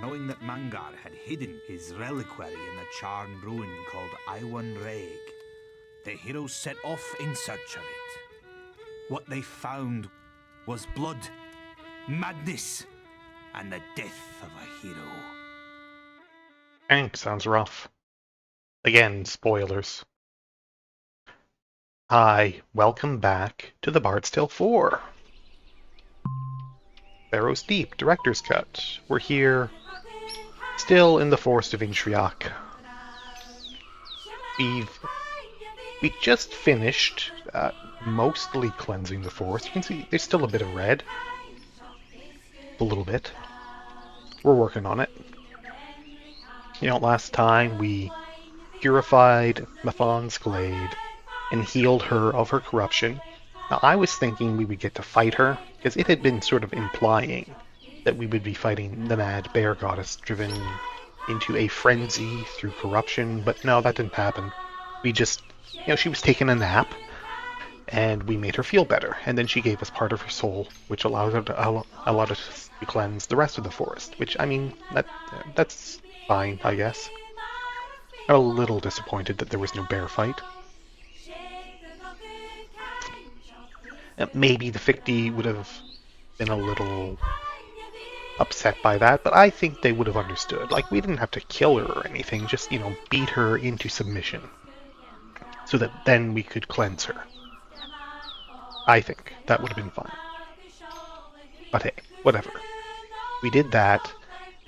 knowing that Mangar had hidden his reliquary in the Charn ruin called Iwan Rhaeg. The heroes set off in search of it. What they found was blood, madness, and the death of a hero. Sounds rough. Again, spoilers. Hi, welcome back to the Bard's Tale 4. Barrows Deep, Director's Cut. We're here, still in the Forest of Intriac. We just finished mostly cleansing the forest. You can see there's still a bit of red. A little bit. We're working on it. You know, last time we purified Mathon's Glade and healed her of her corruption. Now, I was thinking we would get to fight her, because it had been sort of implying that we would be fighting the Mad Bear Goddess, driven into a frenzy through corruption, but no, that didn't happen. We just, you know, she was taking a nap, and we made her feel better, and then she gave us part of her soul, which allowed us to cleanse the rest of the forest, which, I mean, that's fine, I guess. I'm a little disappointed that there was no bear fight. Maybe the Ficti would have been a little upset by that, but I think they would have understood. Like, we didn't have to kill her or anything, just, you know, beat her into submission, so that then we could cleanse her. I think that would have been fine. But hey, whatever. We did that,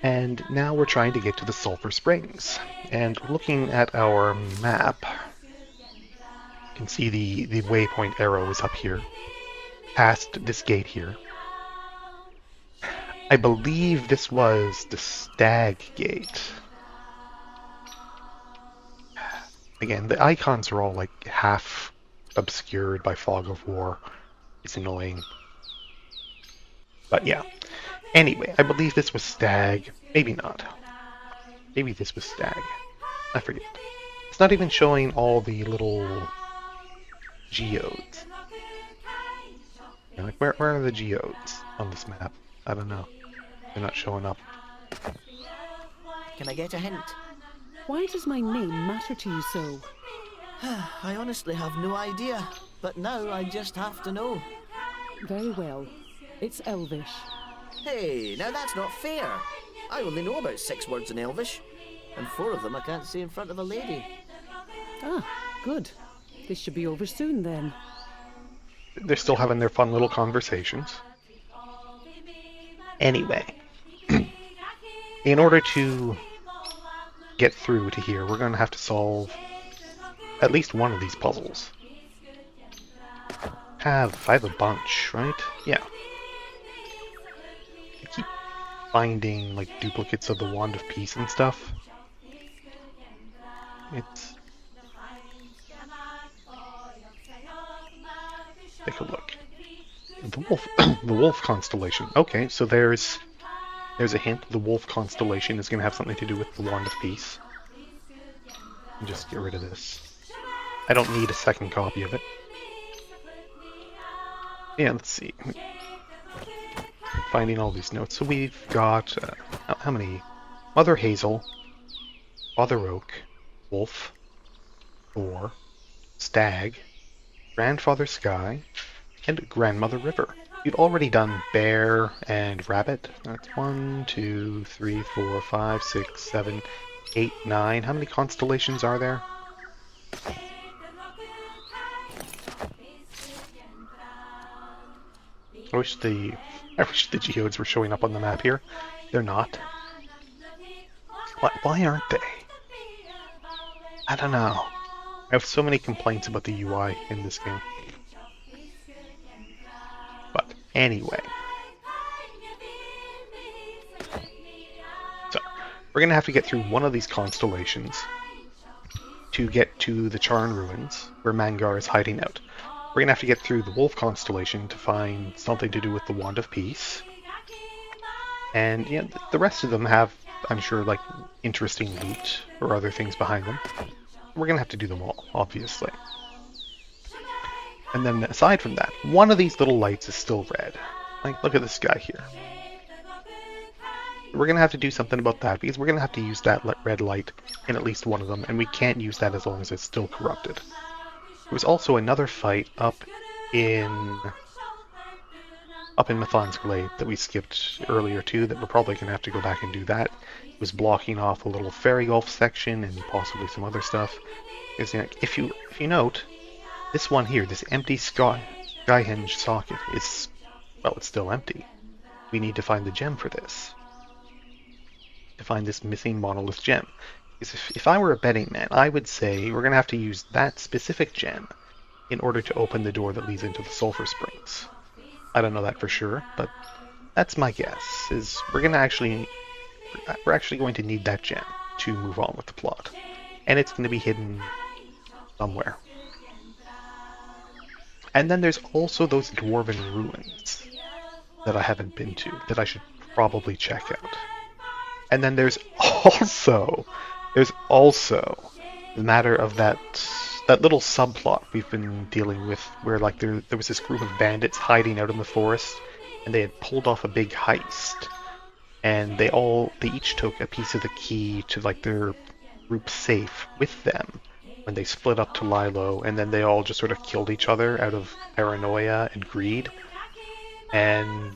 and now we're trying to get to the Sulphur Springs. And looking at our map, you can see the waypoint arrow is up here, past this gate here. I believe this was the Stag Gate. Again, the icons are all like half obscured by fog of war. It's annoying. But yeah. Anyway, I believe this was Stag. Maybe not. Maybe this was Stag. I forget. It's not even showing all the little geodes. Like, where are the geodes on this map? I don't know. They're not showing up. Can I get a hint? Why does my name matter to you so? I honestly have no idea, but now I just have to know. Very well. It's Elvish. Hey, now that's not fair. I only know about 6 words in Elvish, and 4 of them I can't say in front of a lady. Ah, good. This should be over soon then. They're still having their fun little conversations. Anyway, in order to get through to here, we're going to have to solve at least one of these puzzles. I have a bunch, right? Yeah. I keep finding like duplicates of the Wand of Peace and stuff. Take a look. The wolf constellation. Okay, so there's a hint. The wolf constellation is going to have something to do with the Wand of Peace. Just get rid of this. I don't need a second copy of it. Yeah, let's see. Finding all these notes. So we've got how many? Mother Hazel, Father Oak, Wolf, Boar, Stag, Grandfather Sky, and Grandmother River. You'd already done Bear and Rabbit. That's 1, 2, 3, 4, 5, 6, 7, 8, 9. How many constellations are there? I wish the geodes were showing up on the map here. They're not. Why aren't they? I don't know. I have so many complaints about the UI in this game. But anyway. So, we're going to have to get through one of these constellations to get to the Charn ruins, where Mangar is hiding out. We're going to have to get through the Wolf constellation to find something to do with the Wand of Peace. And yeah, the rest of them have, I'm sure, like, interesting loot or other things behind them. We're going to have to do them all, obviously. And then aside from that, one of these little lights is still red. Like, look at this guy here. we're going to have to do something about that, because we're going to have to use that red light in at least one of them, and we can't use that as long as it's still corrupted. There was also another fight up in Mathon's Glade that we skipped earlier too, that we're probably going to have to go back and do that. It was blocking off a little fairy golf section and possibly some other stuff. If you note, this one here, this empty Skyhenge socket is, well, it's still empty. We need to find the gem for this. To find this missing monolith gem. Because if I were a betting man, I would say we're going to have to use that specific gem in order to open the door that leads into the Sulphur Springs. I don't know that for sure, but that's my guess, is we're actually going to need that gem to move on with the plot. And it's going to be hidden somewhere. And then there's also those Dwarven ruins that I haven't been to, that I should probably check out. And then there's also the matter of that little subplot we've been dealing with, where like there was this group of bandits hiding out in the forest, and they had pulled off a big heist, and they each took a piece of the key to like their group safe with them when they split up to lie low, and then they all just sort of killed each other out of paranoia and greed. And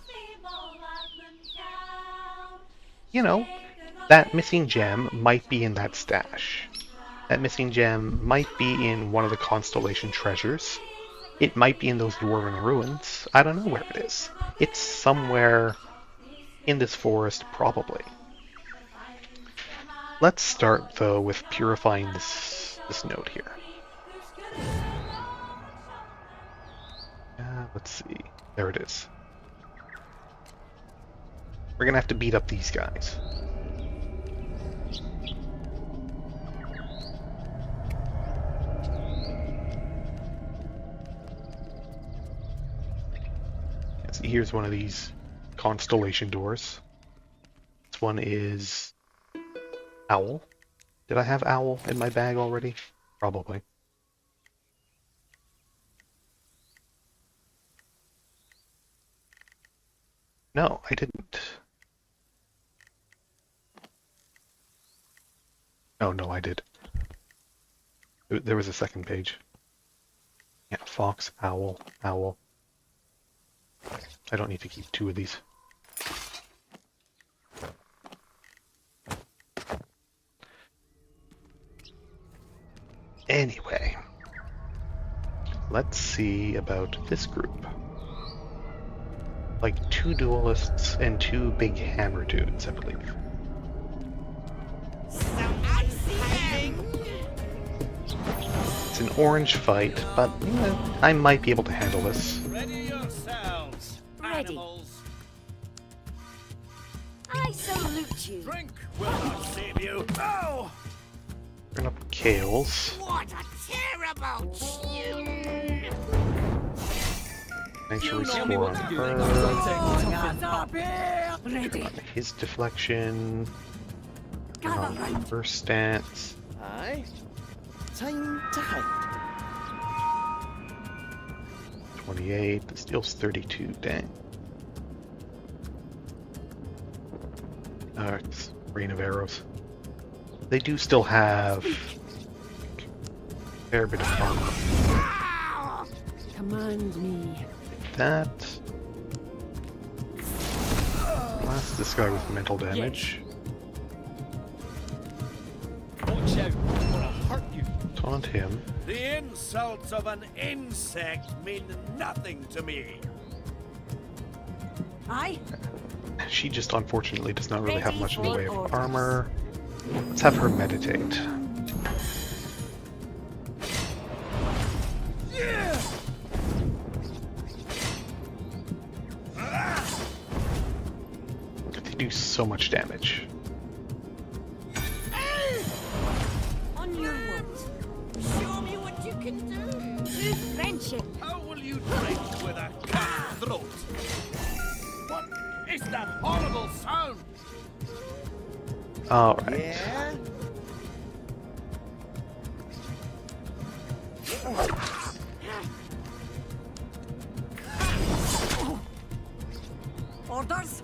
you know, that missing gem might be in that stash. That missing gem might be in one of the Constellation treasures. It might be in those Dwarven ruins. I don't know where it is. It's somewhere in this forest, probably. Let's start, though, with purifying this node here. Let's see. There it is. We're gonna have to beat up these guys. See, here's one of these Constellation doors. This one is Owl. Did I have Owl in my bag already? Probably. No, I didn't. Oh, no, I did. There was a second page. Yeah, Fox, Owl, Owl. I don't need to keep two of these. Anyway, let's see about this group. Like 2 duelists and 2 big hammer dudes, I believe. It's an orange fight, but I might be able to handle this. Ready yourselves, animals. I salute you. Drink will not save you. Oh! Turn up Kales. What a terrible tune! Actually You know me score what on to do. her. Ready. His deflection. Turn on first stance. Aye. Time to hide. 28. This deals 32. Dang. It's Rain of Arrows. They do still have a fair bit of armor. Command me. That. Blast this guy with mental damage. Watch out, or I'll hurt you. Taunt him. The insults of an insect mean nothing to me. Aye. She just unfortunately does not really have much in the way of armor. Let's have her meditate. They do so much damage. On your word. Show me what you can do. Through friendship. How will you drink with a cut throat? What is that horrible sound? Alright. Yeah? Orders?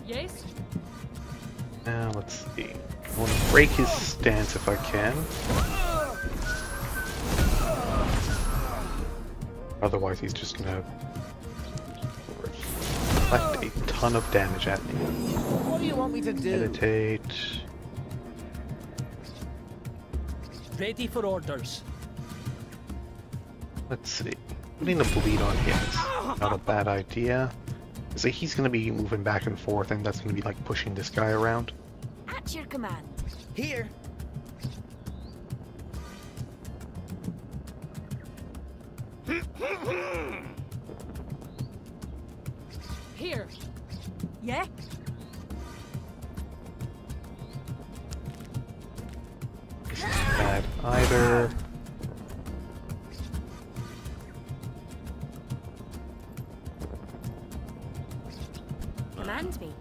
Yes? Now, let's see. I want to break his stance if I can. Otherwise, he's just gonna reflect a ton of damage at me. What do you want me to do? Meditate. Ready for orders. Let's see. Putting a bleed on him is not a bad idea. So he's gonna be moving back and forth, and that's gonna be like pushing this guy around. At your command. Here. Here. Yeah? This isn't bad either. Command me.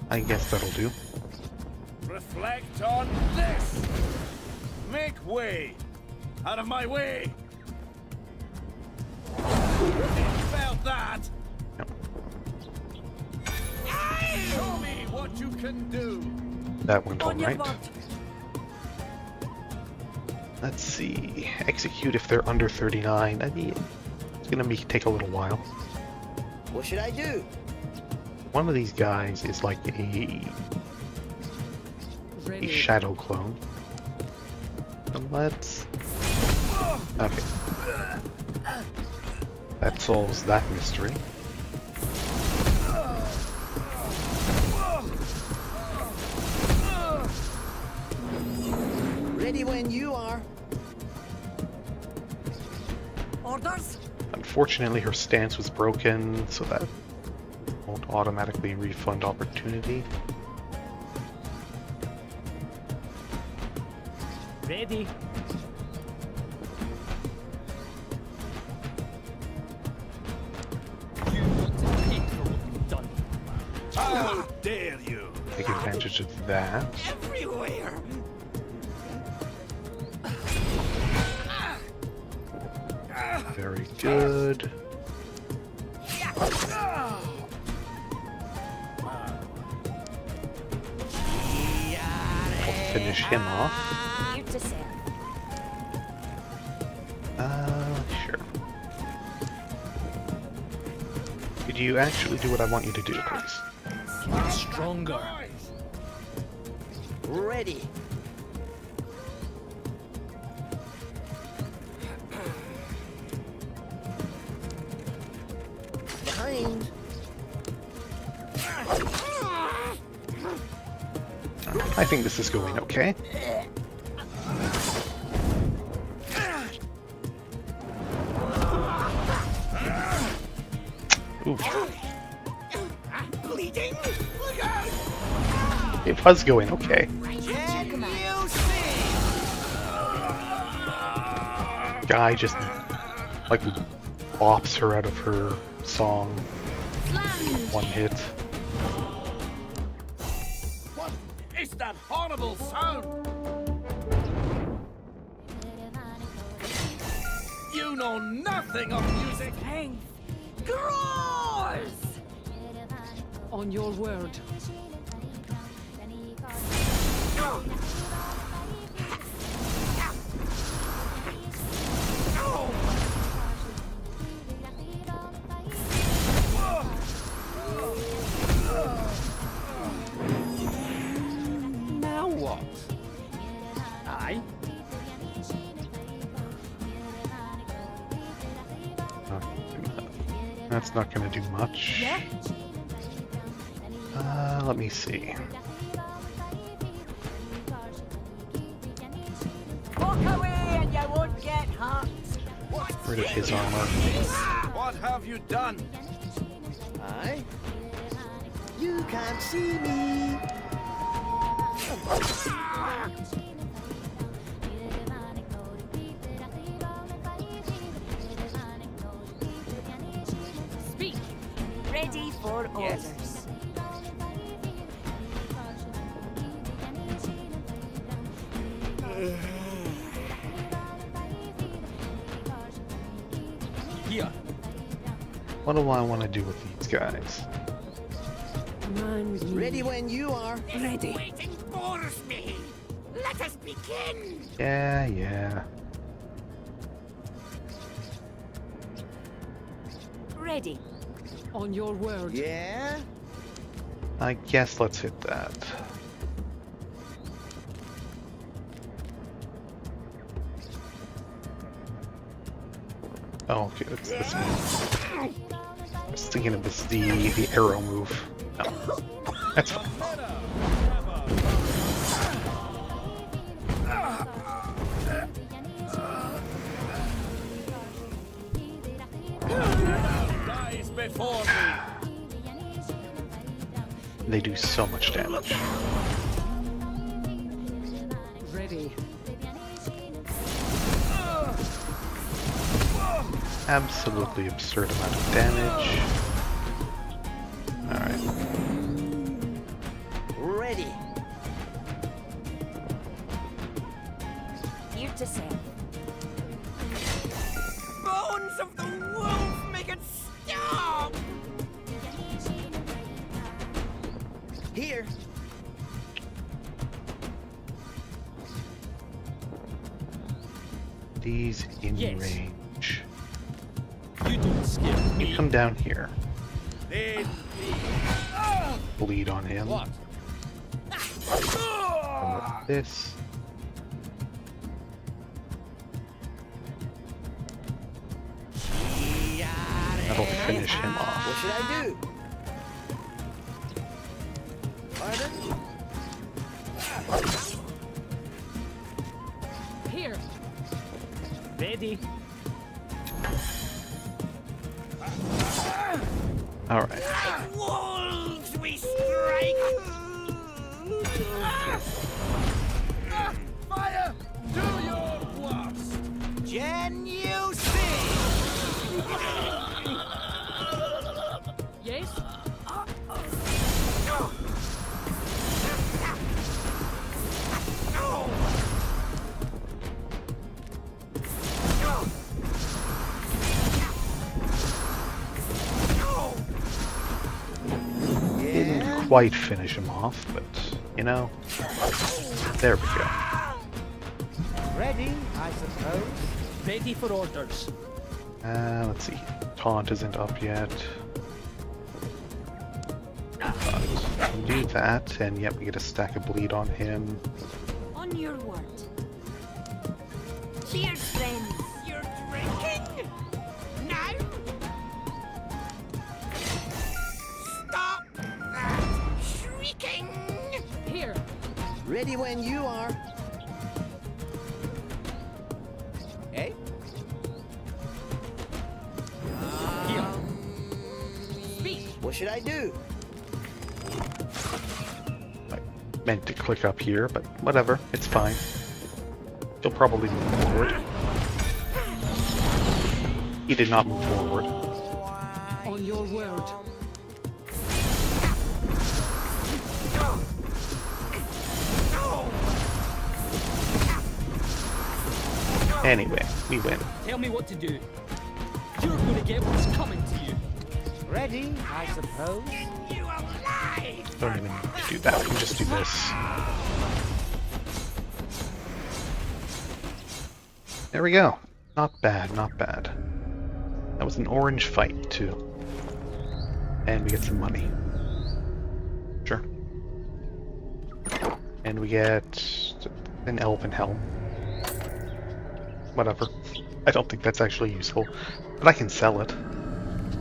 I guess that'll do. Reflect on this! Make way! Out of my way! Felt that! Yep. Show me what you can do! That went On your alright. word. Let's see. Execute if they're under 39. I mean, it's gonna take a little while. What should I do? One of these guys is like a Ready. shadow clone. And let's... Okay. That solves that mystery. Ready when you are. Orders? Unfortunately, her stance was broken, so that won't automatically refund opportunity. Ready? You want to pay for what you've done. How dare you! Take advantage of that. Everywhere! Very good. I'll finish him off. You to serve. Sure. Could you actually do what I want you to do, please? Stronger! Ready. Behind. I think this is going okay. Ooh. Bleeding? Look out! It was going okay. At your command. Guy just like bops her out of her song. One hit. What is that horrible sound? You know nothing of music! Strength. Grows! On your word. Now what? Aye? That's not going to do much. Yeah? Let me see. Walk away and you won't get hurt. Rid of his armor. What have you done? Aye. You can't see me. Speak. Ready for Yes. orders. Here. What do I want to do with these guys? Command me. Ready when you are. Ready. Waiting bores me. Let us begin. Yeah. Ready. On your word. Yeah? I guess let's hit that. Oh, okay, it's this one. I was thinking of this, the arrow move. No, that's fine. Dies before me. They do so much damage. Ready. Absolutely absurd amount of damage. Alright. Ready. Here to serve. Bones of the wolf, make it stop. Here. These in Yes. range. You don't scare You me. come down here. Then Bleed on him. What? And with this. That'll finish him off. What should I do? Pardon? Here. Ready? Alright. wolves we strike. Fire! Do your worst. Can you see? Yes. Didn't quite finish him off, but you know. There we go. Ready, I suppose. Ready for orders. Let's see. Taunt isn't up yet. But we can do that, and yet we get a stack of bleed on him. On your word. Cheers, friends. You're drinking? Now? Stop that shrieking! Here. Ready when you are. Eh? Here. Speak. What should I do? I meant to click up here, but whatever, it's fine. He'll probably move forward. He did not move forward. On your word. Anyway, we win. Tell me what to do. You're gonna get what's coming to you. Ready, I suppose. You alive! Don't even need to do that, we can just do this. There we go. Not bad, not bad. That was an orange fight, too. And we get some money. Sure. And we get an elven helm. Whatever. I don't think that's actually useful. But I can sell it.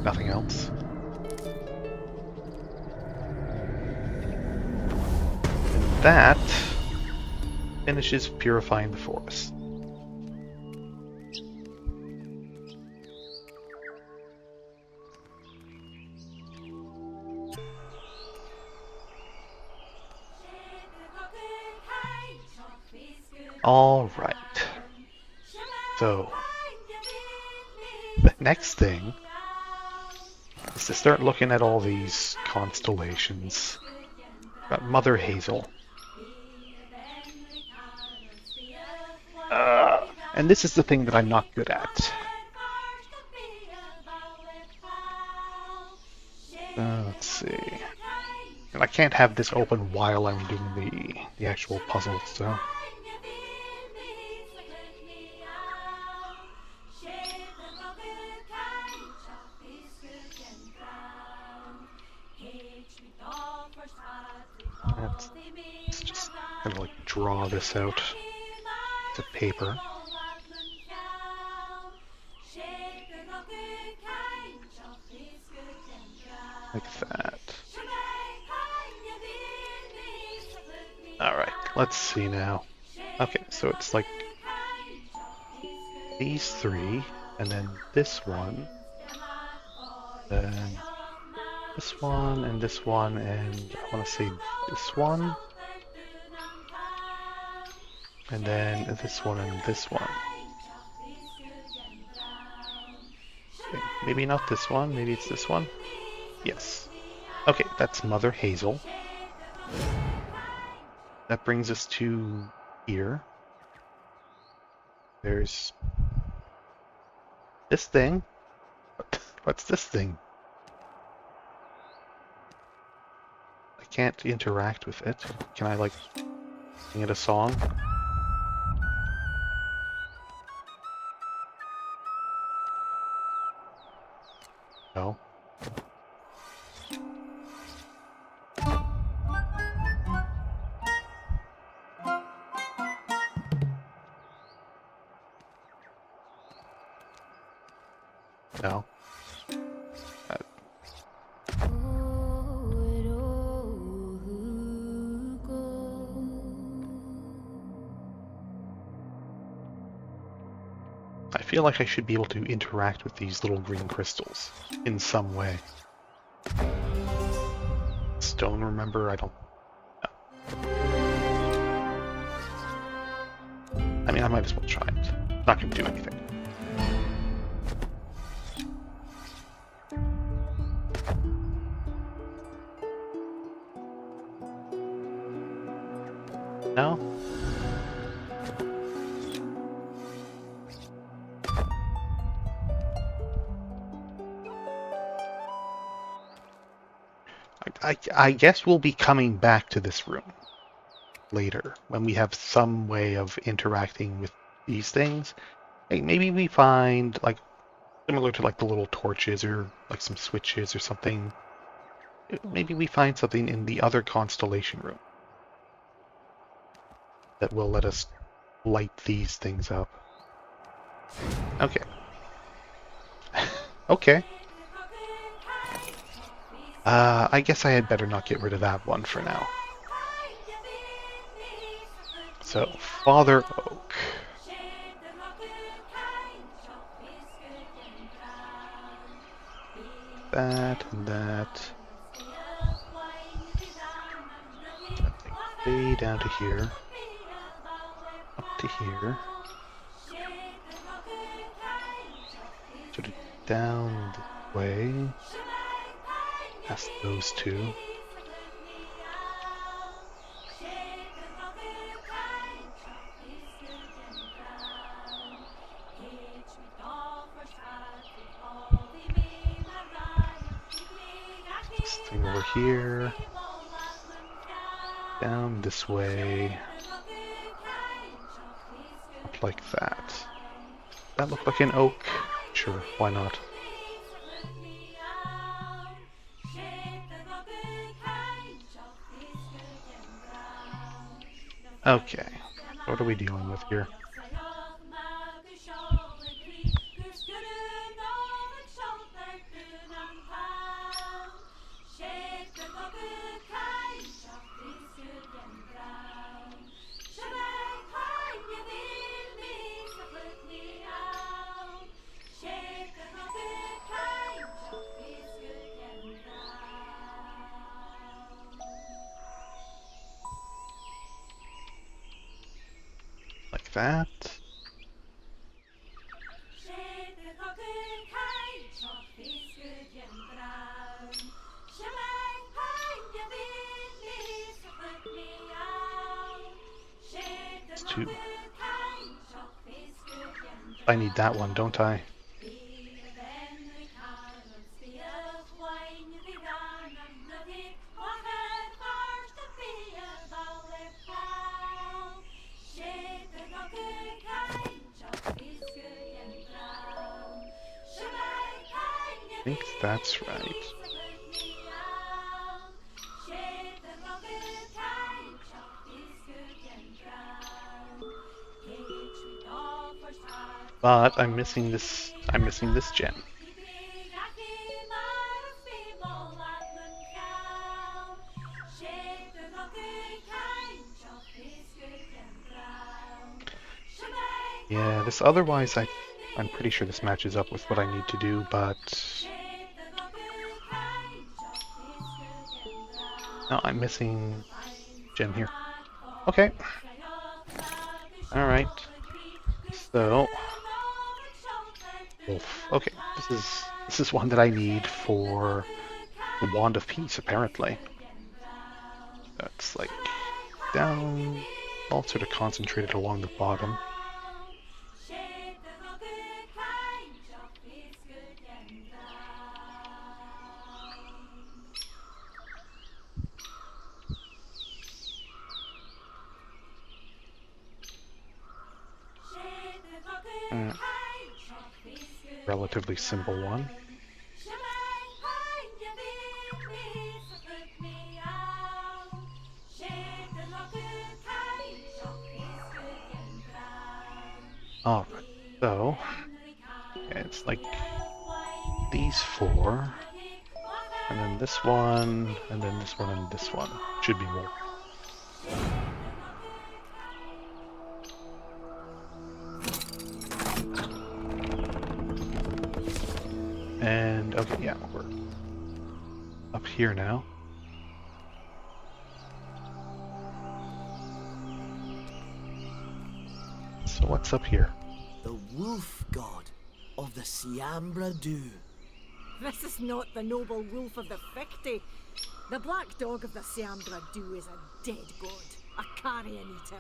Nothing else. And that finishes purifying the forest. Alright. So, the next thing is to start looking at all these constellations. Got Mother Hazel. And this is the thing that I'm not good at. Let's see. And I can't have this open while I'm doing the actual puzzle, so... Let's just kind of like draw this out to paper. Like that. Alright, let's see now. Okay, so it's like these three, and then this one, then this one, and this one, and I want to say this one, and then this one, and this one. Okay, maybe not this one, maybe it's this one. Yes. Okay, that's Mother Hazel. That brings us to here. There's this thing. What's this thing? I can't interact with it. Can I, like, sing it a song? No. No. I feel like I should be able to interact with these little green crystals in some way. Stone, remember? I don't know. I mean, I might as well try it. Not gonna do anything. No? I guess we'll be coming back to this room later when we have some way of interacting with these things. Hey, maybe we find, like, similar to like the little torches or like some switches or something. Maybe we find something in the other Constellation room that will let us light these things up. Okay. Okay. I guess I had better not get rid of that one for now. So, Father Oak. That and that. Way down to here. Up to here. Sort of down the way. Past those two. This thing over here. Down this way. Up like that. That look like an oak? Sure, why not? Okay, what are we dealing with here? Like that. It's two. I need that one, don't I? I think that's right. But I'm missing this. I'm missing this gem. Yeah, this otherwise I'm pretty sure this matches up with what I need to do, but no, I'm missing gem here. Okay. All right. So, wolf. Okay, this is one that I need for the Wand of Peace, apparently. That's like down, all sort of concentrated along the bottom. Relatively simple one. Alright, so it's like these four, and then this one, and then this one, and this one. Should be more. And okay, yeah, we're up here now. So what's up here? The wolf god of the Siambra Dew. This is not the noble wolf of the Ficti. The black dog of the Siambra Dew is a dead god, a carrion eater.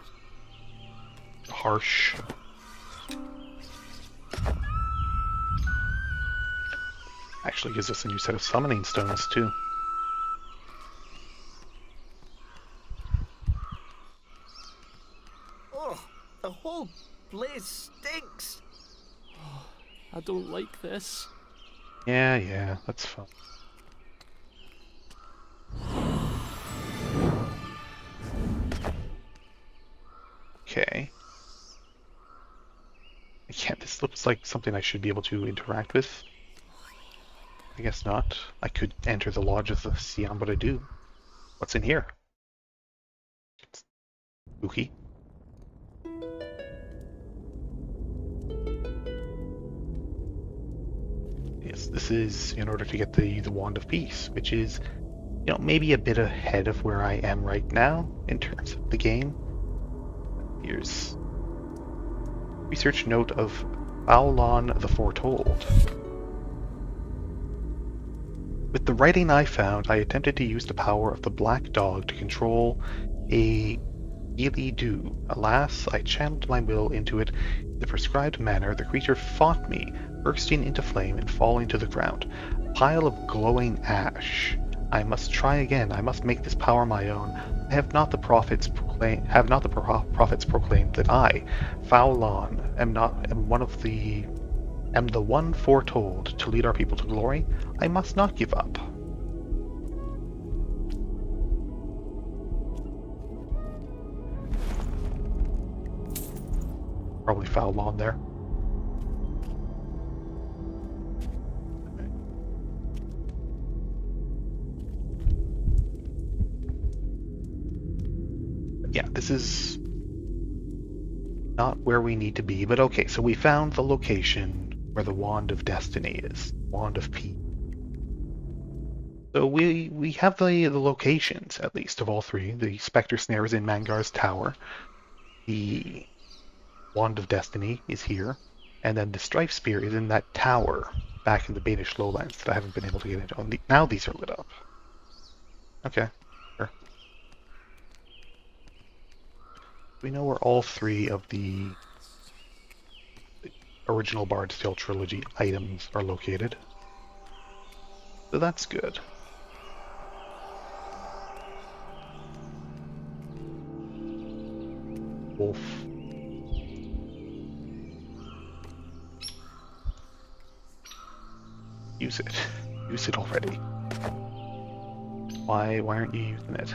Harsh. Actually gives us a new set of summoning stones too. Oh, the whole place stinks. I don't like this. Yeah, that's fun. Okay. Yeah, this looks like something I should be able to interact with. I guess not. I could enter the lodge of the Siambra Dew. What's in here? Spooky. Yes, this is in order to get the Wand of Peace, which is, you know, maybe a bit ahead of where I am right now in terms of the game. Here's research note of Aulon the Foretold. With the writing I found, I attempted to use the power of the Black Dog to control a Gili Dew. Alas, I channeled my will into it in the prescribed manner. The creature fought me, bursting into flame and falling to the ground. A pile of glowing ash. I must try again. I must make this power my own. Have not the prophets proclaimed that I, Faulon, am the one foretold to lead our people to glory? I must not give up. Probably Faulon there. Yeah, this is not where we need to be, but okay, so we found the location where the Wand of Destiny is. Wand of Peace. So we have the locations, at least, of all three. The Specter Snare is in Mangar's tower. The Wand of Destiny is here. And then the Strife Spear is in that tower back in the Baelish lowlands that I haven't been able to get into. Oh, now these are lit up. Okay, sure. We know where all three of the original Bard's Tale trilogy items are located. So that's good. Wolf. Use it. Use it already. Why aren't you using it?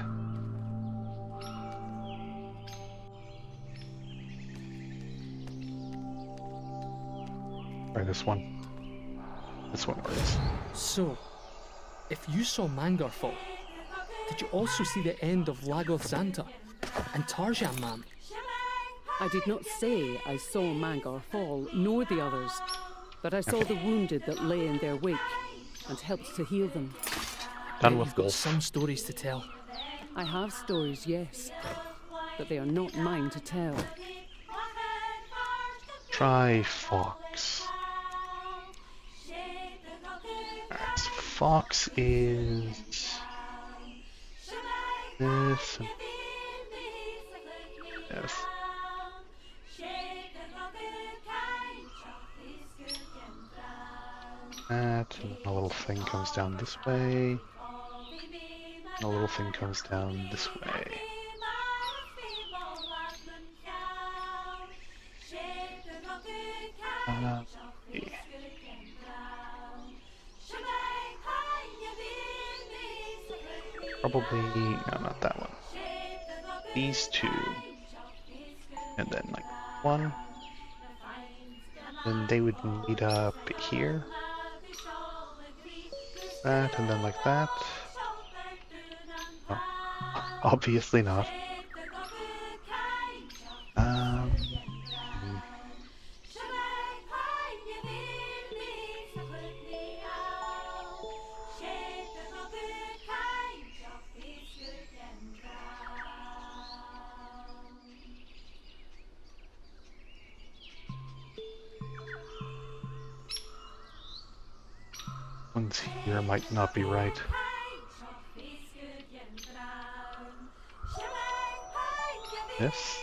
Or this one. This one works. So, if you saw Mangar fall, did you also see the end of Lagoth Xanta and Tarjan Man? I did not say I saw Mangar fall, nor the others, but I saw the wounded that lay in their wake and helped to heal them. Done Bet with you've got Wolf. some stories to tell. I have stories, yes, but they are not mine to tell. Try Fox. Alright, so Fox is this and this. That, and then a little thing comes down this way. And a little thing comes down this way. Yeah. Probably, no, not that one. These two. And then like one. Then they would meet up here. That, and then like that. No, obviously not. One's here might not be right. This.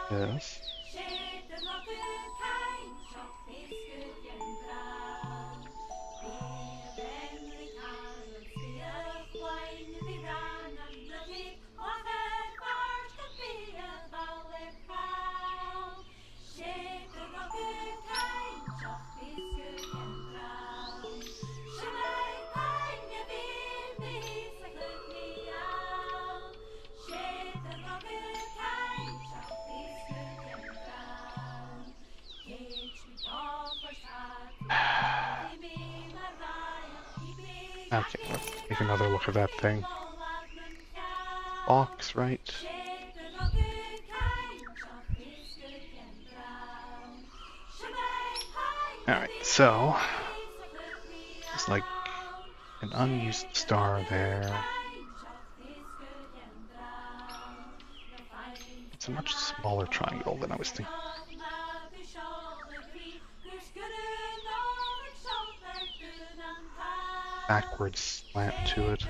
This. Okay, let's take another look at that thing. Box, right? Alright, so it's like an unused star there. It's a much smaller triangle than I was thinking. Backwards slant to it.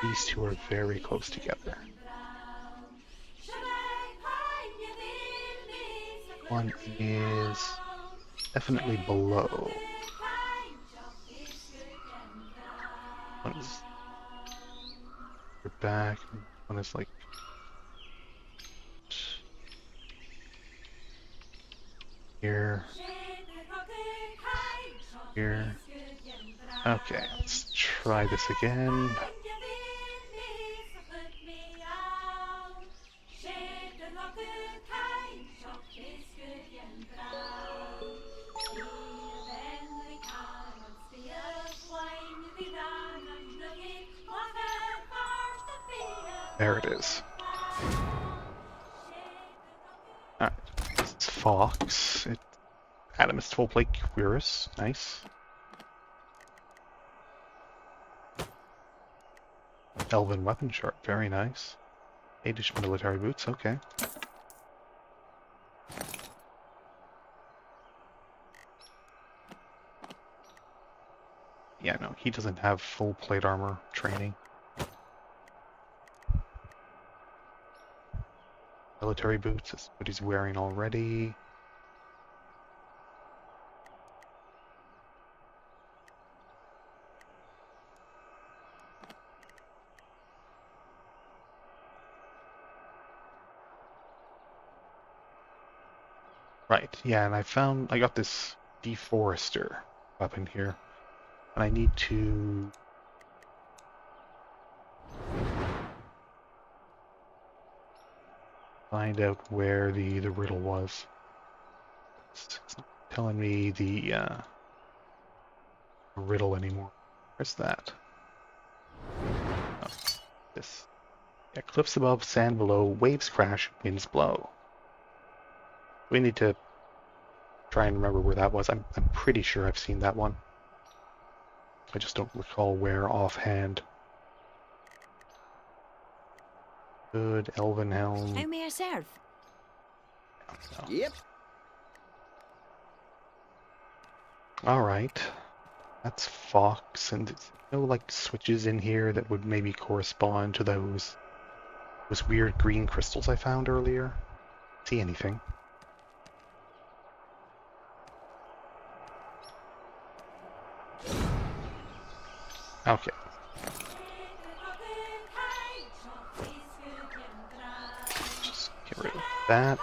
These two are very close together. One is definitely below. One is back. One is like here. Here. Okay, let's try this again. There it is. Alright, it's Fox. Adamist full plate Quirus. Nice. Elven weapon sharp, very nice. 8-ish military boots, okay. Yeah, no, he doesn't have full plate armor training. Military boots is what he's wearing already. Right, yeah, and I got this deforester up in here. And I need to find out where the riddle was. It's not telling me the riddle anymore. Where's that? Oh, this. Yeah, cliffs above, sand below, waves crash, winds blow. We need to try and remember where that was. I'm pretty sure I've seen that one. I just don't recall where offhand. Good elven helm. How may I serve? No. Yep. Alright. That's fox, and there's no like switches in here that would maybe correspond to those weird green crystals I found earlier. See anything? Okay. Just get rid of that.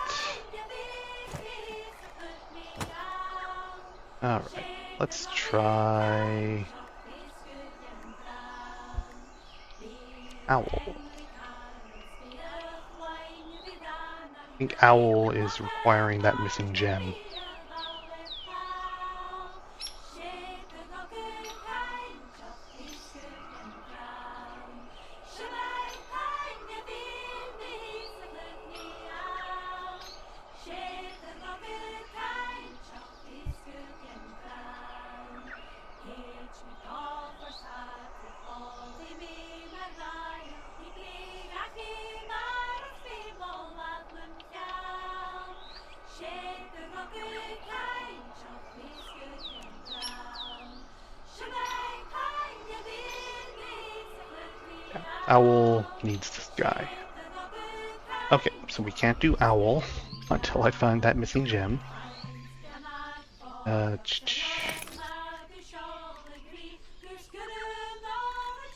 Alright, let's try owl. I think owl is requiring that missing gem. Owl needs this guy. Okay, so we can't do owl until I find that missing gem.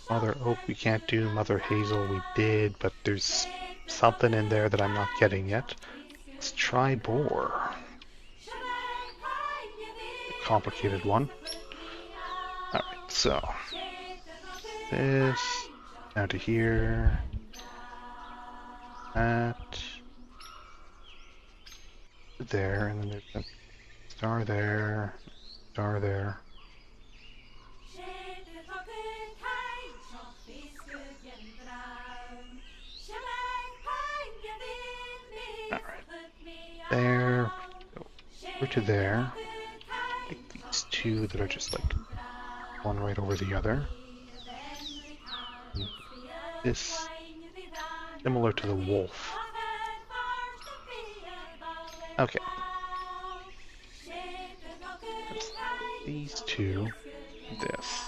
Mother Oak we can't do, Mother Hazel we did, but there's something in there that I'm not getting yet. Let's try boar. A complicated one. Alright, so this down to here. That there, and then there's a star there, star there. Alright. There. Over to there. Like these two that are just like one right over the other. And this similar to the wolf. Okay. That's these two. This.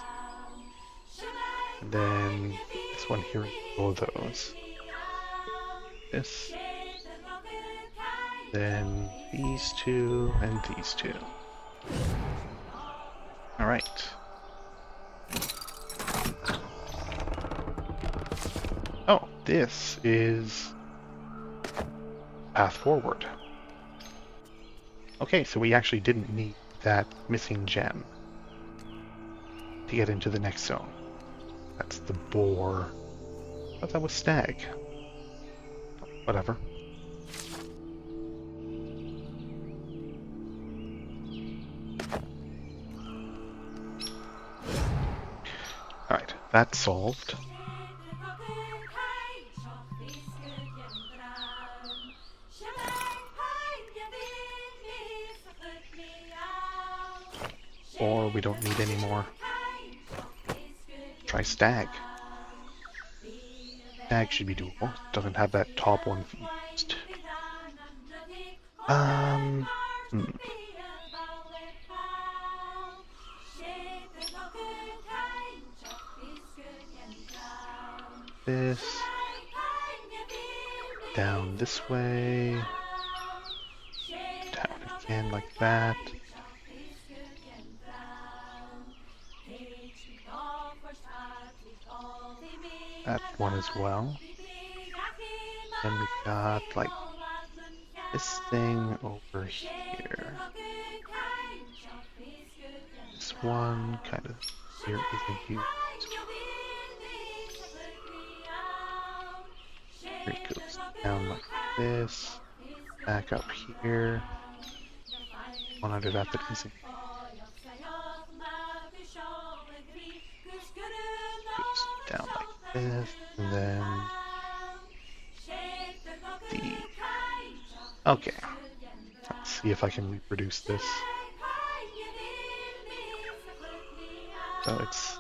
And then this one here, both of those. This. Then these two and these two. Alright. Oh, this is path forward. Okay, so we actually didn't need that missing gem to get into the next zone. That's the boar. I thought that was stag. Whatever. Alright, that's solved. Or we don't need any more. Try stag. Stag should be doable. Doesn't have that top one fused. This. Down this way. Down again like that. That one as well. Then we got like this thing over here. one kind of here isn't used. Here it goes down like this. Back up here. One under that isn't. Goes down like this, and then the. Okay. Let's see if I can reproduce this. So it's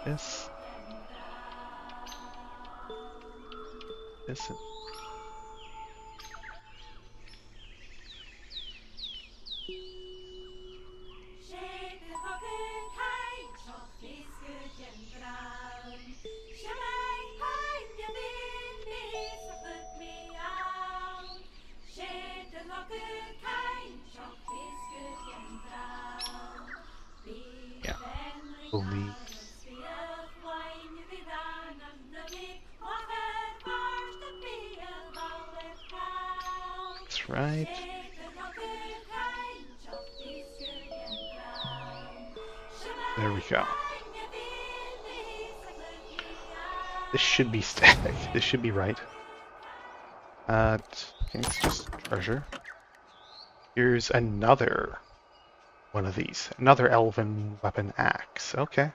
this, this, and yeah, believe. That's right. There we go. This should be static. This should be right. Okay, it's just treasure. Here's another one of these. Another elven weapon axe. Okay.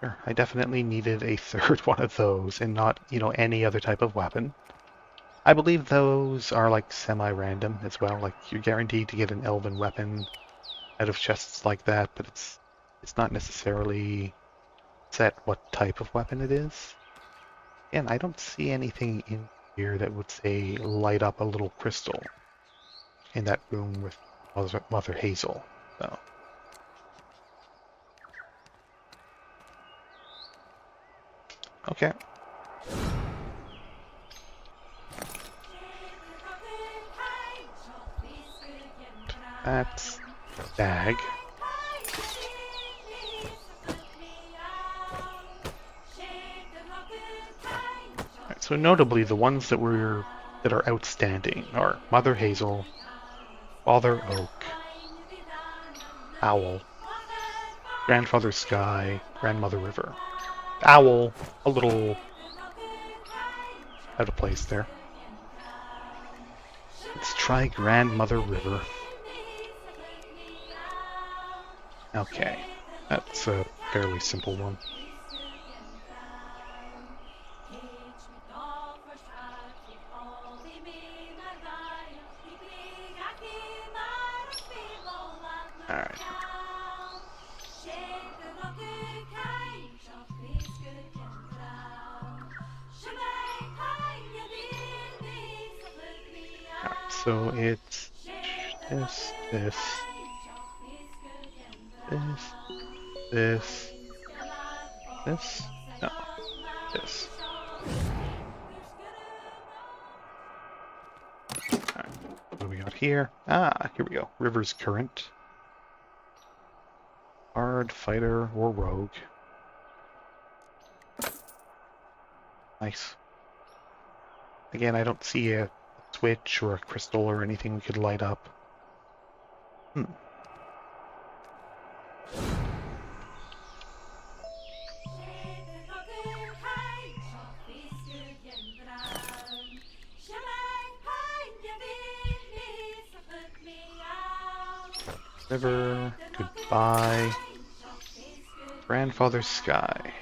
Sure. I definitely needed a third one of those and not, any other type of weapon. I believe those are like semi-random as well. Like you're guaranteed to get an elven weapon out of chests like that, but it's not necessarily set what type of weapon it is. And I don't see anything in here that would say light up a little crystal in that room with Mother Hazel. So. Okay. That's bag. Right, so notably, the ones that are outstanding are Mother Hazel, Father Oak, Owl, Grandfather Sky, Grandmother River. Owl, a little out of place there. Let's try Grandmother River. Okay, that's a fairly simple one. Alright. So it's this, this, this, no, this. Alright, what do we got here? Ah, here we go. River's Current. Bard, Fighter, or Rogue. Nice. Again, I don't see a switch or a crystal or anything we could light up. River, goodbye. Grandfather Sky.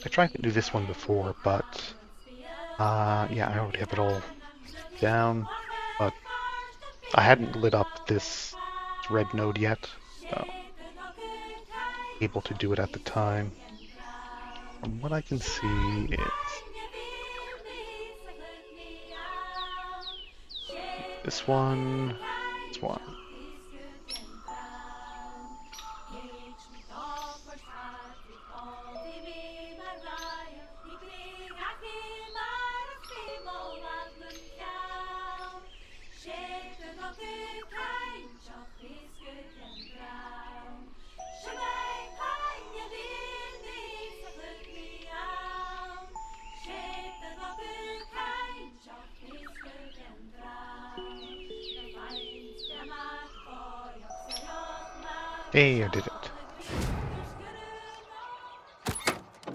I tried to do this one before, but yeah, I already have it all down, but I hadn't lit up this red node yet, so able to do it at the time. From what I can see, it's this one, this one. Hey, I did it.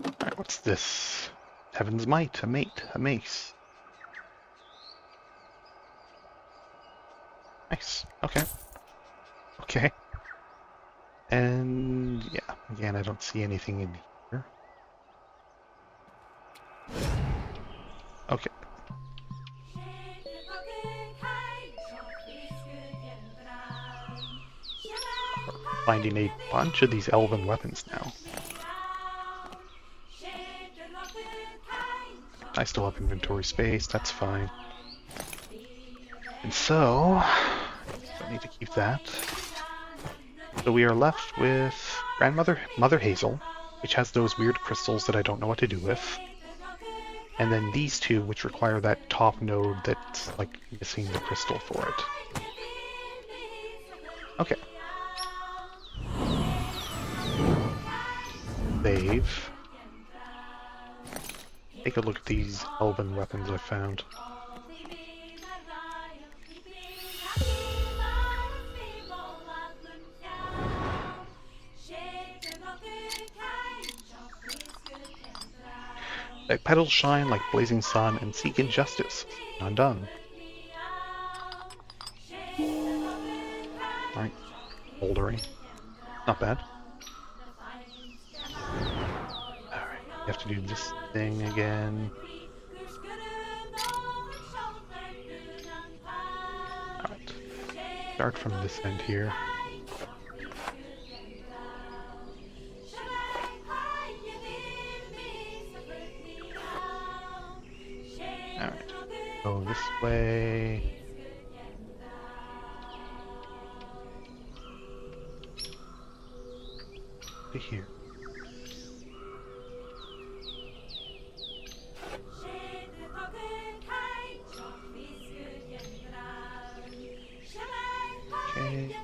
Alright, what's this? Heaven's Might, a mate, a mace. Nice. Okay. Okay. And yeah, again, I don't see anything in here. Okay. Finding a bunch of these elven weapons now. I still have inventory space, that's fine. And so, don't need to keep that. So we are left with Mother Hazel, which has those weird crystals that I don't know what to do with. And then these two, which require that top node that's like missing the crystal for it. Okay. Save. Take a look at these elven weapons I found. Like petals shine like blazing sun and seek injustice. Undone. Alright. Bouldering. Not bad. Alright, you have to do this thing again. Alright. Start from this end here. Alright. Go this way. To here. Okay.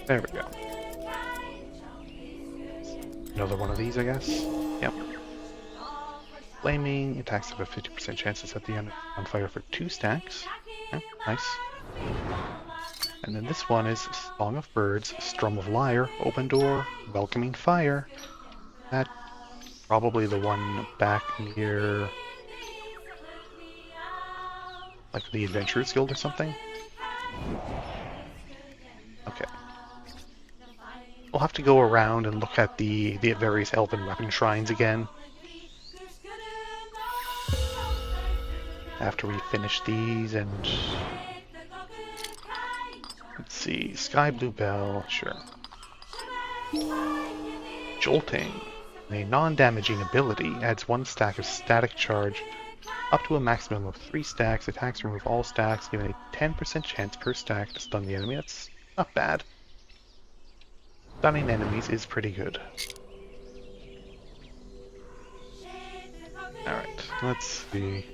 There we go. Another one of these, I guess. Yep. Flaming attacks have a 50% chance to set the enemy on fire for 2 stacks. Yep, nice. And then this one is Song of Birds, Strum of Lyre, Open Door, Welcoming Fire. That probably the one back near like the Adventurers Guild or something. Okay. We'll have to go around and look at the various elven weapon shrines again. After we finish these and... Let's see, Sky Blue Bell, sure. Jolting. A non-damaging ability adds 1 stack of static charge up to a maximum of 3 stacks. Attacks remove all stacks, giving a 10% chance per stack to stun the enemy. That's not bad. Stunning enemies is pretty good. Alright, let's see.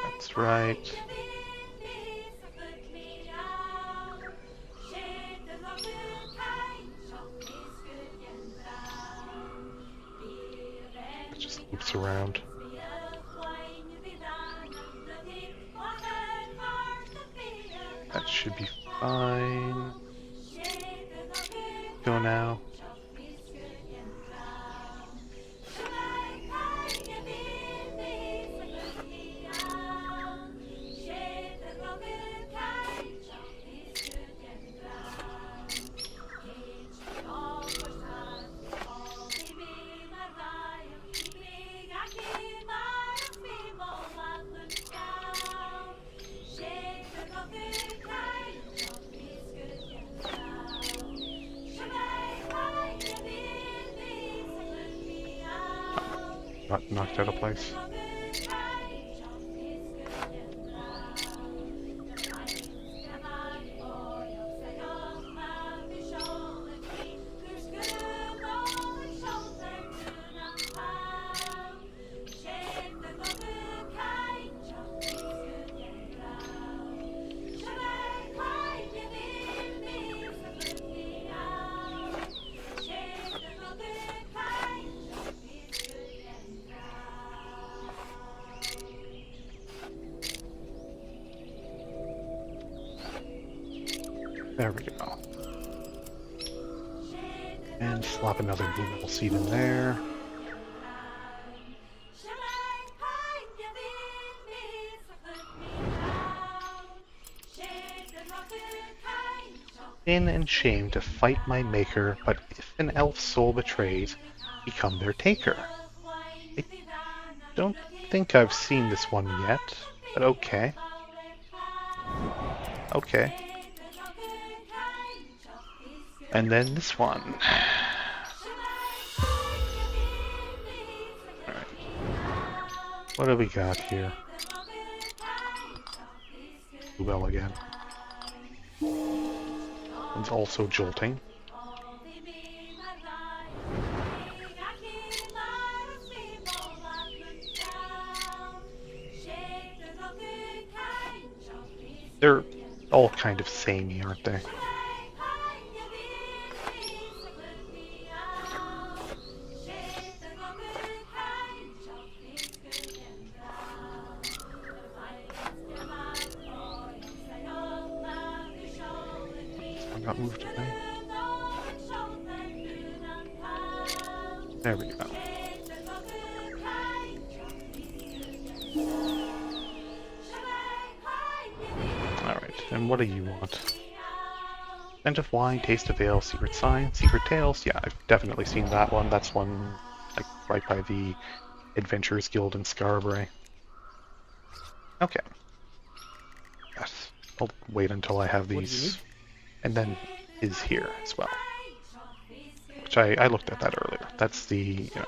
That's right. It just loops around. That should be fine. Go now. Not knocked out of place. There we go. And slap another blue metal seed in there. Sin and shame to fight my maker, but if an elf soul betrays, become their taker. I don't think I've seen this one yet, but okay. Okay. And then this one. Alright. What do we got here? Bluebell again. It's also jolting. They're all kind of samey, aren't they? Got moved away. There we go. Alright, and what do you want? Scent of wine, taste of ale, secret sign, secret tales. Yeah, I've definitely seen that one. That's one like right by the Adventurers Guild in Scarborough. Okay. Yes. I'll wait until I have these. And then is here as well. Which I looked at that earlier. That's the, you know,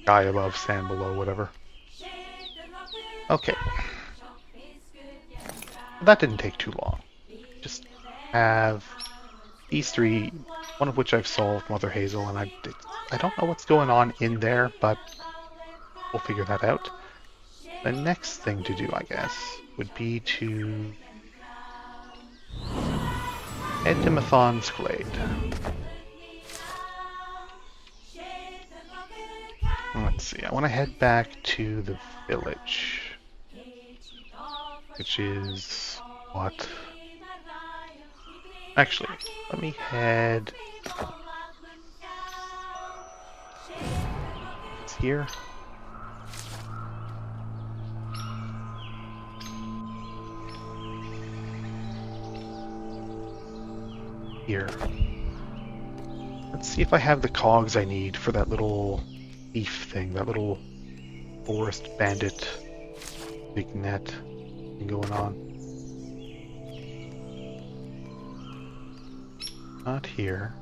sky above, sand below, whatever. Okay. That didn't take too long. Just have these three, one of which I've solved, Mother Hazel, and I don't know what's going on in there, but we'll figure that out. The next thing to do, I guess, would be to head to Mathon's Glade. Let's see, I want to head back to the village. Which is what? Actually, let me head. It's here. Here. Let's see if I have the cogs I need for that little thief thing, that little forest bandit big net thing going on. Not here.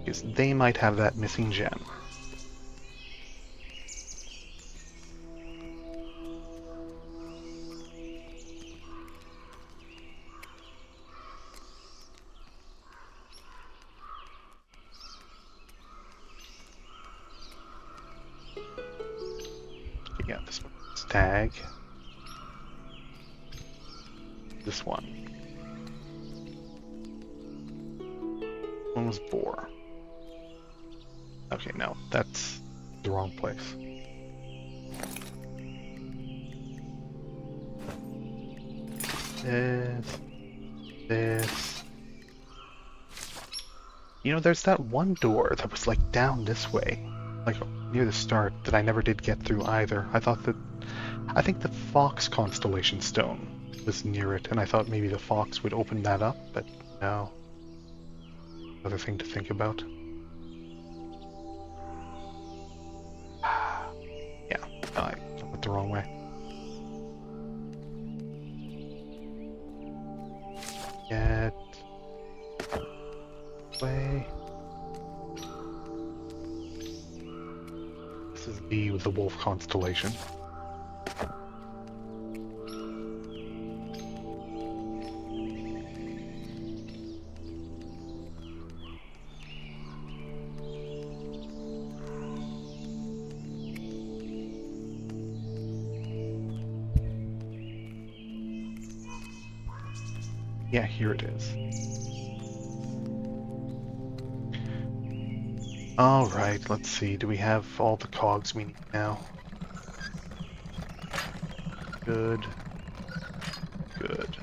Because they might have that missing gem. Yeah, this one's tag. This one. One was boar. Okay, no, that's the wrong place. This. You know, there's that one door that was like down this way, like near the start, that I never did get through either. I think the Fox Constellation Stone was near it, and I thought maybe the Fox would open that up, but no. Another thing to think about. Yeah, I went the wrong way. Get way. This is the Wolf Constellation. Yeah, here it is. Alright, let's see. Do we have all the cogs we need now? Good. Good.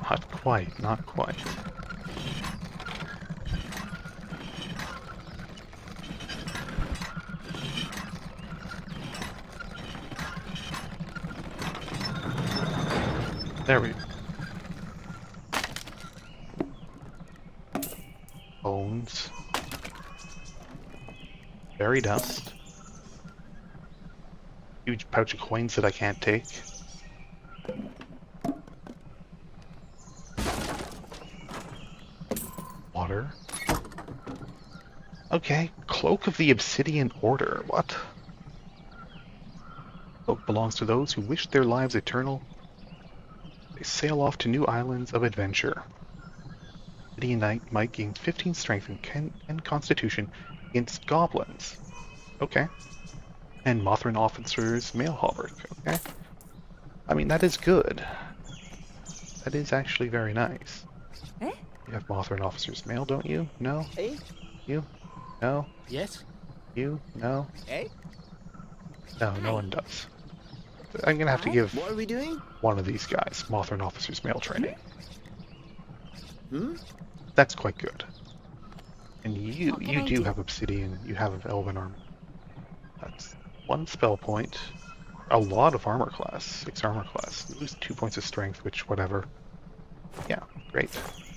Not quite, not quite. There we go. Bones. Fairy dust. Huge pouch of coins that I can't take. Water. Okay, Cloak of the Obsidian Order. What? Cloak belongs to those who wish their lives eternal. They sail off to new islands of adventure. Obsidian Knight might gain 15 strength and constitution against goblins. Okay. And Mothran officer's mail hauberk. Okay. I mean, that is good. That is actually very nice. Eh? You have Mothran officer's mail, don't you? No? Eh? You? No? Yes? You? No? Eh? No, no one does. I'm gonna have to give What are we doing? one of these guys Mothran officer's mail training. Hmm? That's quite good. And you What can you I do do? have obsidian, you have elven armor. That's 1 spell point. A lot of armor class, 6 armor class. You lose 2 points of strength, which whatever. Yeah, great.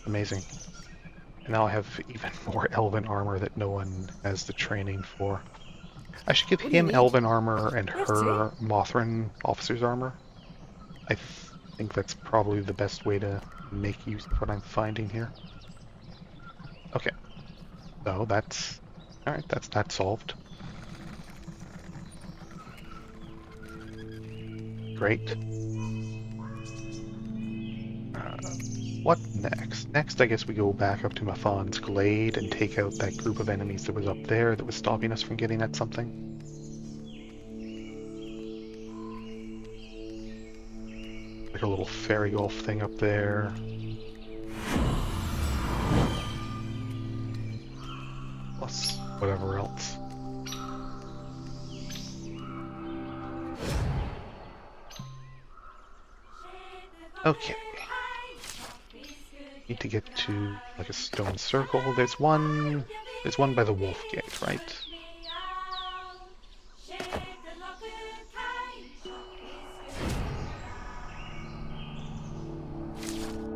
Amazing. And now I have even more elven armor that no one has the training for. I should give What do you him need? elven armor and Yes, her Mothran officer's armor. I think that's probably the best way to make use of what I'm finding here. Okay. So that's... Alright, that's that solved. Great. What next? Next, I guess we go back up to Mathan's Glade and take out that group of enemies that was up there that was stopping us from getting at something. Like a little fairy golf thing up there. Plus whatever else. Okay. Need to get to like a stone circle. There's one by the wolf gate, right?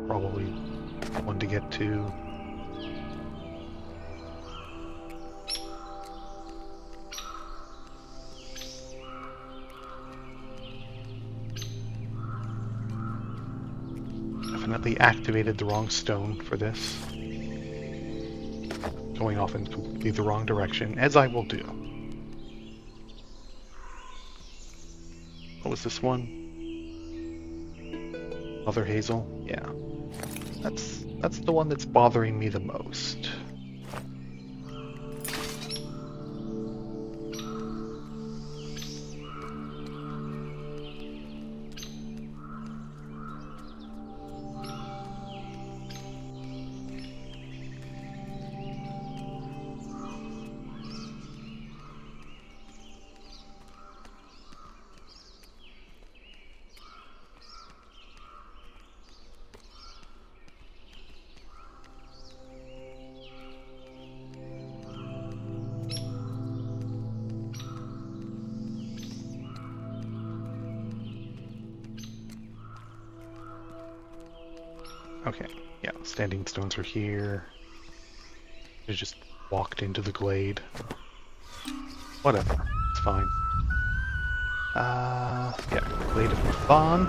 Probably one to get to. Definitely activated the wrong stone for this. Going off in completely the wrong direction, as I will do. What was this one? Mother Hazel? Yeah. That's the one that's bothering me the most. Okay, yeah, standing stones are here. I just walked into the glade. Whatever, it's fine. Yeah, Glade of Mathan.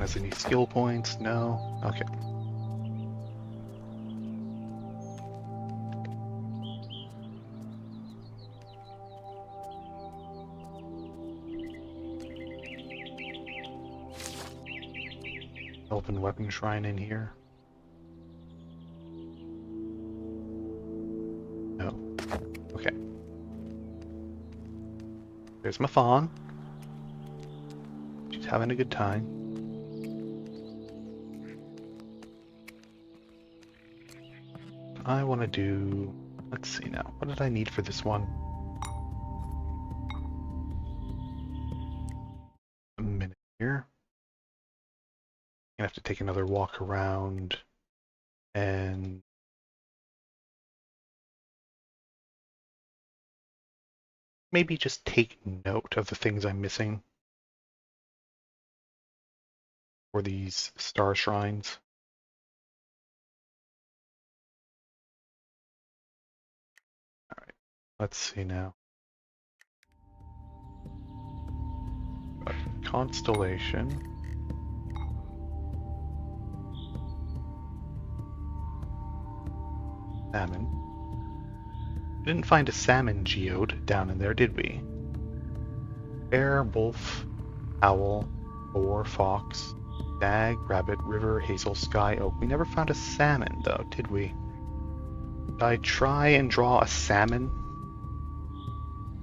Anyone has any skill points? No? Okay. Elven weapon shrine in here. No. Okay. There's my fawn. She's having a good time. I want to do... Let's see now. What did I need for this one? A minute here. I'm gonna have to take another walk around and maybe just take note of the things I'm missing for these star shrines. All right, let's see now. Got Constellation. Salmon. We didn't find a salmon geode down in there, did we? Bear, wolf, owl, boar, fox, stag, rabbit, river, hazel, sky, oak. We never found a salmon, though, did we? Did I try and draw a salmon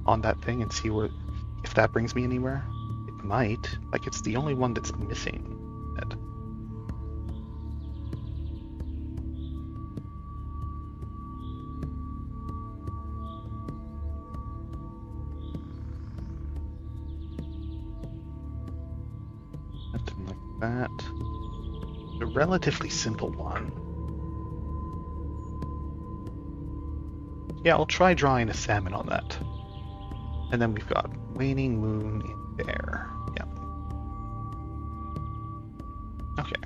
on that thing and see where, if that brings me anywhere? It might. Like, it's the only one that's missing. That. A relatively simple one. Yeah, I'll try drawing a salmon on that. And then we've got waning moon in there. Yeah. Okay.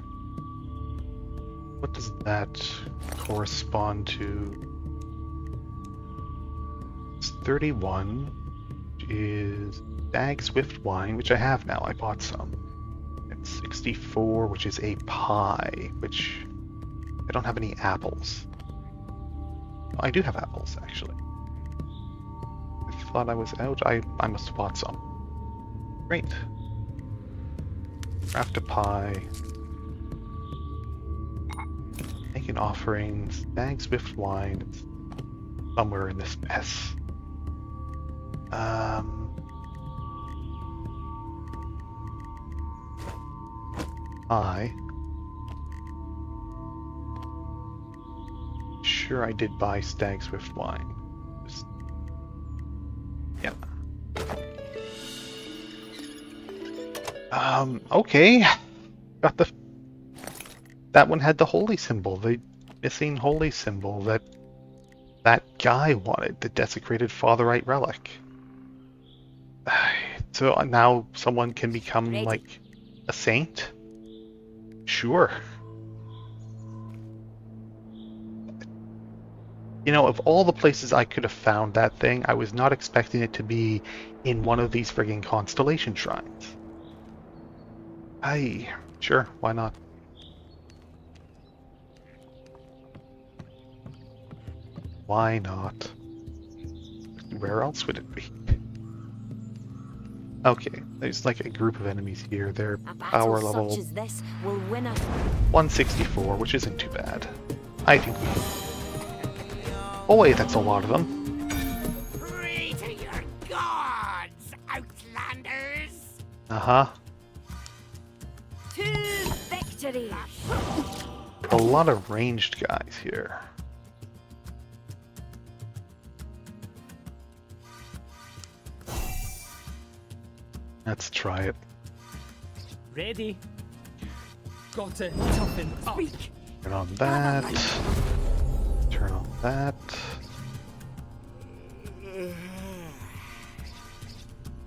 What does that correspond to? It's 31, which is Stag Swift wine, which I have now. I bought some. 64, which is a pie, which I don't have any apples. I do have apples, actually. I thought I was out. I must have bought some. Great. Craft a pie. Make an offering. Stag Swift wine. It's somewhere in this mess. Sure, I did buy Stag Swift wine. Just... yeah. Okay. Got the... That one had the holy symbol, the missing holy symbol that guy wanted, the desecrated fatherite relic. So now someone can become, like, a saint? Sure. You know, of all the places I could have found that thing, I was not expecting it to be in one of these friggin' Constellation shrines. Sure, why not? Why not? Where else would it be? Okay, there's like a group of enemies here. They're power level such as this will win us. 164, which isn't too bad. I think we can... Boy, that's a lot of them. Pray to your gods, outlanders! Uh-huh. To victory! A lot of ranged guys here. Let's try it. Ready? Got to toughen up. Turn on that. Turn on that.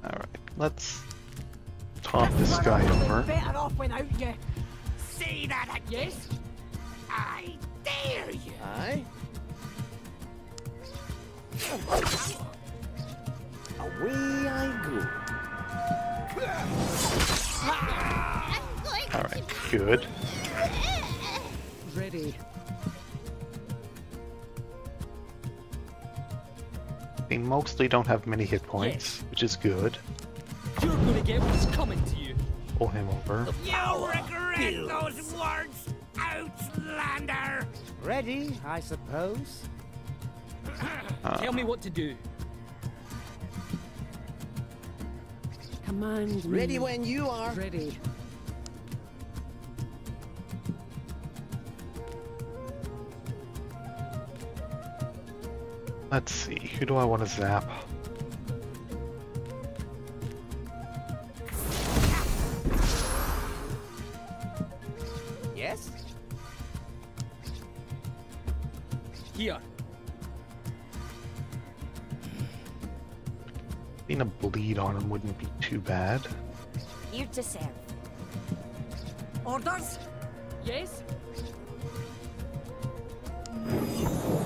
Alright, let's top this guy over. Better off without you. Say that again! Yes? I dare you! Aye. Away I go. Alright. Good. Ready. They mostly don't have many hit points, which is good. You're gonna get what's coming to you. Pull him over. You regret those words, Outlander! Ready, I suppose. Tell me what to do. Command me. Ready when you are. Ready. Let's see, who do I want to zap? Yes? Here. Being a bleed on him wouldn't be too bad. Here to serve. Orders? Yes?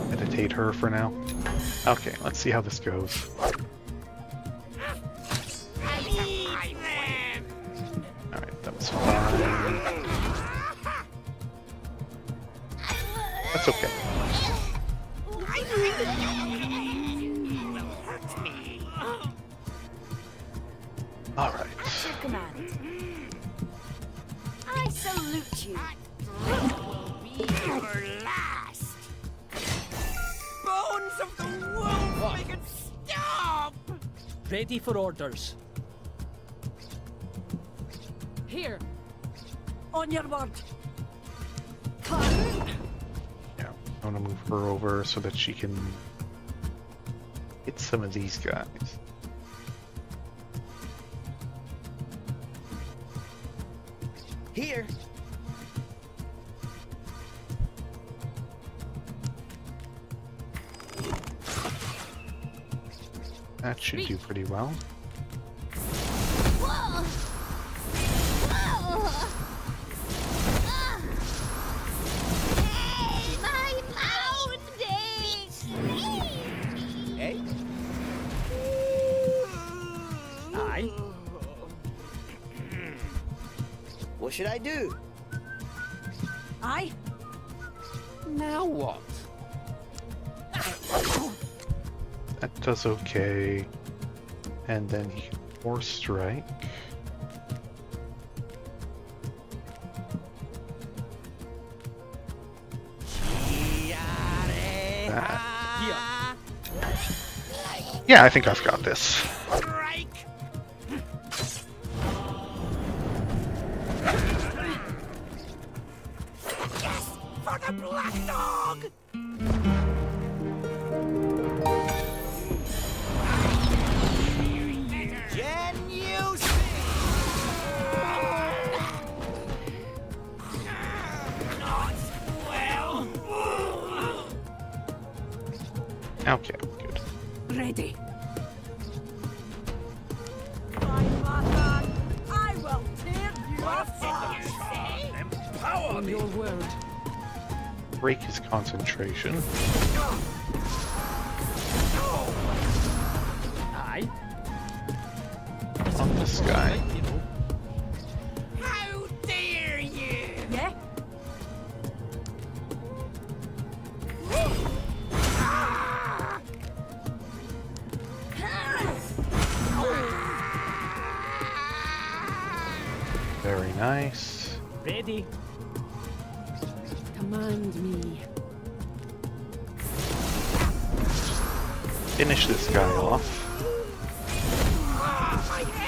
Meditate her for now. Okay, let's see how this goes. Alright, that was fine. That's okay. Alright. Your command. I salute you. Your last! Bones of the wolf, make it stop! Ready for orders. Here. On your word. Yeah, I want to move her over so that she can hit some of these guys. Here. That should do pretty well. Eh? Aye. What should I do? Aye. Now what? That does okay. And then he can force strike. That. Here. Yeah, I think I've got this. Strike! Yes! For the black dog! Not well! Okay, good. Ready. I will tear you apart. Empower On me! your word. Break his concentration. Aye. On this guy. You know. How dare you! Yeah? Very nice. Ready. Command me. Finish this guy off.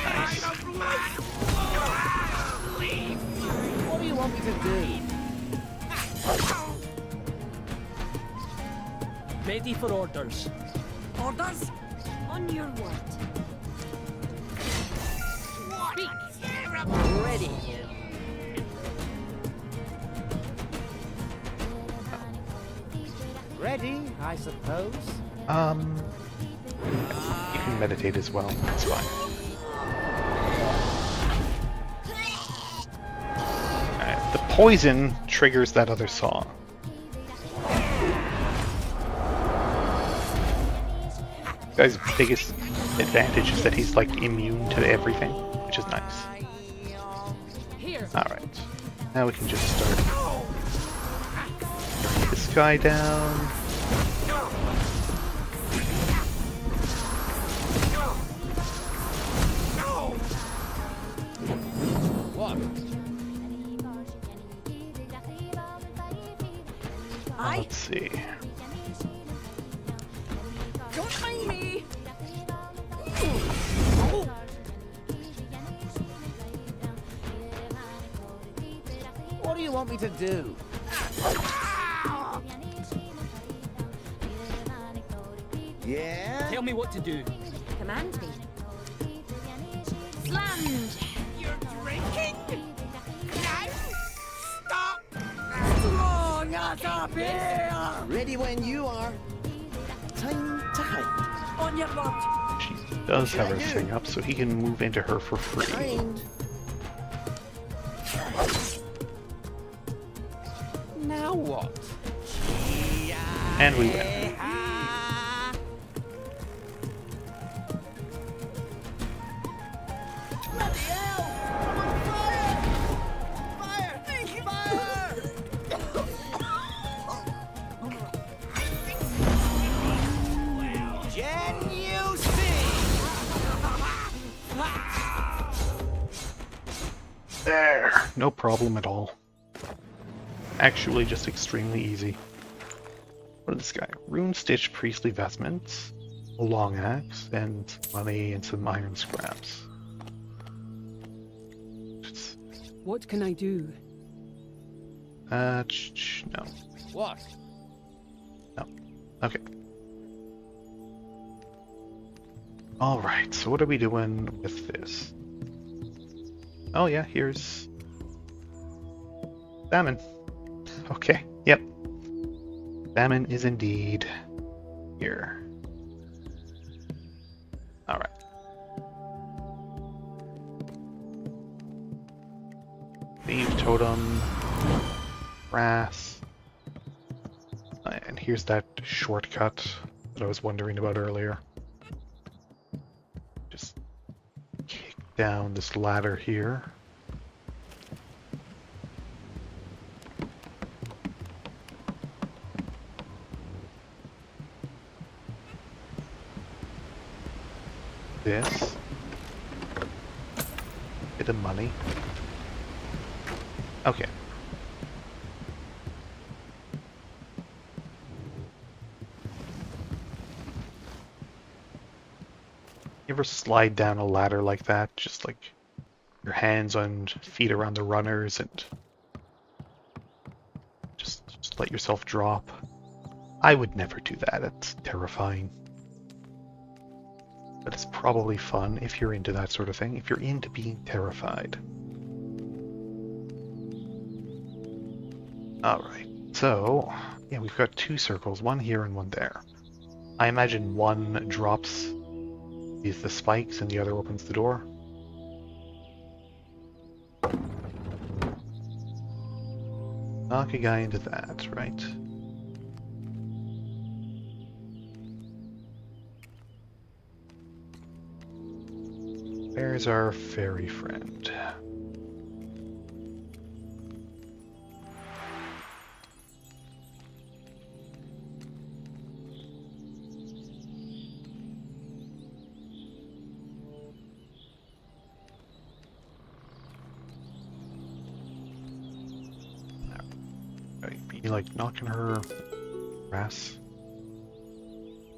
Nice. What do you want me to do? Ready for orders. Orders? On your word. Ready. Ready, I suppose. You can meditate as well. That's fine. Alright, the poison triggers that other song. Guy's biggest advantage is that he's like immune to everything, which is nice. Here. Alright. Now we can just start burning this guy down. What? Let's see. Don't mind me. What do you want me to do? Yeah? Tell me what to do. Command me. Slammed. You're drinking? Now? Stop! Strong as a bear. Ready when you are. Time to hide. On your word. She does have her thing up, so he can move into her for free. Mind. Now what? And we win. There! No problem at all. Actually, just extremely easy. What is this guy? Rune Stitch Priestly Vestments, a long axe, and money and some iron scraps. What can I do? No. What? No. Okay. Alright, so what are we doing with this? Oh yeah, here's salmon. Okay, yep. Salmon is indeed here. Alright. Thief Totem. Brass. And here's that shortcut that I was wondering about earlier. Just kick down this ladder here. This. Bit of money. Okay. You ever slide down a ladder like that? Just like your hands and feet around the runners and just let yourself drop. I would never do that. It's terrifying. But it's probably fun if you're into that sort of thing, if you're into being terrified. Alright, so yeah, we've got two circles, one here and one there. I imagine one drops the spikes and the other opens the door. Knock a guy into that, right? There's our fairy friend. Be like knocking her ass.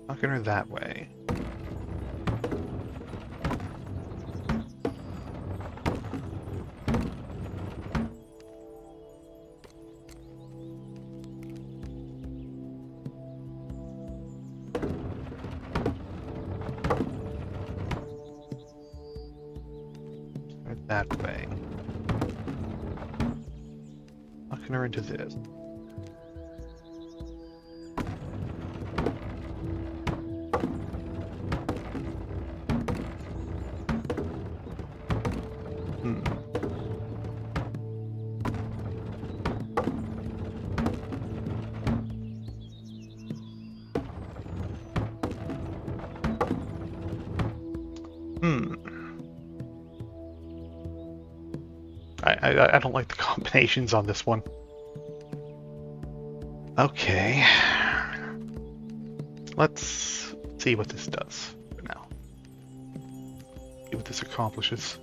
Knocking her that way. That way. Knocking her into this. I don't like the combinations on this one. Okay. Let's see what this does for now. See what this accomplishes.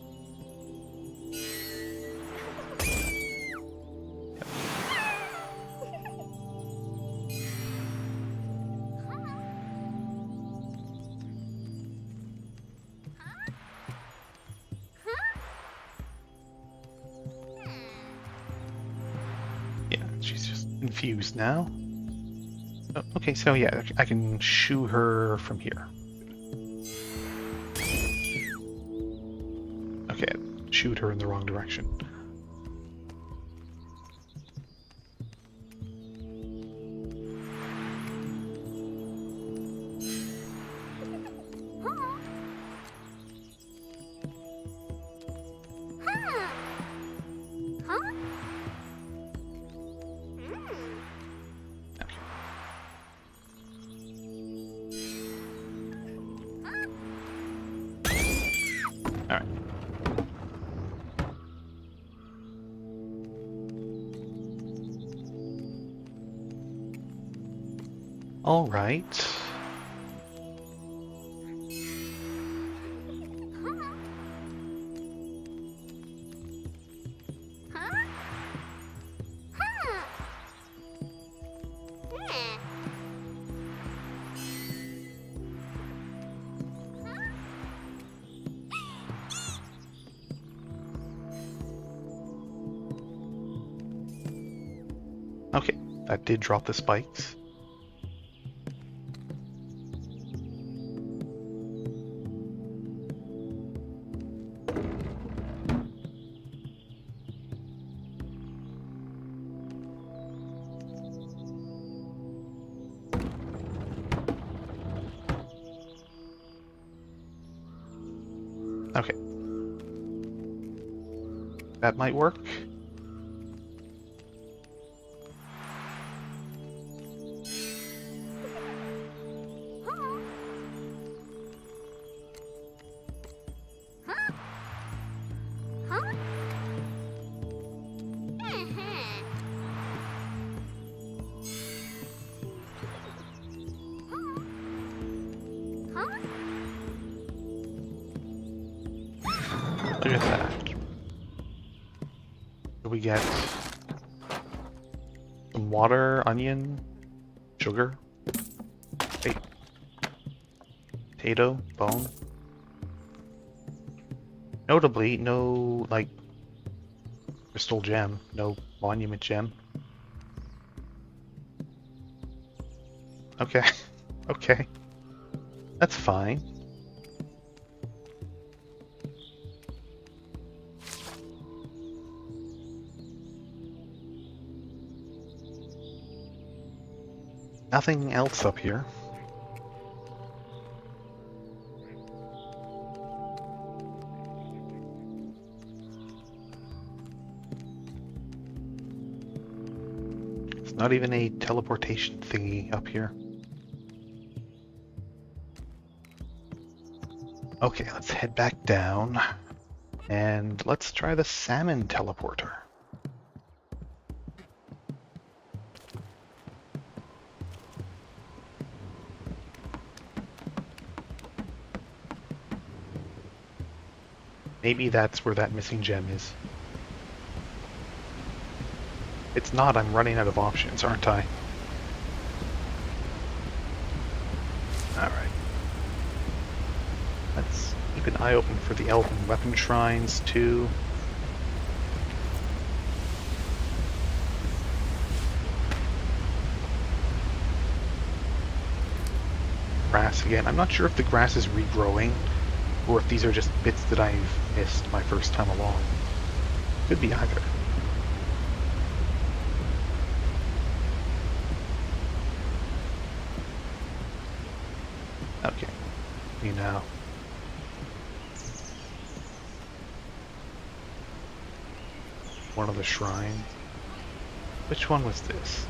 Confused now. Oh, okay, so yeah, I can shoo her from here. Okay, I shooed her in the wrong direction. All right. Okay, that did drop the spikes. Okay. That might work. Look at that. So we get some water, onion, sugar, wait, potato, bone. Notably, no, like, crystal gem, no monument gem. Okay, okay. That's fine. Nothing else up here. It's not even a teleportation thingy up here. Okay, let's head back down and let's try the salmon teleporter. Maybe that's where that missing gem is. It's not, I'm running out of options, aren't I? Alright. Let's keep an eye open for the elven weapon shrines, too. Grass again. I'm not sure if the grass is regrowing, or if these are just bits that I've missed my first time along. Could be either. Okay. Me now. One of the shrines. Which one was this?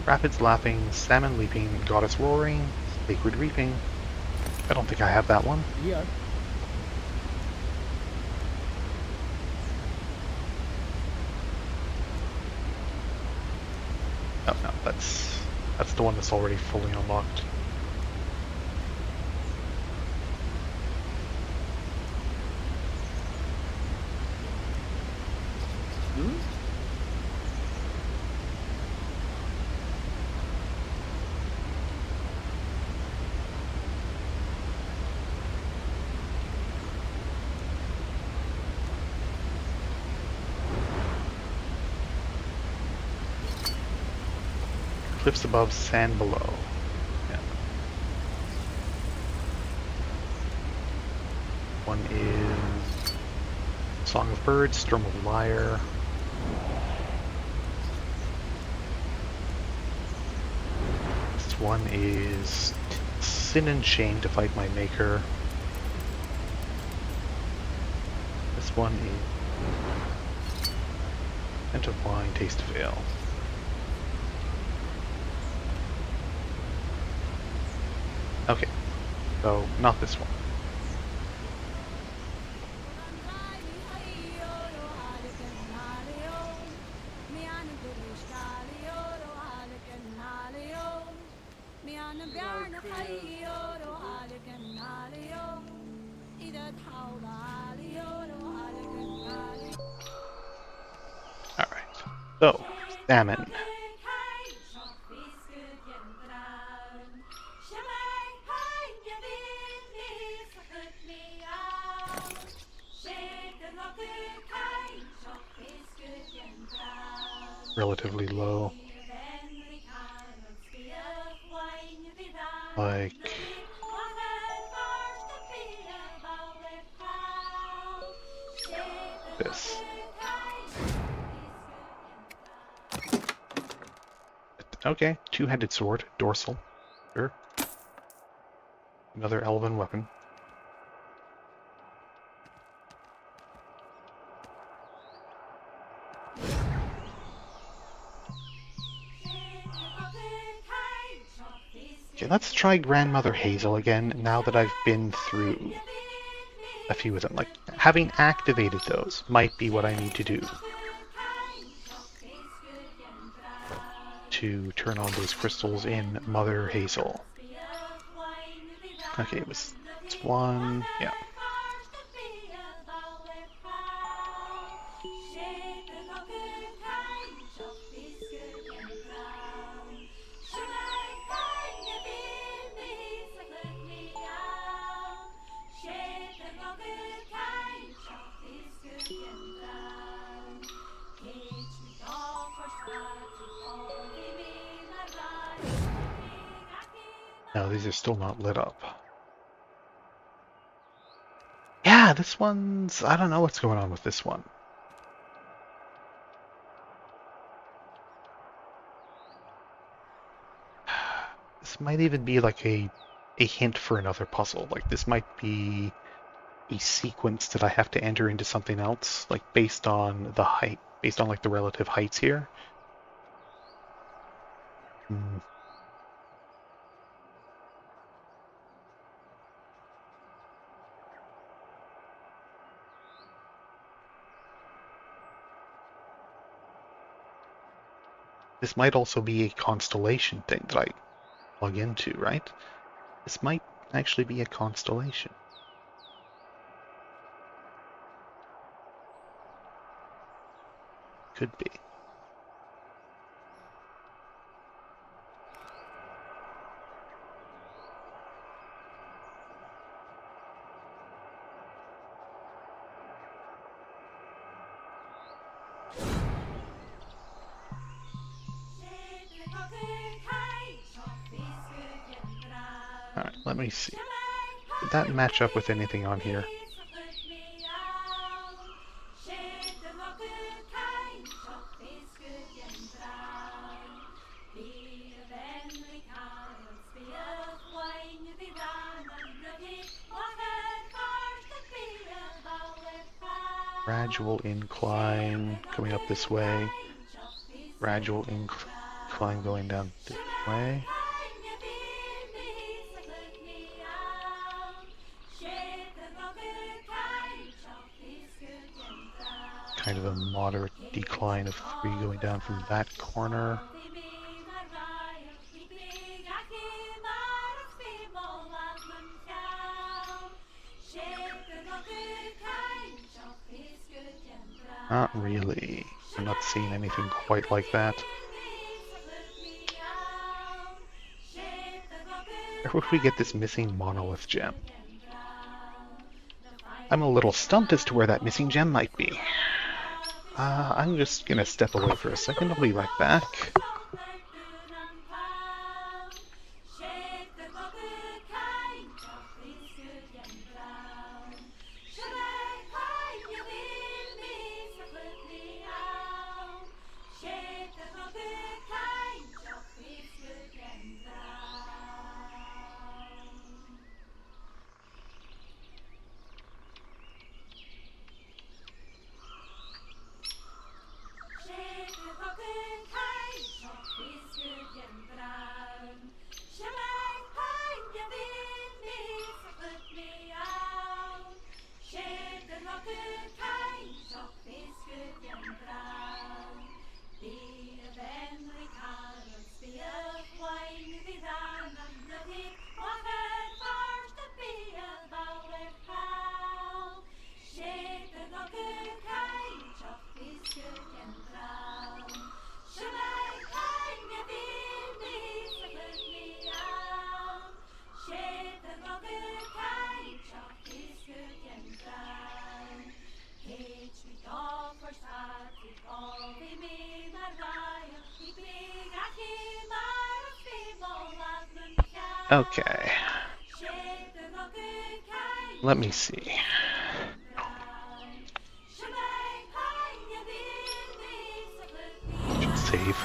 Rapids laughing, salmon leaping, goddess roaring, sacred reaping. I don't think I have that one. Yeah. No, that's the one that's already fully unlocked. Cliffs above, sand below. Yeah. One is Song of Birds, Strum of Lyre. This one is Sin and Shame to fight my maker. This one is Scent of Wine, Taste of Ale. Okay, so not this one. Alright, so, salmon. Relatively low. Like this. Okay, two-headed sword, dorsal. Sure. Another elven weapon. Okay, let's try Grandmother Hazel again, now that I've been through a few of them. Like, having activated those might be what I need to do to turn on those crystals in Mother Hazel. Okay, it's one, yeah. No, these are still not lit up. Yeah, this one's... I don't know what's going on with this one. This might even be like a hint for another puzzle. Like, this might be a sequence that I have to enter into something else, like based on the height, based on like the relative heights here. This might also be a constellation thing that I plug into, right? This might actually be a constellation. Could be. Alright, let me see. Did that match up with anything on here? Gradual incline coming up this way. Gradual incline going down this way. Kind of a moderate decline of 3 going down from that corner. Not really. I'm not seeing anything quite like that. Where would we get this missing monolith gem? I'm a little stumped as to where that missing gem might be. I'm just gonna step away for a second. I'll be right back. Okay. Let me see. Should save.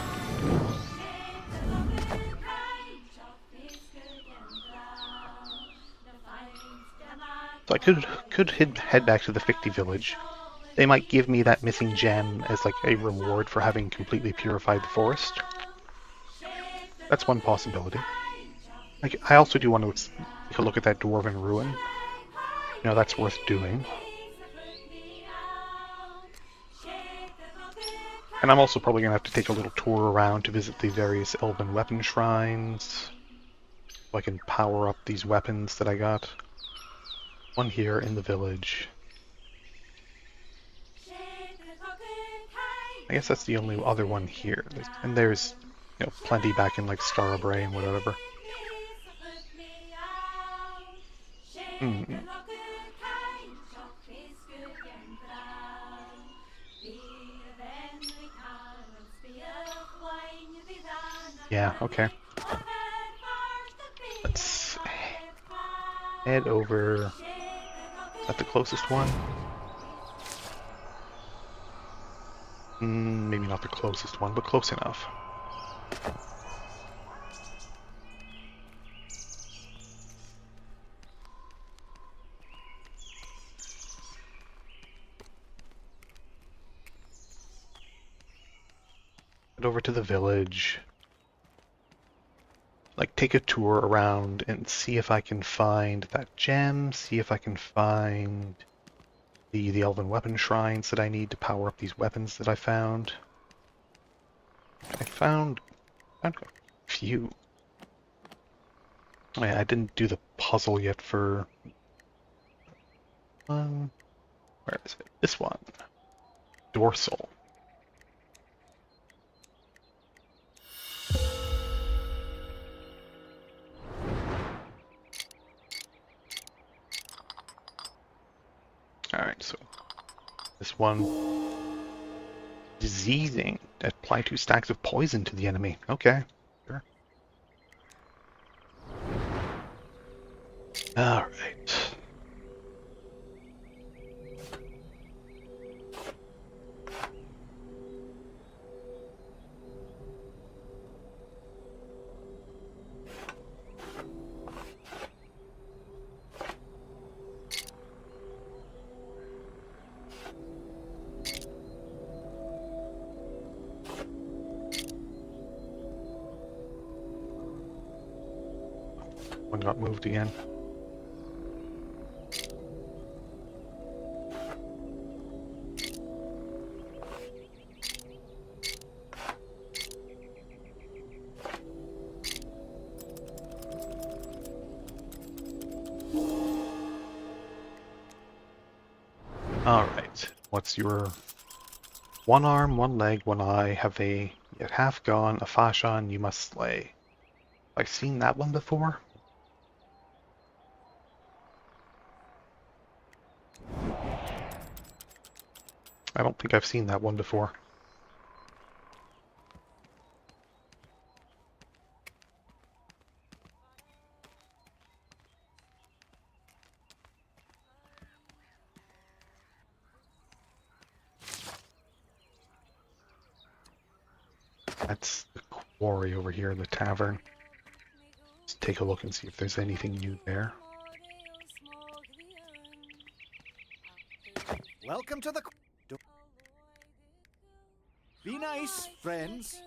So I could head back to the Ficti village. They might give me that missing gem as like a reward for having completely purified the forest. That's one possibility. I also do want to take a look at that Dwarven ruin. You know, that's worth doing. And I'm also probably going to have to take a little tour around to visit the various elven weapon shrines, so I can power up these weapons that I got. One here in the village. I guess that's the only other one here. And there's, you know, plenty back in like Starbray and whatever. Yeah, okay. Let's head over. Is that the closest one? Maybe not the closest one, but close enough. Head over to the village. Like, take a tour around and see if I can find that gem, see if I can find the elven weapon shrines that I need to power up these weapons that I found. I found a few. Oh, yeah, I didn't do the puzzle yet for... where is it? This one. Dorsal. Alright, so this one, diseasing. Apply 2 stacks of poison to the enemy. Okay, sure. Alright. One got moved again. All right. What's your One arm, one leg, one eye, have they yet half gone, a fashion you must slay. I've seen that one before. I don't think I've seen that one before. That's the quarry over here in the tavern. Let's take a look and see if there's anything new there. Welcome to the... Be nice, friends.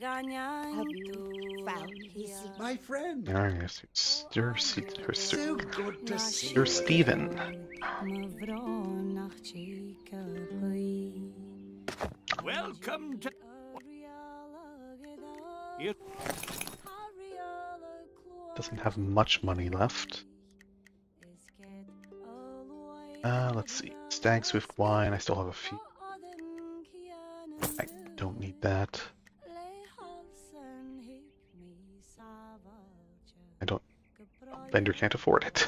Have you found his... My friend. Ah, yes, it's So good to see Sir Stephen. Welcome to... Here. Doesn't have much money left. Let's see. Stag Swift wine. I still have a few. I don't need that. I don't. Vendor can't afford it.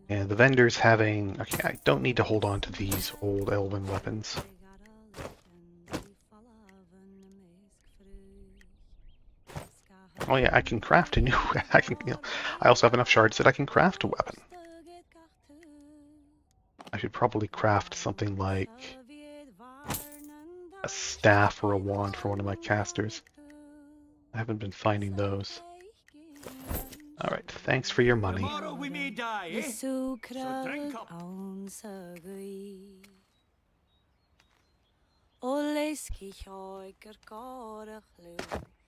And the vendor's having. Okay, I don't need to hold on to these old elven weapons. Oh yeah, I can craft a new. I can. I also have enough shards that I can craft a weapon. I should probably craft something like a staff or a wand for one of my casters. I haven't been finding those. Alright, thanks for your money. Tomorrow we may die, eh? So drink up.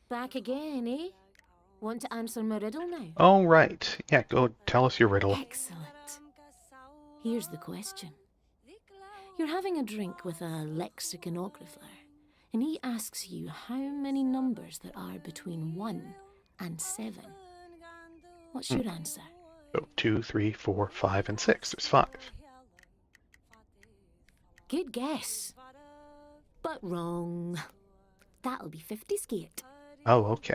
Back again, eh? Want to answer my riddle now? Oh, right. Yeah, go tell us your riddle. Excellent. Here's the question. You're having a drink with a lexiconographer, and he asks you how many numbers there are between 1 and 7. What's your answer? So 2, 3, 4, 5, and 6. There's 5. Good guess. But wrong. That'll be 50 skate. Oh, okay.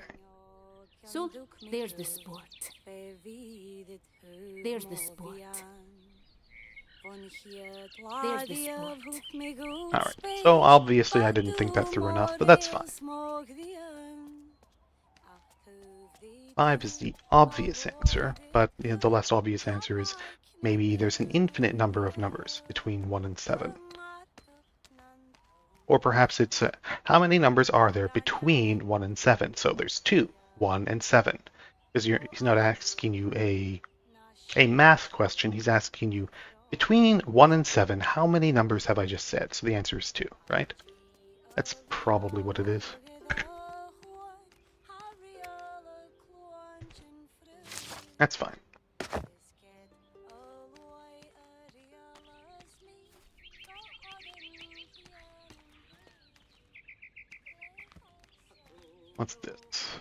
So, there's the sport. There's the sport. There's the sport. Alright, so obviously I didn't think that through enough, but that's fine. 5 is the obvious answer, but the less obvious answer is maybe there's an infinite number of numbers between 1 and 7. Or perhaps it's how many numbers are there between 1 and 7? So there's 2, 1, and 7. Because he's not asking you a math question, he's asking you between 1 and 7, how many numbers have I just said? So the answer is 2, right? That's probably what it is. That's fine. What's this?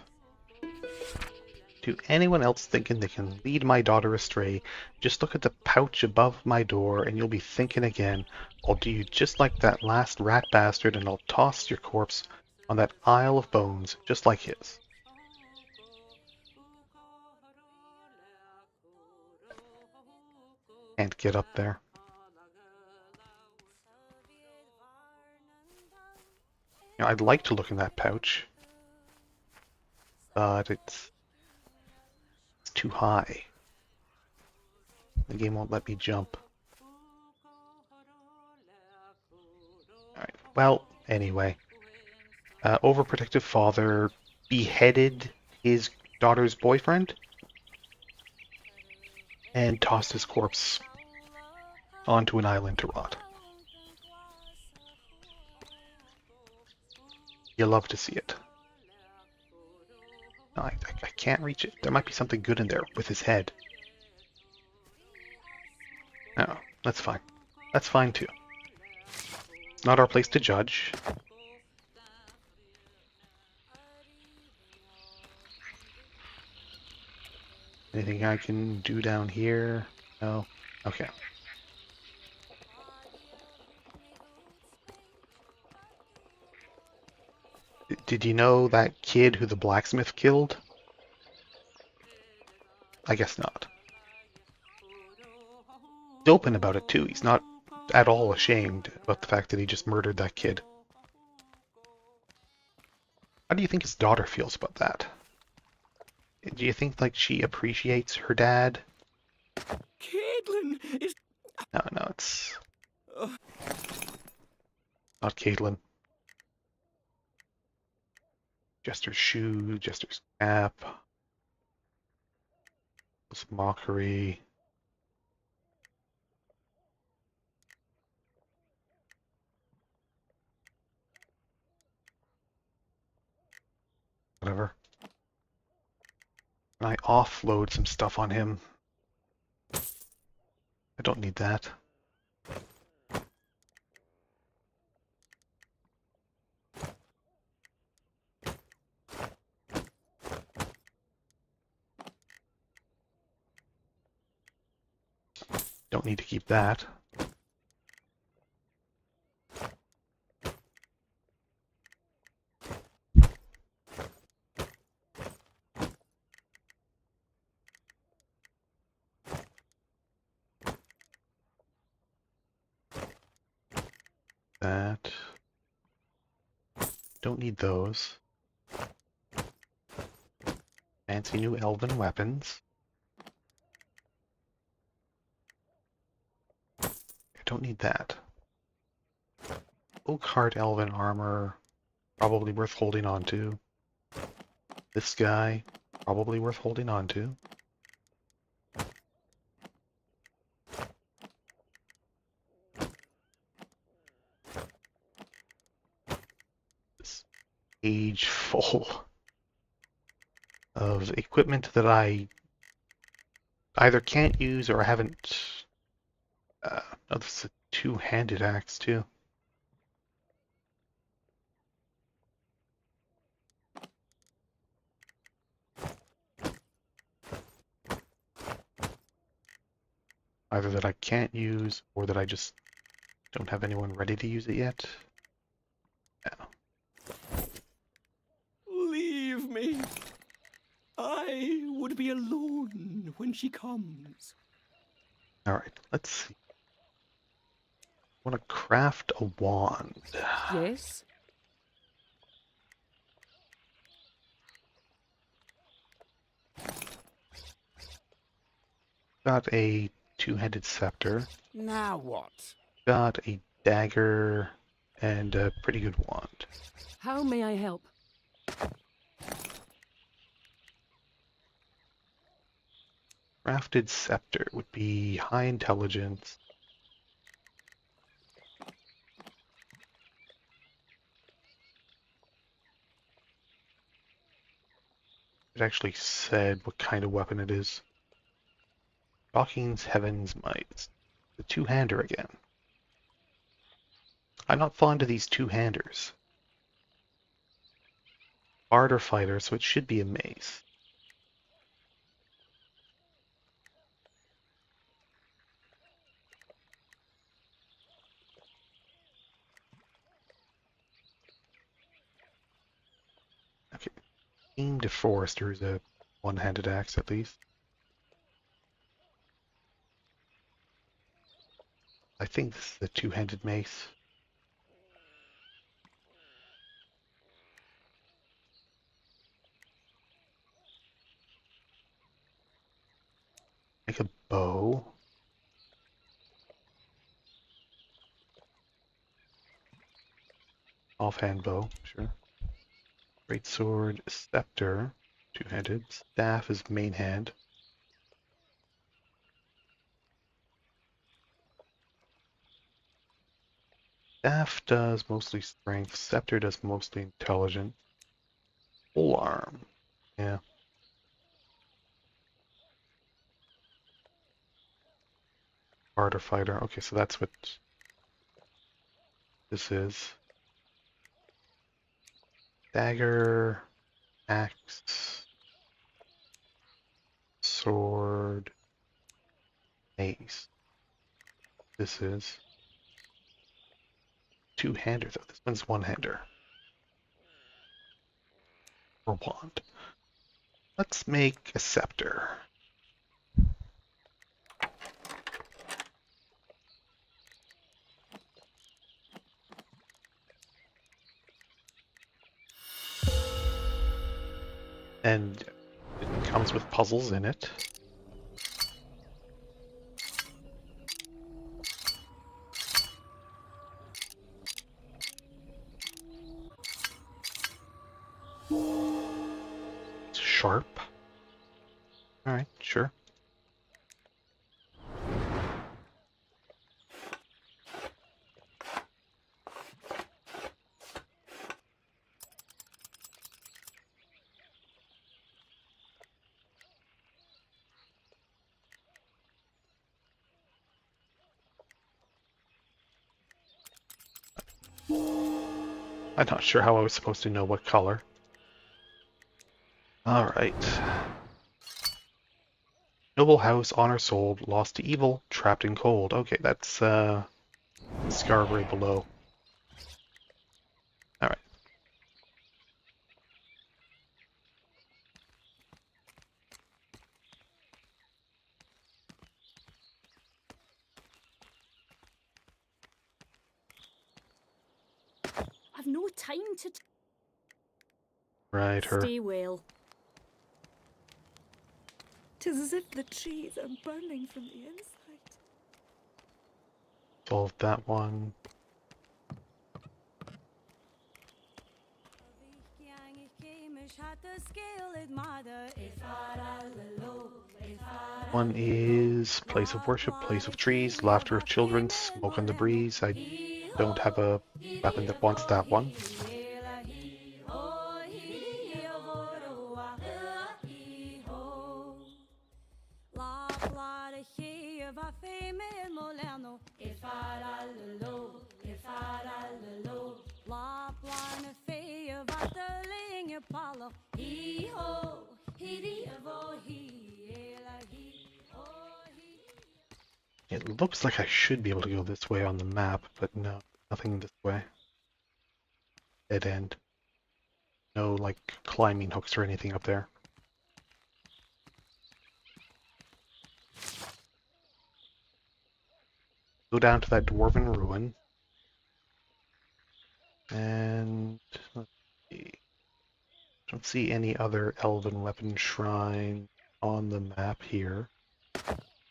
To anyone else thinking they can lead my daughter astray, just look at the pouch above my door and you'll be thinking again, I'll do you just like that last rat bastard and I'll toss your corpse on that Isle of Bones just like his. Can't get up there. You know, I'd like to look in that pouch, but it's too high. The game won't let me jump. Alright, well, anyway. Overprotective father beheaded his daughter's boyfriend and tossed his corpse onto an island to rot. You love to see it. No, I can't reach it. There might be something good in there with his head. No, that's fine. That's fine too. It's not our place to judge. Anything I can do down here? No? Okay. Did you know that kid who the blacksmith killed? I guess not. He's open about it too. He's not at all ashamed about the fact that he just murdered that kid. How do you think his daughter feels about that? Do you think like she appreciates her dad? Caitlin is. No, it's not Caitlin. Jester's shoe, Jester's cap. This mockery. Whatever. And I offload some stuff on him. I don't need that. Don't need to keep that. That. Don't need those. Fancy new elven weapons. I don't need that. Oak Heart elven armor. Probably worth holding on to. This guy. Probably worth holding on to. This cage full of equipment that I either can't use or haven't. Oh, this is a two-handed axe too. Either that I can't use or that I just don't have anyone ready to use it yet. Yeah. Leave me. I would be alone when she comes. Alright, let's see. I want to craft a wand. Yes? Got a two-handed scepter. Now what? Got a dagger and a pretty good wand. How may I help? Crafted scepter would be high intelligence. It actually said what kind of weapon it is. Shocking's Heaven's Might. The two-hander again. I'm not fond of these two-handers. Bard or fighter, so it should be a mace. Okay. Team to Forester is a one-handed axe at least. I think this is a two-handed mace. Make a bow. Offhand bow, sure. Great sword, scepter, two-handed. Staff is main hand. Staff does mostly strength. Scepter does mostly intelligence. Full arm. Yeah. Bard or fighter. Okay, so that's what this is. Dagger, axe, sword, mace. This is two-hander though. This one's one-hander. Or wand. Let's make a scepter. And it comes with puzzles in it. It's sharp. Alright, sure. I'm not sure how I was supposed to know what color. Alright. Noble house, honor sold, lost to evil, trapped in cold. Okay, that's Scarberry below. Alright. I've no time to. Right, her. Stay well. 'Tis as if the trees are burning from the inside. Solved that one. One is place of worship, place of trees, laughter of children, smoke on the breeze. I don't have a weapon that wants that one. It looks like I should be able to go this way on the map, but no, nothing this way. Dead end. No, like, climbing hooks or anything up there. Go down to that Dwarven ruin. And let's see. Don't see any other elven weapon shrine on the map here.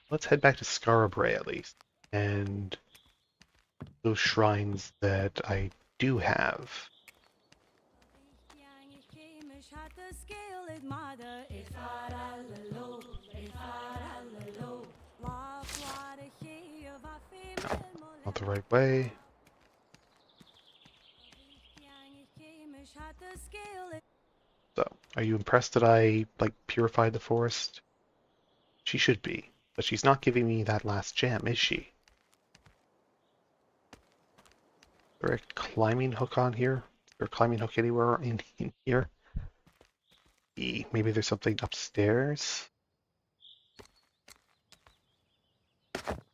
Let's head back to Scarabray at least. And those shrines that I do have. No, not the right way. So, are you impressed that I, like, purified the forest? She should be, but she's not giving me that last gem, is she? Is there a climbing hook on here? Is there a climbing hook anywhere in here? Maybe there's something upstairs?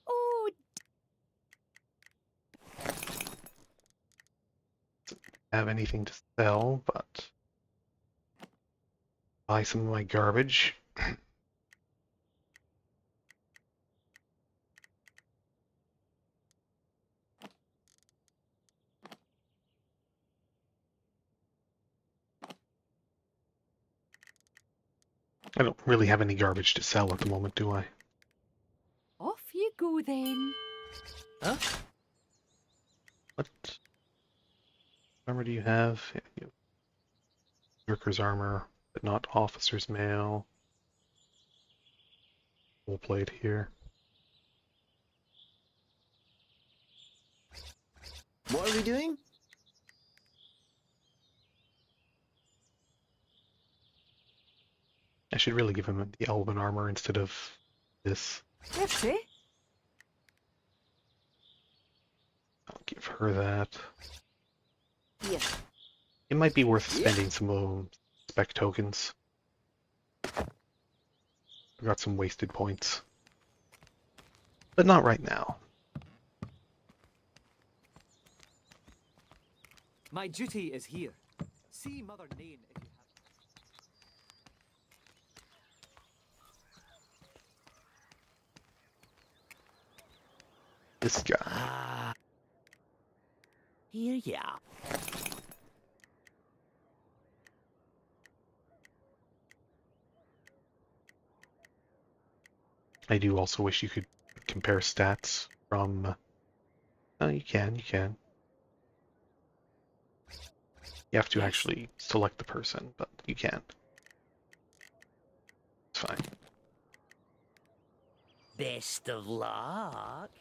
Oh, Doesn't have anything to sell, but buy some of my garbage. I don't really have any garbage to sell at the moment, do I? off you go then. Huh? What armor do you have? Yeah, you have worker's armor, but not officer's mail. Full plate here. What are we doing? I should really give him the elven armor instead of this. Dirty? I'll give her that. Yeah. It might be worth spending some spec tokens. I've got some wasted points. But not right now. My duty is here. See Mother Nain if you have. This guy. Here ya. I do also wish you could compare stats from... Oh, you can. You have to actually select the person, but you can. It's fine. Best of luck.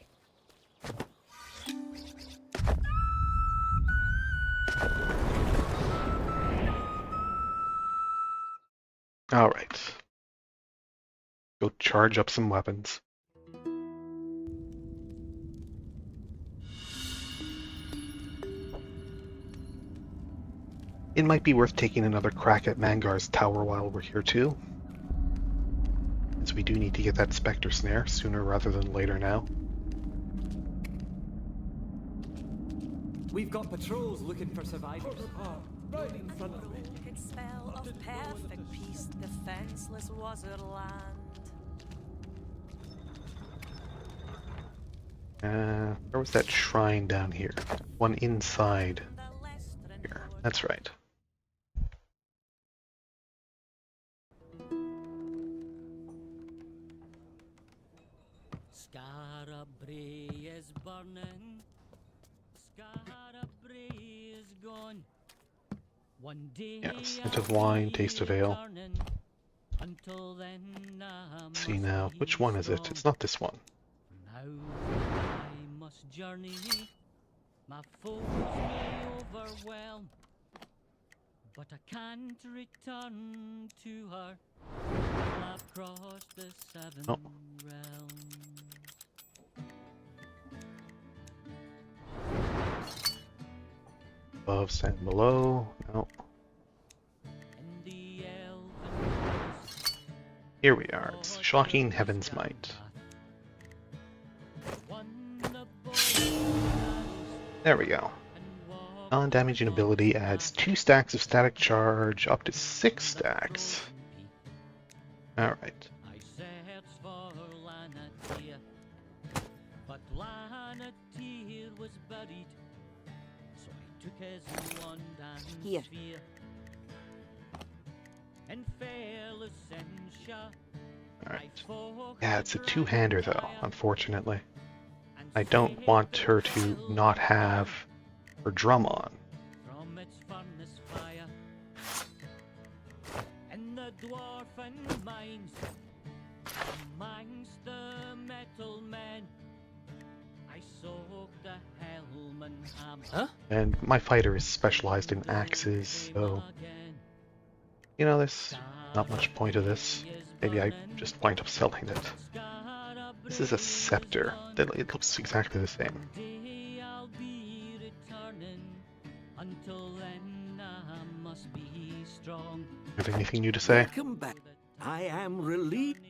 Alright. Go charge up some weapons. It might be worth taking another crack at Mangar's tower while we're here too. As we do need to get that Specter Snare sooner rather than later now. We've got patrols looking for survivors. Right in front of me. Could spell of perfect peace, defenseless was her land. Where was that shrine down here? One inside here. That's right. Scarabray is burning. Scarabray is gone. One day Yes, hint of wine, taste of ale. Until then, Let's see now, which one is it? It's not this one. now I must journey. My foes may overwhelm, but I can't return to her. I've crossed the seven realms. Above, stand below. No. Here we are. It's Shocking Heaven's Might. There we go. Non-damaging ability adds 2 stacks of static charge, up to 6 stacks. Alright. Here. Alright. Yeah, it's a two-hander though, unfortunately. I don't want her to not have her drum on. From its furnace fire and the dwarven mines amongst the metal men, I soak the helm and hammer. And my fighter is specialized in axes, so... You know, there's not much point to this. Maybe I just wind up selling it. This is a scepter. It looks exactly the same. Have anything new to say? Welcome back. I am relieved.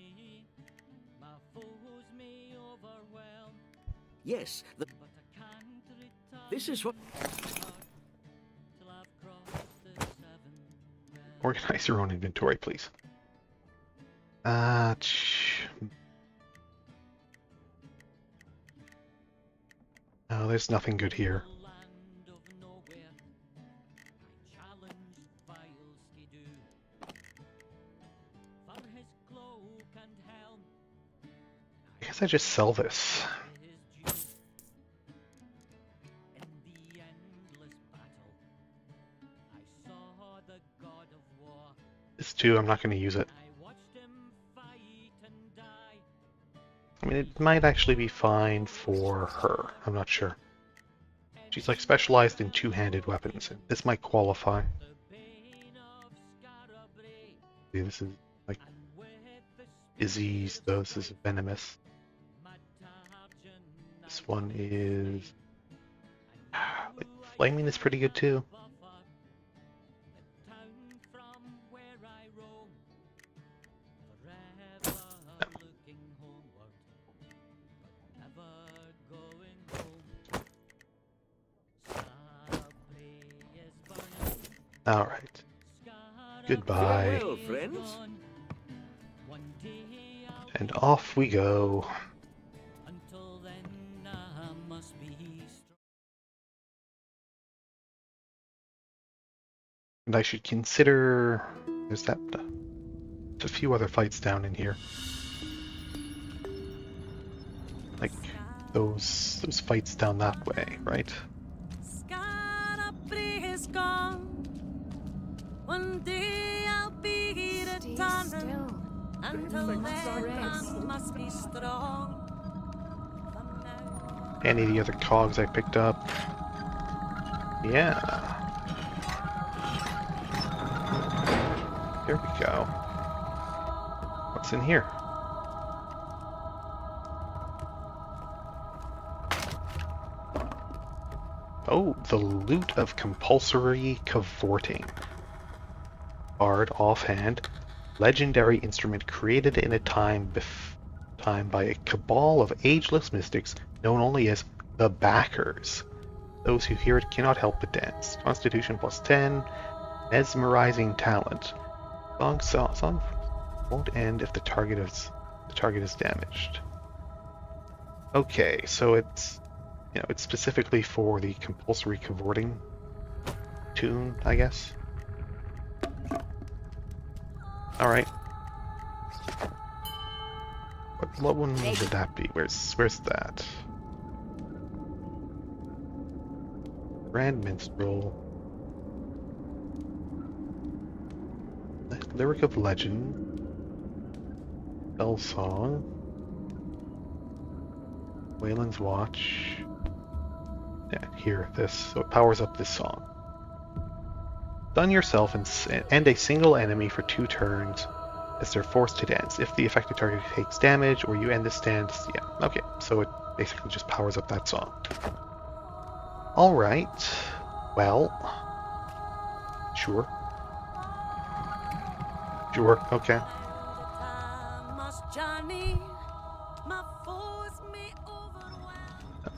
Yes, this is what... Organize your own inventory, please. No, there's nothing good here. I guess I just sell this. This too, I'm not going to use it. I mean, it might actually be fine for her. I'm not sure. She's like specialized in two-handed weapons, and this might qualify. See, this is like disease, though this is venomous. This one is like, flaming is pretty good too. Alright. Goodbye. Farewell, friends. And off we go. Until then, I must be strong. And I should consider... There's that... There's a few other fights down in here. Like those fights down that way, right? One day I'll be returning. Until then, I must be strong. Any of the other cogs I picked up? Yeah. There we go. What's in here? Oh, the loot of compulsory cavorting. Bard offhand. Legendary instrument created in a time by a cabal of ageless mystics known only as the Backers. Those who hear it cannot help but dance. Constitution +10. Mesmerizing talent. Song won't end if the target is damaged. Okay, so it's it's specifically for the compulsory cavorting tune, I guess. All right. What one would that be? Where's that? Grand Minstrel. Lyric of Legend. Bell Song. Wayland's Watch. Yeah, here, this. So it powers up this song. Stun yourself and a single enemy for 2 turns as they're forced to dance. If the affected target takes damage or you end the stand, yeah, okay. So it basically just powers up that song. Alright. Well. Sure. Sure, okay.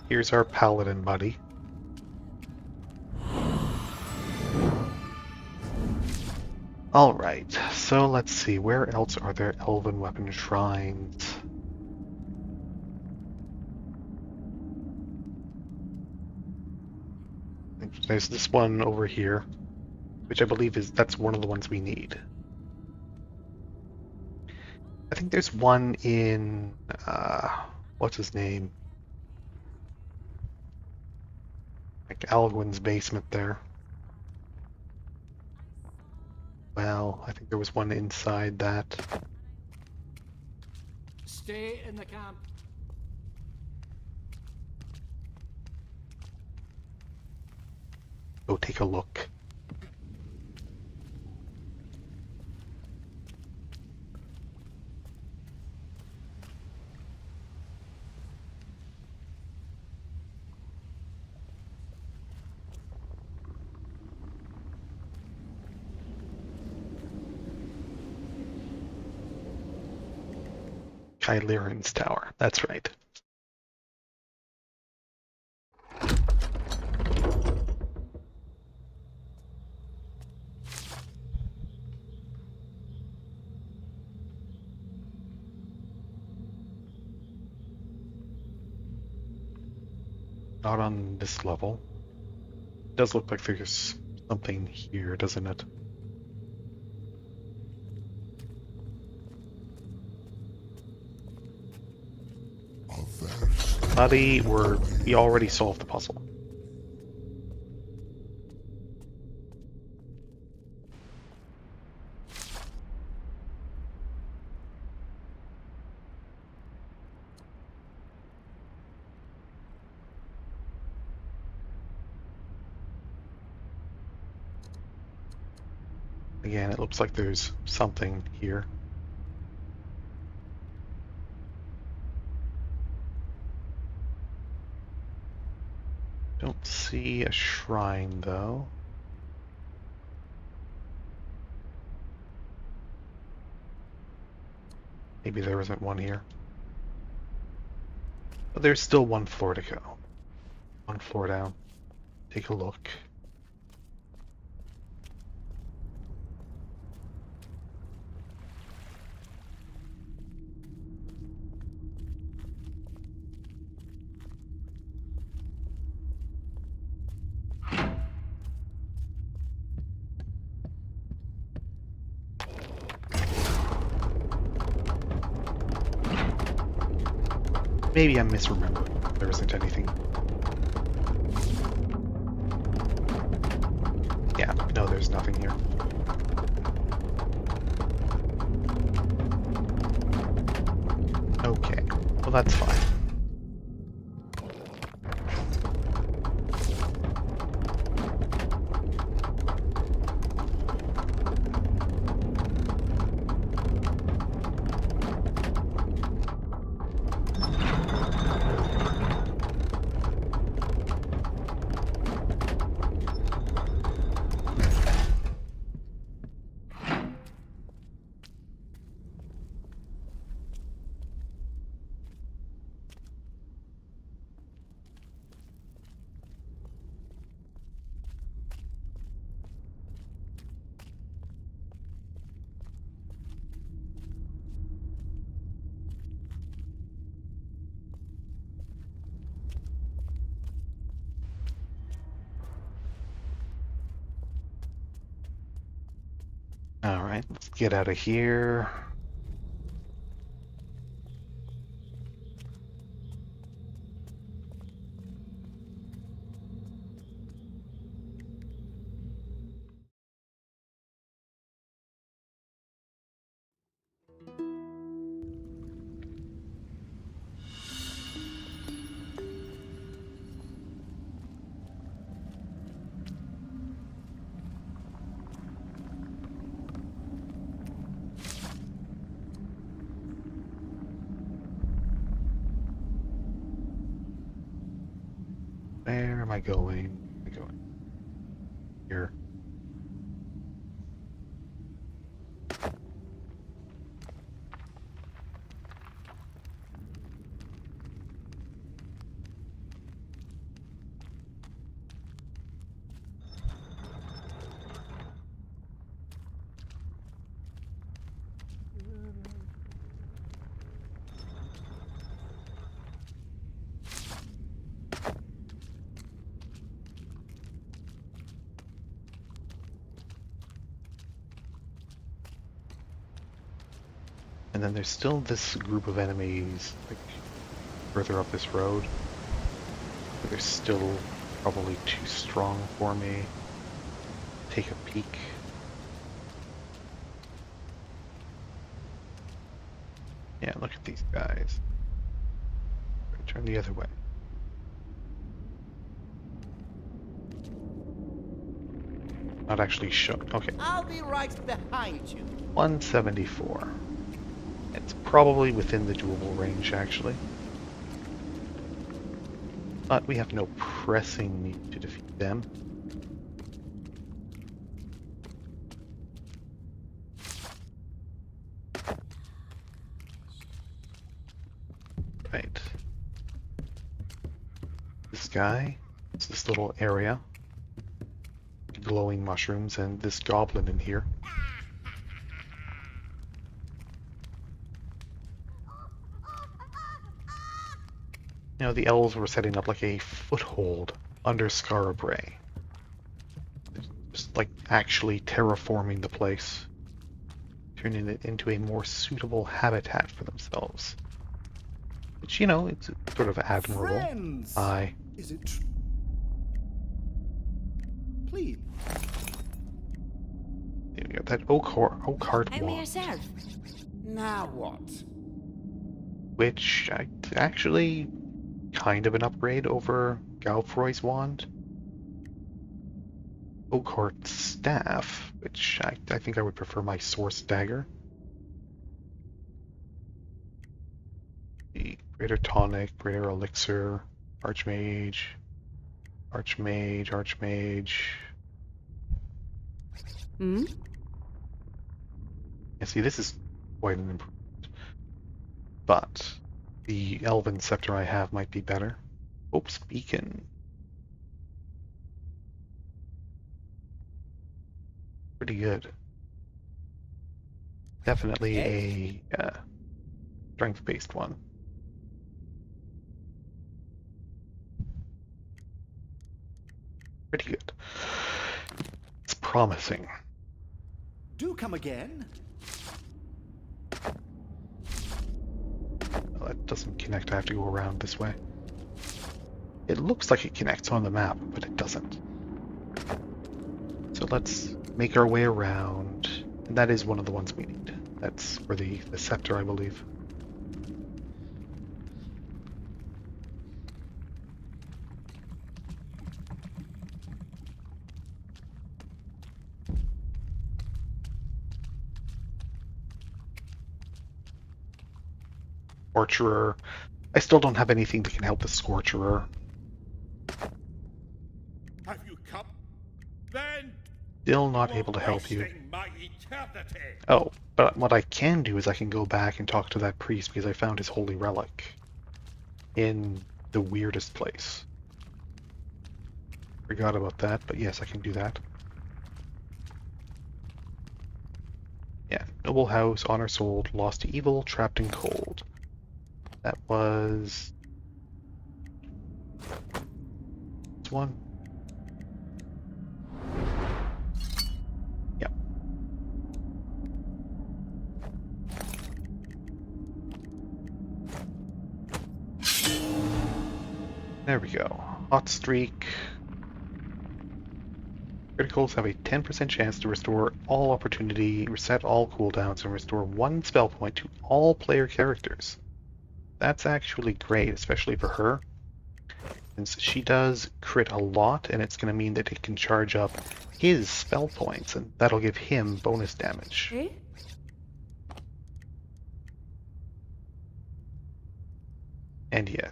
Here's our paladin buddy. Alright, so let's see, where else are there elven weapon shrines? There's this one over here, which I believe that's one of the ones we need. I think there's one in, what's his name? Like Alwyn's basement there. Well, I think there was one inside that. Stay in the camp. Go take a look. Kyliran's tower, that's right. Not on this level. It does look like there's something here, doesn't it? Buddy, we already solved the puzzle. Again, it looks like there's something here. Don't see a shrine, though. Maybe there isn't one here. But there's still one floor to go. One floor down. Take a look. Maybe I'm misremembering. There isn't anything. Yeah, no, there's nothing here. Okay, well that's fine. Alright, let's get out of here. Where am I going? Where am I going? Here. And then there's still this group of enemies, like, further up this road. But they're still probably too strong for me. Take a peek. Yeah, look at these guys. Turn the other way. Not actually show. Okay. I'll be right behind you. 174. It's probably within the doable range, actually. But we have no pressing need to defeat them. Right. This guy, it's this little area. Glowing mushrooms and this goblin in here. You know, the elves were setting up like a foothold under Scarabray. Just like actually terraforming the place. Turning it into a more suitable habitat for themselves. Which, you know, it's sort of admirable. Friends! Aye. Is it true? Please. There we go. That oak heart How may I wand. serve? Now what? Which actually kind of an upgrade over Galfroy's wand. Oakheart staff, which I think I would prefer my source dagger. The greater tonic, greater elixir, archmage, archmage. Hmm? Yeah, see, this is quite an improvement. But the elven scepter I have might be better. Hope's Beacon. Pretty good. Definitely a strength-based one. Pretty good. It's promising. Do come again. that doesn't connect. I have to go around this way. It looks like it connects on the map, but it doesn't. So let's make our way around. And that is one of the ones we need. That's for the scepter, I believe. Scorcherer. I still don't have anything that can help the Scorcherer. Have you come? Then Still not able to help you. Oh, but what I can do is I can go back and talk to that priest because I found his holy relic in the weirdest place. Forgot about that, but yes, I can do that. Yeah, noble house, honor sold, lost to evil, trapped in cold. That was this one. Yep. There we go. Hot streak. Criticals have a 10% chance to restore all opportunity, reset all cooldowns, and restore 1 spell point to all player characters. That's actually great, especially for her, since she does crit a lot, and it's going to mean that it can charge up his spell points, and that'll give him bonus damage. Eh? And yeah,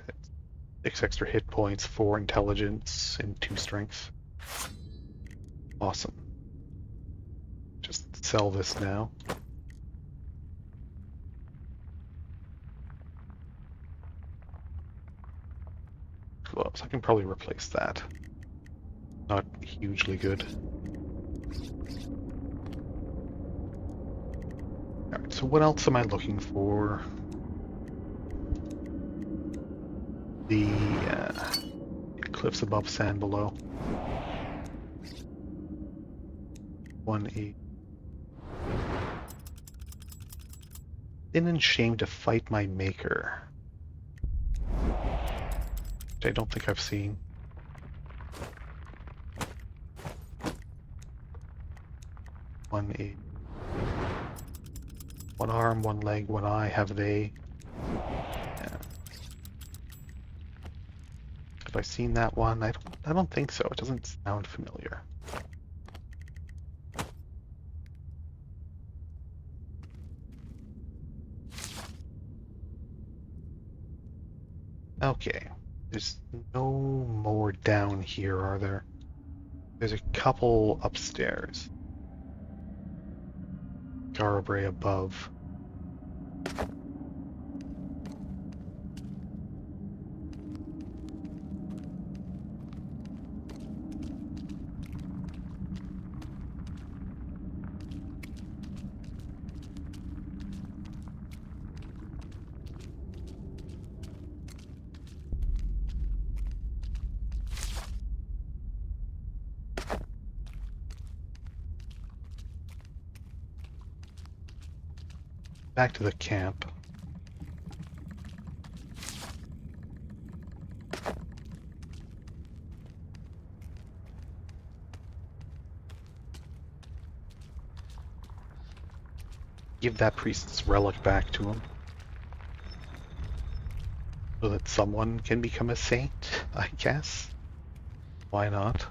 6 extra hit points, 4 intelligence, and 2 strength. Awesome. Just sell this now. Gloves. I can probably replace that. Not hugely good. Alright, so what else am I looking for? The cliffs above, sand below. 1-8. Sin and shame to fight my maker. Which I don't think I've seen. One arm, 1 leg, 1 eye have they. Yeah. Have I seen that one? I don't think so. It doesn't sound familiar. Okay. There's no more down here, are there? There's a couple upstairs. Garabray above. Back to the camp. Give that priest's relic back to him. So that someone can become a saint, I guess. Why not?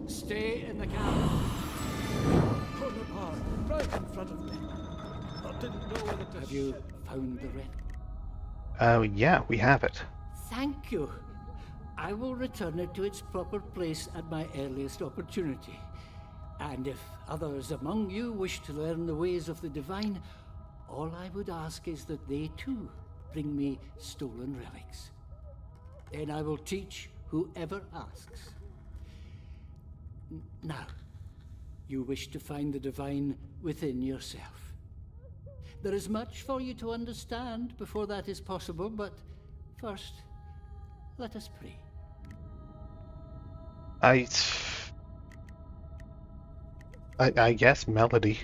Stay in the camp. Pull apart, right in front of me. I didn't know whether to. Have you found the relic? Yeah, we have it. Thank you. I will return it to its proper place at my earliest opportunity. And if others among you wish to learn the ways of the divine, all I would ask is that they too bring me stolen relics. Then I will teach whoever asks. Now, you wish to find the divine within yourself. There is much for you to understand before that is possible, but first, let us pray. I guess melody.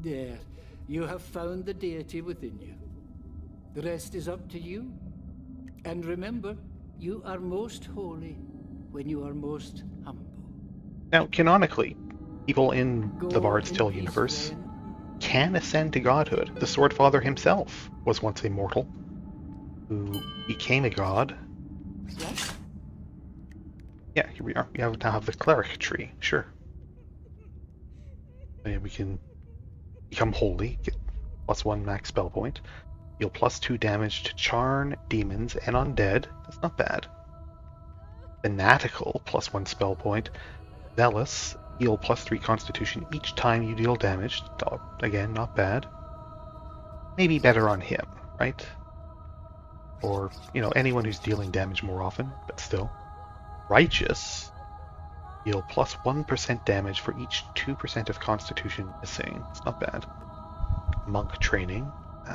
There, you have found the deity within you. The rest is up to you. And remember, you are most holy when you are most humble. Now, canonically, people in Go the Barrows in Deep peace, universe then. can ascend to godhood. The Swordfather himself was once a mortal who became a god. Yes? Yeah, here we are. We now have the cleric tree, sure. And we can become holy, get +1 max spell point, deal +2 damage to Charn, demons, and undead. That's not bad. Fanatical, +1 spell point. Zealous, heal +3 constitution each time you deal damage. Again, not bad. Maybe better on him, right? Or, you know, anyone who's dealing damage more often, but still. Righteous, heal +1% damage for each 2% of constitution missing. It's not bad. Monk training.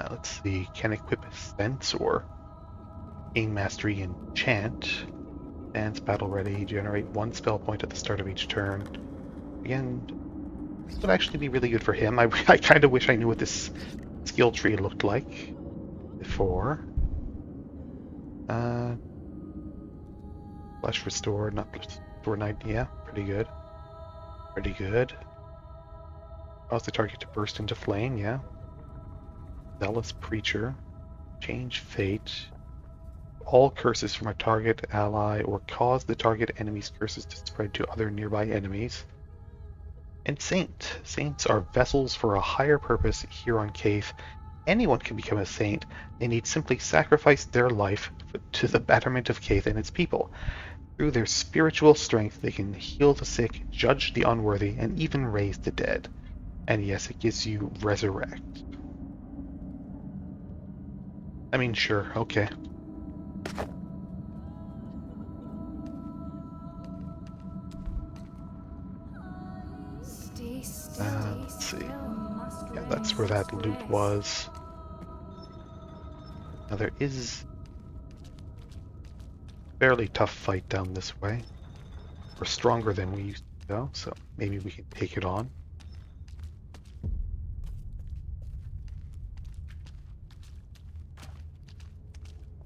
Let's see, can equip sense or gain mastery in chant. Dance, battle ready, generate 1 spell point at the start of each turn. Again, this would actually be really good for him. I kind of wish I knew what this skill tree looked like before. Flesh restored, not restore night. Yeah, pretty good. Pretty good. Cause the target to burst into flame, yeah. Zealous Preacher. Change fate. All curses from a target ally or cause the target enemy's curses to spread to other nearby enemies. And Saint. Saints are vessels for a higher purpose here on Cave. Anyone can become a saint. They need simply sacrifice their life to the betterment of Cave and its people. Through their spiritual strength, they can heal the sick, judge the unworthy, and even raise the dead. And yes, it gives you resurrect. I mean, sure, okay. Let's see. Yeah, that's where that loot was. Now there is a fairly tough fight down this way. We're stronger than we used to go, so maybe we can take it on.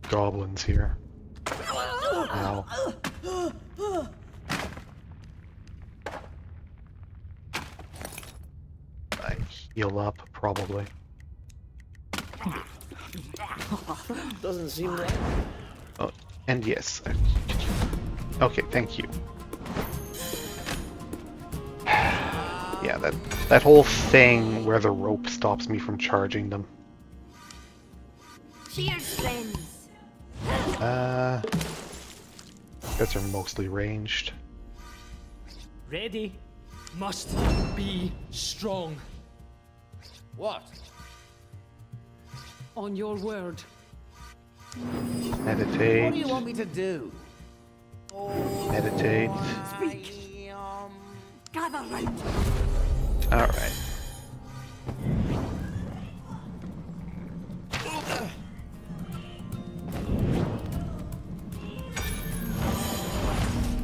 Goblins here. Ow. I heal up, probably. Doesn't seem right. Oh, and yes. Okay, thank you. Yeah, that whole thing where the rope stops me from charging them. Cheers, friends. Guys are mostly ranged. Ready? Must be strong. What? On your word. Meditate. What do you want me to do? Meditate. Speak. Gather round. Alright.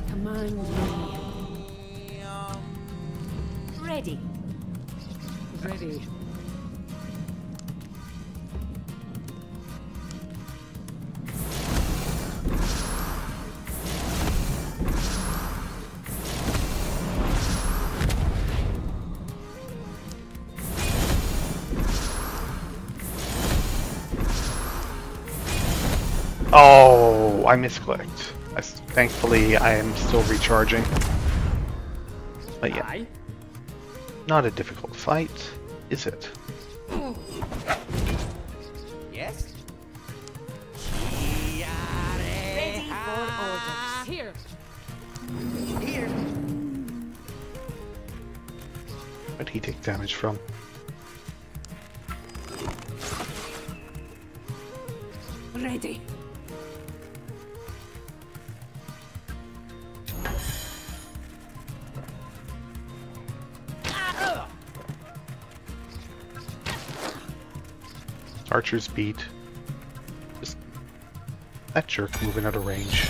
Command me. Ready. Ready. Oh, I misclicked. Thankfully, I am still recharging. But yeah, Aye. not a difficult fight, is it? Yes? Ready for orders. Here. Here. Where'd he take damage from? Ready. Archer's beat. Just that jerk moving out of range.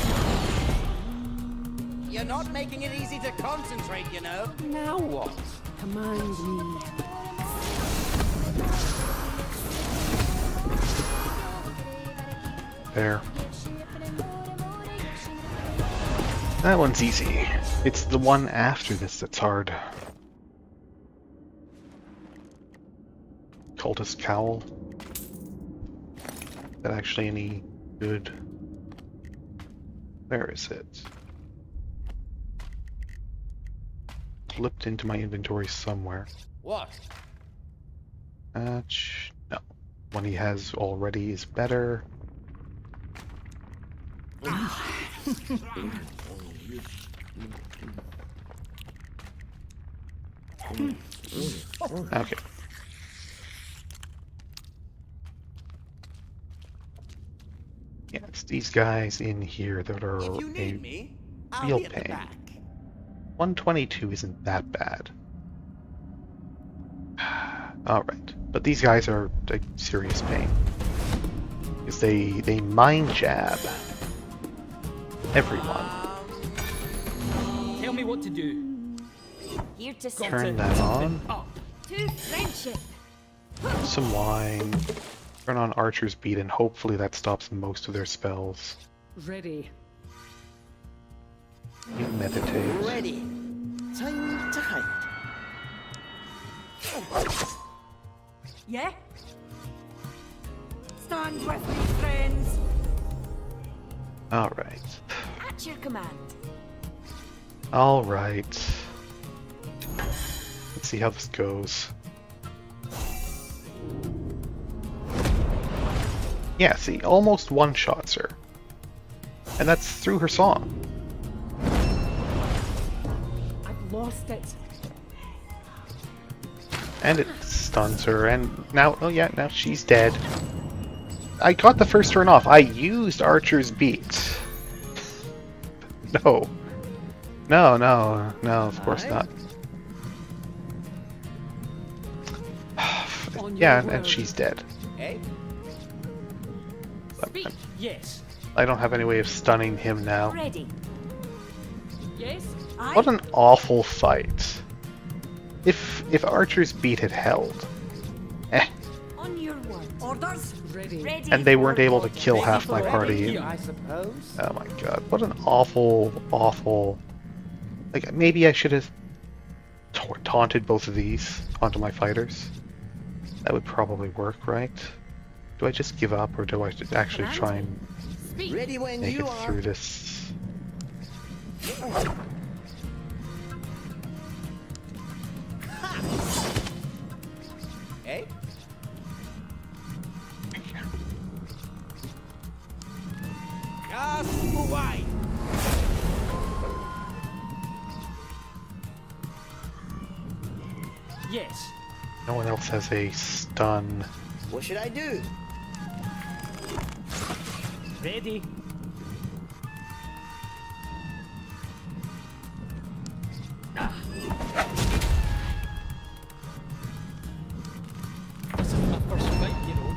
You're not making it easy to concentrate, you know. Now what? Command me. There. That one's easy. It's the one after this that's hard. Cultist Cowl. Is that actually any good? Where is it? Flipped into my inventory somewhere. What? No. One he has already is better. Okay. Yeah, it's these guys in here that are If you a need me, I'll real be at the pain. back. 122 isn't that bad. Alright, but these guys are a serious pain. Because they mind jab everyone. Tell me what to do. Here to Turn that on. To friendship. Some wine. Turn on Archer's Beat and hopefully that stops most of their spells. Ready. You meditate. Ready. Time to hide. Yeah? Stand with me, friends. Alright. At your command. Alright. Let's see how this goes. Yeah, see, almost one-shots her. And that's through her song. I've lost it. And it stuns her, and now, oh yeah, now she's dead. I got the first turn off. I used Archer's Beat. No. No, of course not. Yeah, and she's dead. Hey? Speak. Yes. I don't have any way of stunning him now. Ready. Yes? What an awful fight. If Archer's Beat had held, On your word. Orders. Ready. and they weren't able to kill half my party. I suppose. Oh my god, what an awful... Like, maybe I should have taunted both of these onto my fighters. That would probably work, right? Do I just give up, or do I actually try and Ready when make you it are. through this? Hey? Cast away. Yes. No one else has a stun. What should I do? Ready. This is my first fight, you know.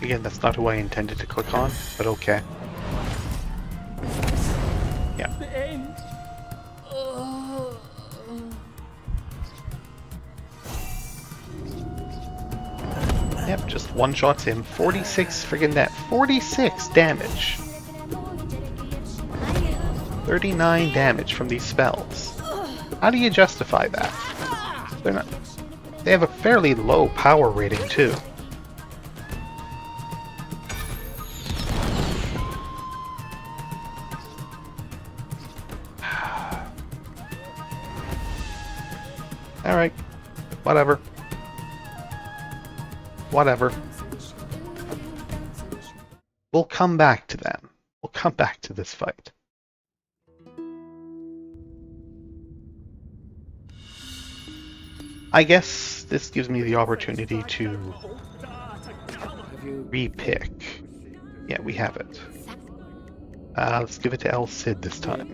Again, that's not who I intended to click on, but okay. Yeah. The end. Yep, just one-shots him. 46 friggin' net. 46 damage. 39 damage from these spells. How do you justify that? They're not... They have a fairly low power rating, too. Alright. Whatever. Whatever. We'll come back to them. We'll come back to this fight. I guess this gives me the opportunity to re-pick. Yeah, we have it. Let's give it to El Cid this time.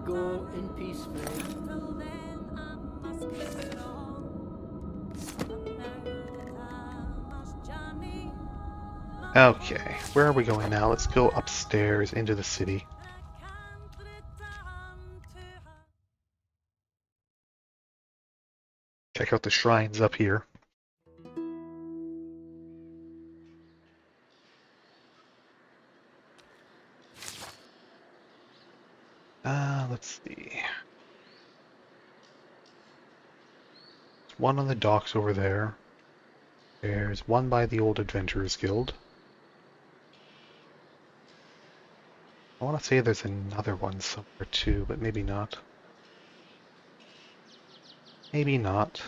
Go in peace, friend. Okay, where are we going now? Let's go upstairs into the city. Check out the shrines up here. Let's see. There's one on the docks over there. There's one by the Old Adventurers Guild. I want to say there's another one somewhere too, but maybe not. Maybe not.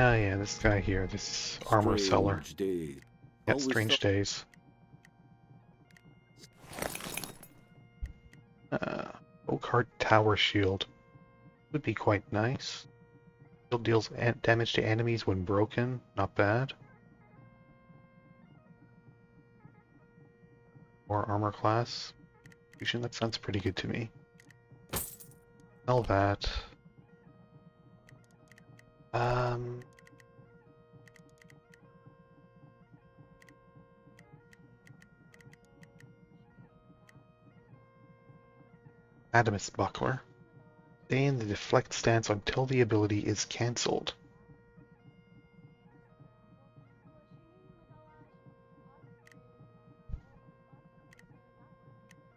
Oh yeah, this guy here, this armor seller. Yeah, strange days. Oak Tower Shield would be quite nice. Shield deals damage to enemies when broken, not bad. More armor class. That sounds pretty good to me. Sell that. Adamus Buckler. Stay in the deflect stance until the ability is cancelled.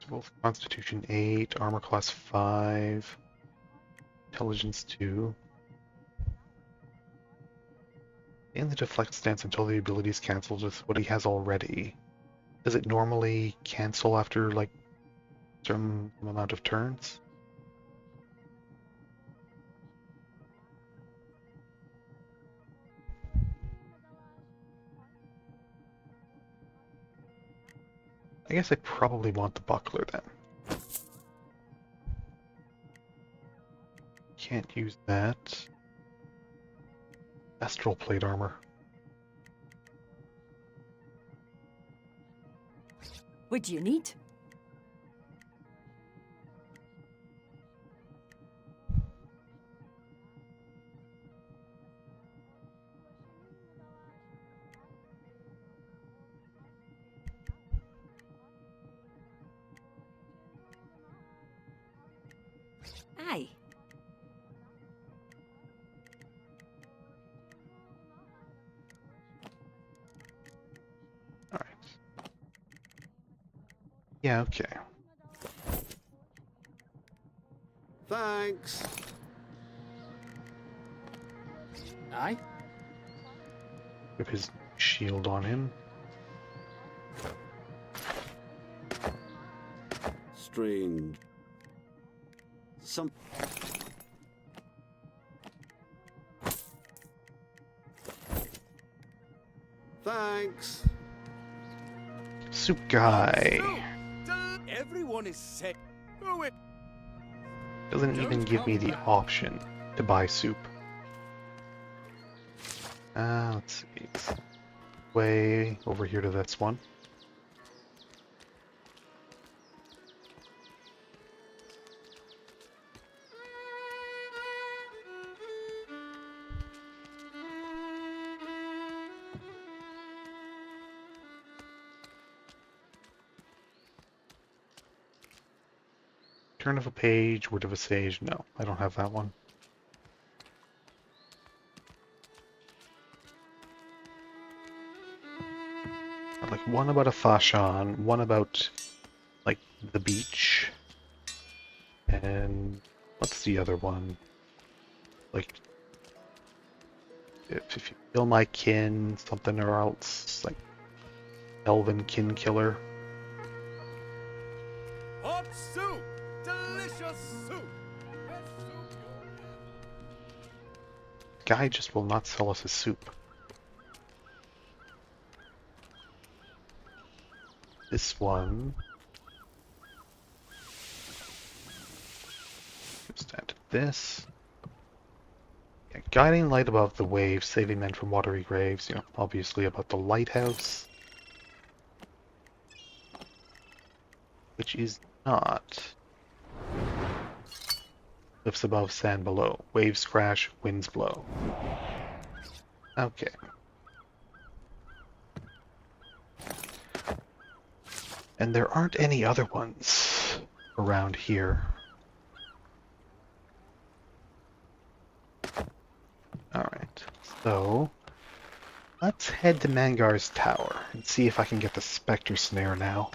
Both Constitution 8, Armor Class 5, Intelligence 2. In the deflect stance until the ability is cancelled with what he has already. Does it normally cancel after like some amount of turns? I guess I probably want the buckler then. Can't use that. Astral plate armor. What do you need? Aye. Alright. Yeah, okay. Thanks. Aye. With his shield on him. Strange. Thanks. Soup guy. Everyone is sick. Oh, it Doesn't even give me the option to buy soup. Let's see. It's way over here to this one. Turn of a page, word of a sage. No, I don't have that one. Like one about a Fashan, one about like the beach, and what's the other one? Like if you kill my kin, something or else, like Elven kin killer. hot soup, delicious soup. Guy just will not sell us his soup. This one. Goes down to this. Yeah, guiding light above the waves, saving men from watery graves. You know, obviously about the lighthouse. Which is not. Cliffs above, sand below. Waves crash, winds blow. Okay. And there aren't any other ones around here. Alright, so let's head to Mangar's tower and see if I can get the Specter Snare now.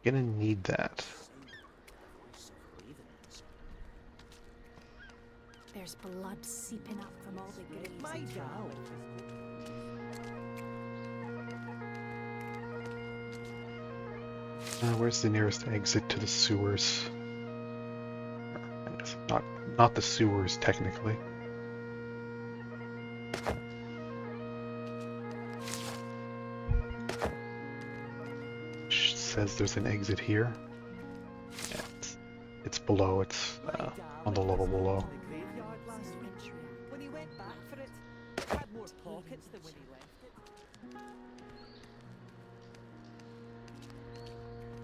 Gonna need that. There's blood seeping up from all the graves. Where's the nearest exit to the sewers? Not the sewers, technically. Says there's an exit here. Yeah, it's below. It's on the level below. When he went back for it, it had more pockets than when he left it.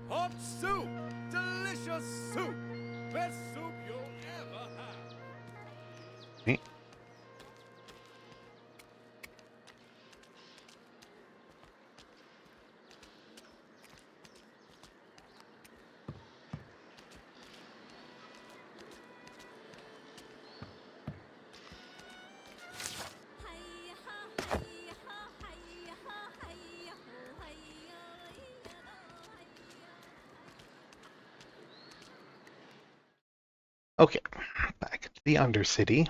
Hot soup! Delicious soup! Best soup you'll ever have! Neat. Okay, back to the Undercity.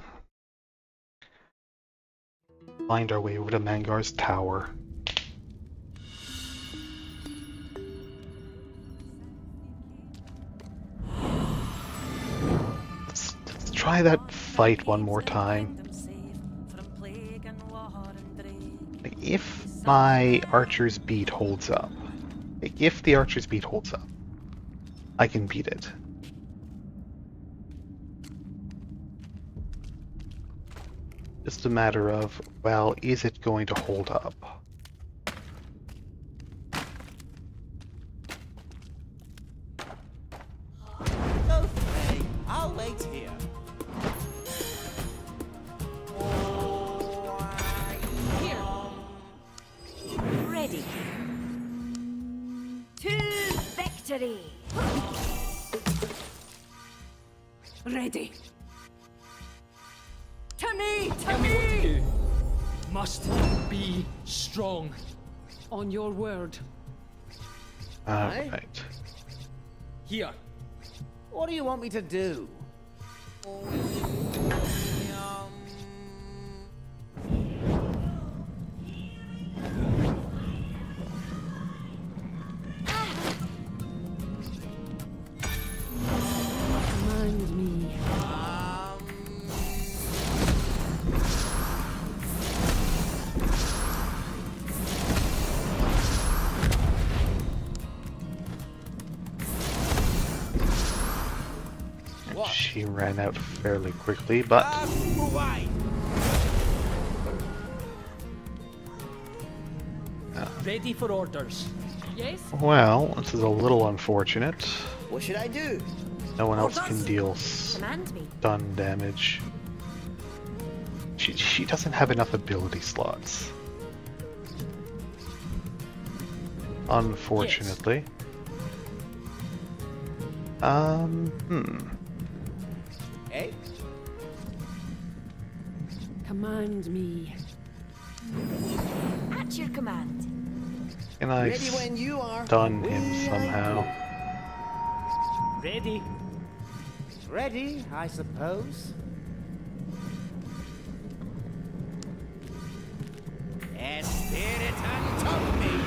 Find our way over to Mangar's tower. Let's try that fight one more time. If my Archer's Beat holds up, if the Archer's Beat holds up, I can beat it. Just a matter of, well, is it going to hold up? Okay, I'll wait here. Ready. To victory. Ready. To me! Tell me what to do. Must be strong. On your word. Alright. Here. What do you want me to do? Command me. She ran out fairly quickly, but Ready for orders. Yes? well, this is a little unfortunate. What should I do? No one else can deal Command me. stun damage. She doesn't have enough ability slots. Unfortunately. Eh? Command me. At your command. Can I Ready when you are. stun him somehow? Ready. Ready, I suppose. Spirit and me.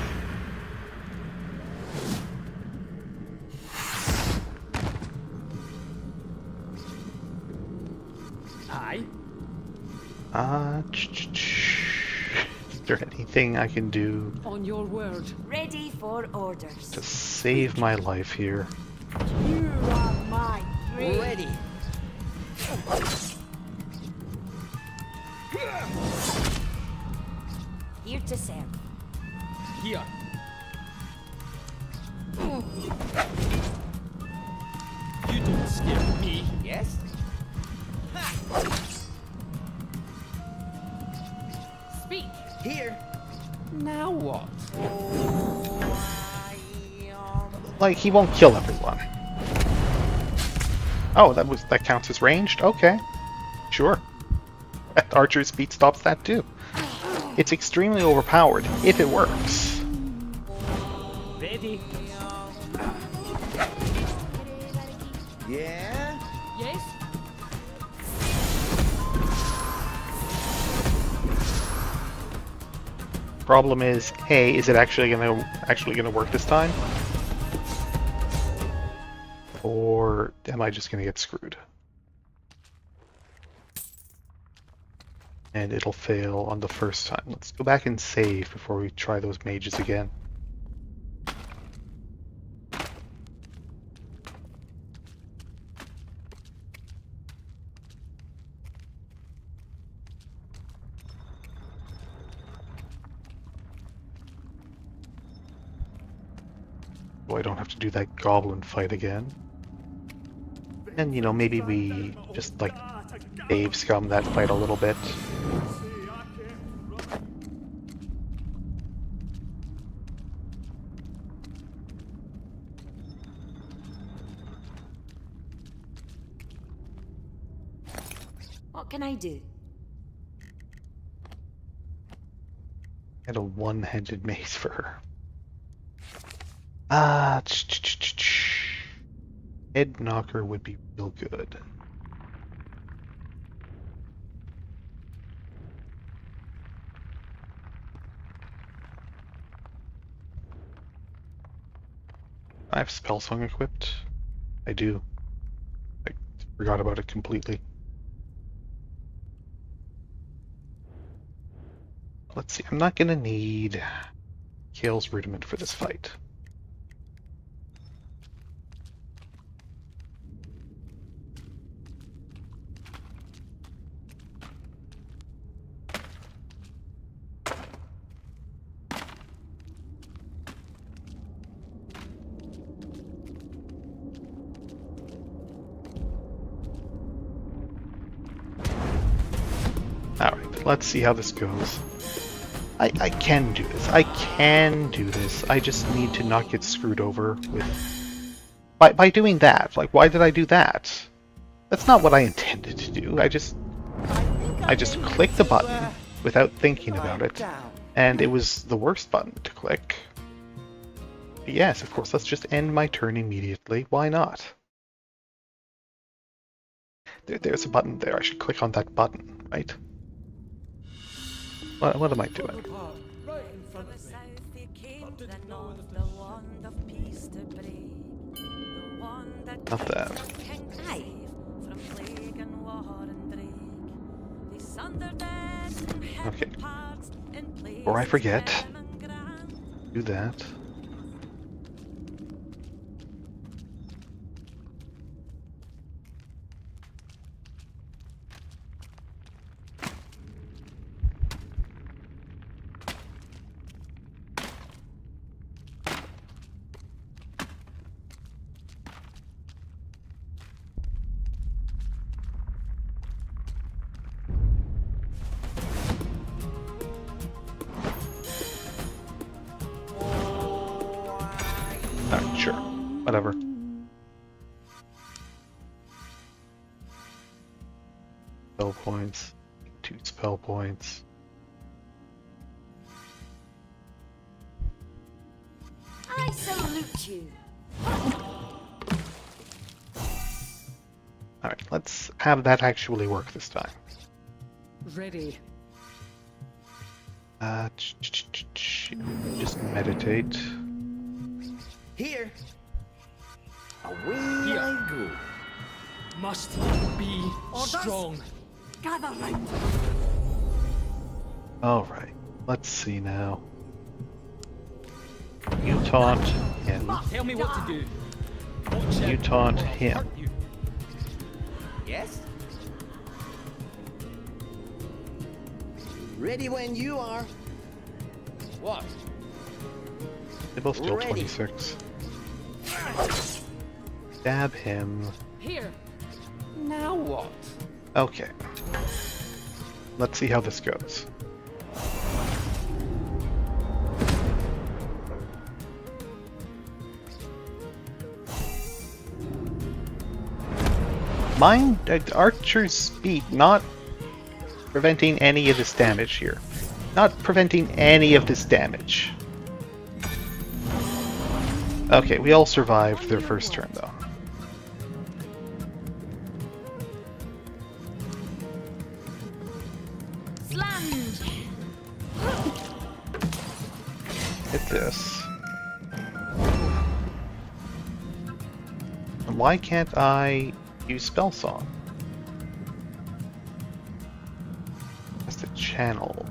Is there anything I can do On your word. Ready for orders. to save my life here? You are my prey. Ready. Here to serve. Here. You don't scare me. Yes? Speak. Here. Now what? Like, he won't kill everyone. Oh, that counts as ranged? Okay. Sure. Archer's speed stops that too. It's extremely overpowered if it works. Ready? Yeah? Yes? Problem is, hey, is it actually gonna work this time? Or am I just gonna get screwed? And it'll fail on the first time. Let's go back and save before we try those mages again. So I don't have to do that goblin fight again. And, you know, maybe we just, like, Dave scum that fight a little bit. What can I do? And a one-handed mace for her. Head knocker would be real good. I have Spell Song equipped. I do. I forgot about it completely. Let's see, I'm not gonna need Kale's Rudiment for this fight. Alright, let's see how this goes. I can do this. I can do this. I just need to not get screwed over with... By doing that. Like, why did I do that? That's not what I intended to do. I just clicked the button without thinking about it. And it was the worst button to click. Yes, of course, let's just end my turn immediately. Why not? There's a button there. I should click on that button, right? What am I doing? Not that. Okay. Before I forget, do that. Sure, whatever. Spell points, 2 spell points. I salute you. Alright, let's have that actually work this time. Ready. Just meditate. Here. Away I go. Must be Orders? strong. Gather round. Alright, let's see now. You taunt him. Tell me what to do. You taunt him. Yes? Ready when you are. What? They both deal Ready. 26. Stab him. Here. Now what? Okay. Let's see how this goes. Mine, Archer's speed, not preventing any of this damage here. Not preventing any of this damage. Okay, we all survived their first turn though. Slammed. Hit this. And why can't I use Spell Song? That's the channel.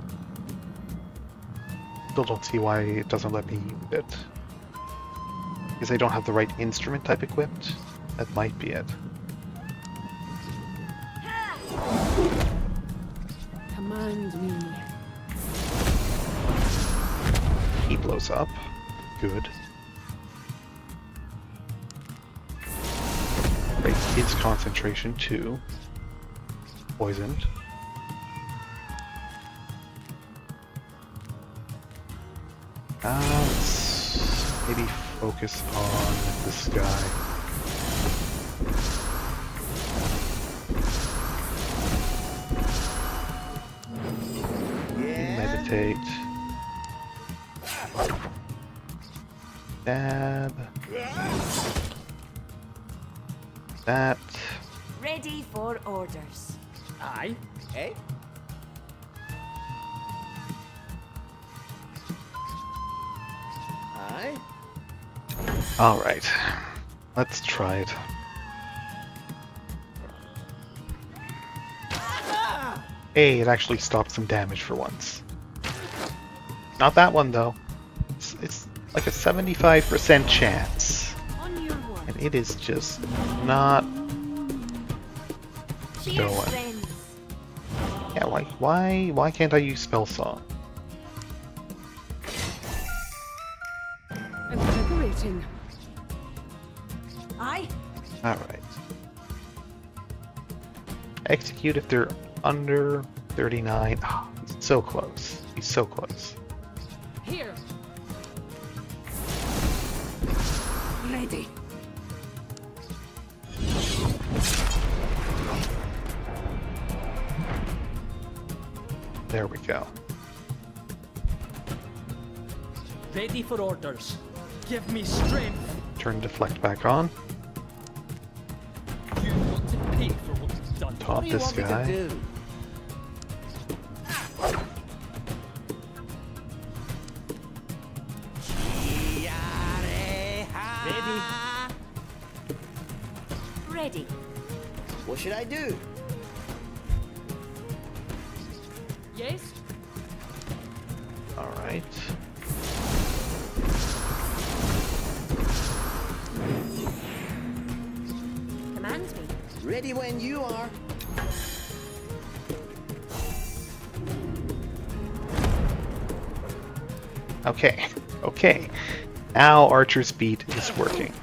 Still don't see why it doesn't let me use it. Because I don't have the right instrument type equipped? That might be it. Command me. He blows up. Good. Breaks its concentration too. Poisoned. Let's maybe focus on this guy. Meditate. Stab. That. Ready for orders. Aye. Eh? Aye. Alright. Let's try it. Hey, it actually stopped some damage for once. Not that one though. It's like a 75% chance. On your word. And it is just not Cheers, going. friends. Yeah, why can't I use Spell Song? Invigorating. Aye. Alright. Execute if they're under 39. Oh, he's so close. He's so close. Here. Ready. There we go. Ready for orders. Give me strength. Turn deflect back on. You want to pay for what you've done. Top this guy. Do? Ready. Ready. What should I do? Yes. Alright. Command me. Ready when you are. Okay. Okay. Now Archer's beat is working.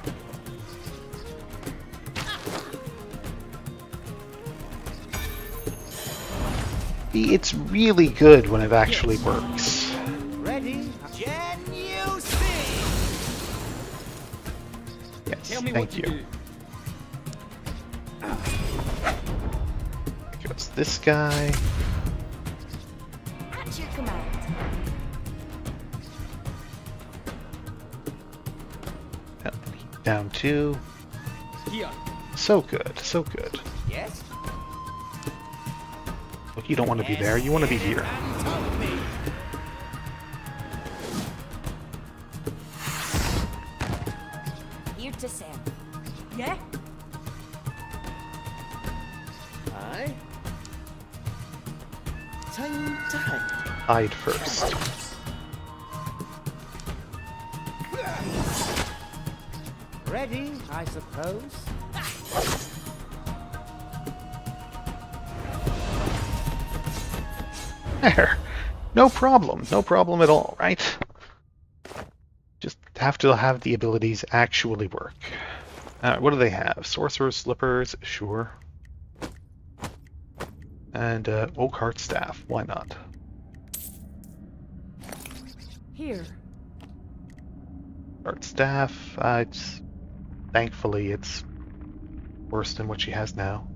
See, it's really good when it actually works. Ready? Can you see? Yes, Tell me thank what to you. do. Goes this guy. At your command. Down 2. Here. So good, so good. Yes? Look, you don't want to be there, you want to be here. Here to serve. Yeah? Aye. Time to hunt. hide first. Ready, I suppose. There. No problem. No problem at all, right? Just have to have the abilities actually work. What do they have? Sorcerer's Slippers? Sure. And Oak Heart Staff. Why not? Here. Heart Staff. Thankfully, it's worse than what she has now.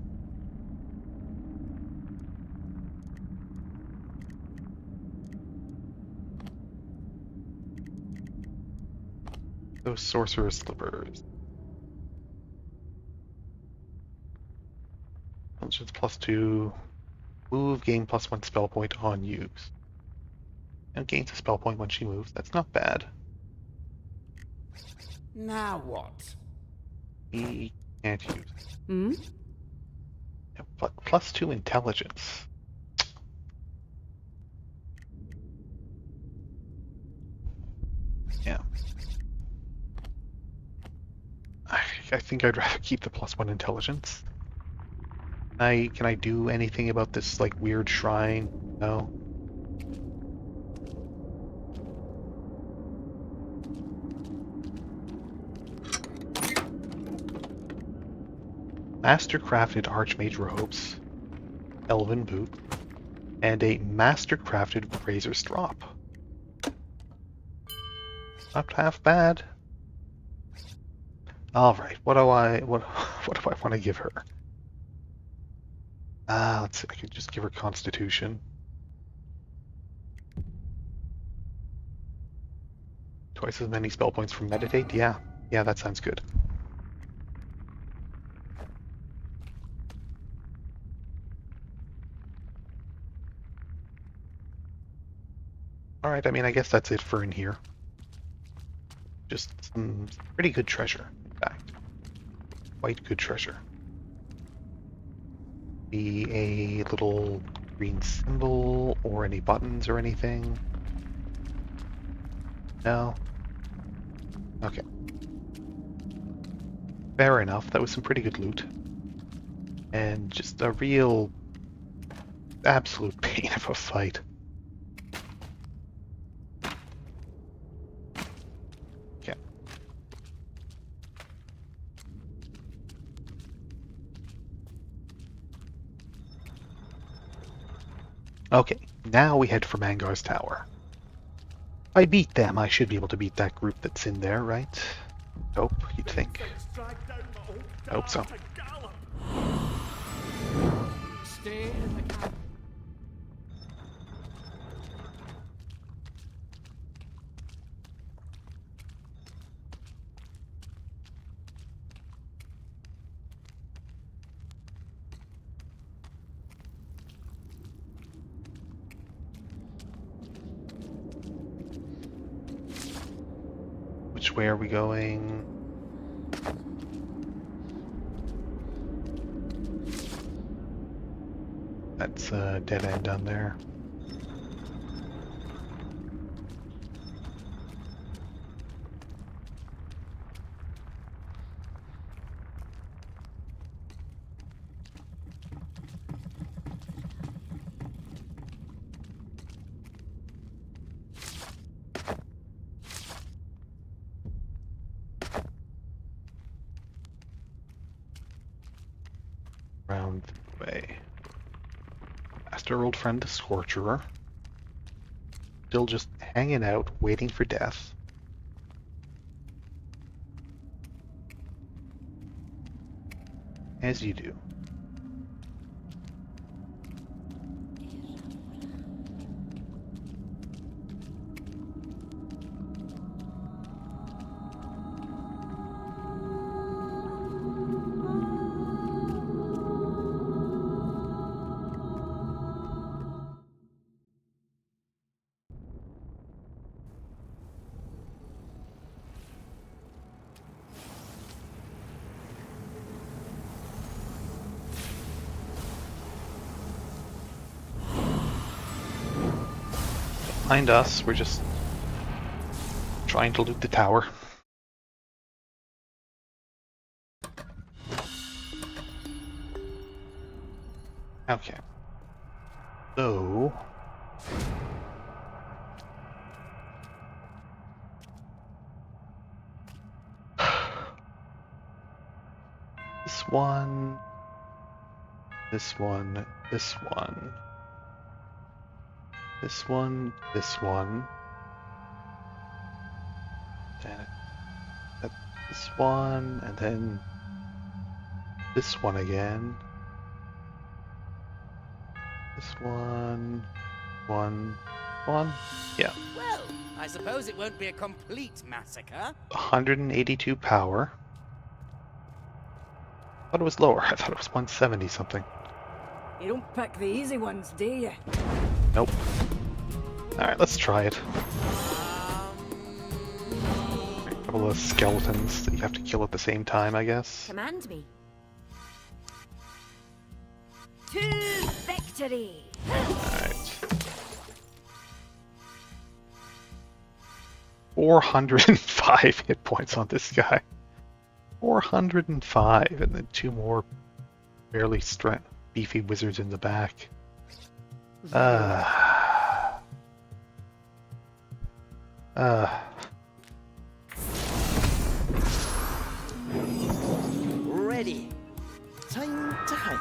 Those Sorcerer's Slippers. Intelligence +2. Move, gain +1 spell point on use. And gains a spell point when she moves. That's not bad. Now what? He can't use it. Hmm? Yeah, but +2 intelligence. Yeah. I think I'd rather keep the +1 intelligence. Can I do anything about this like weird shrine? No. Master-crafted Archmage robes, Elven boot, and a master-crafted Razor's Drop. Not half bad. All right, what do I want to give her? Let's see. I could just give her Constitution. Twice as many spell points from Meditate. Yeah, that sounds good. All right. I mean, I guess that's it for in here. Just some pretty good treasure, in fact. Quite good treasure. Be a little green symbol or any buttons or anything? No? Okay. Fair enough. That was some pretty good loot. And just a real absolute pain of a fight. Okay, now we head for Mangar's tower. If I beat them, I should be able to beat that group that's in there, right? Hope, you'd think. I hope so. Stay in the camp. Which way are we going? That's a dead end down there. Round the way. Past our old friend the Scorcherer. Still just hanging out, waiting for death. As you do. Mind us, we're just trying to loot the tower. Okay. So... this one... This one, this one... This one, this one... Then this one, and then this one again. This one, one. Yeah. Well, I suppose it won't be a complete massacre. 182 power. I thought it was lower. I thought it was 170 something. You don't pick the easy ones, do you? Nope. Alright, let's try it. A couple of skeletons that you have to kill at the same time, I guess. Command me. To victory! Alright. 405 hit points on this guy. 405, and then 2 more fairly beefy wizards in the back. Ready. Time to hide.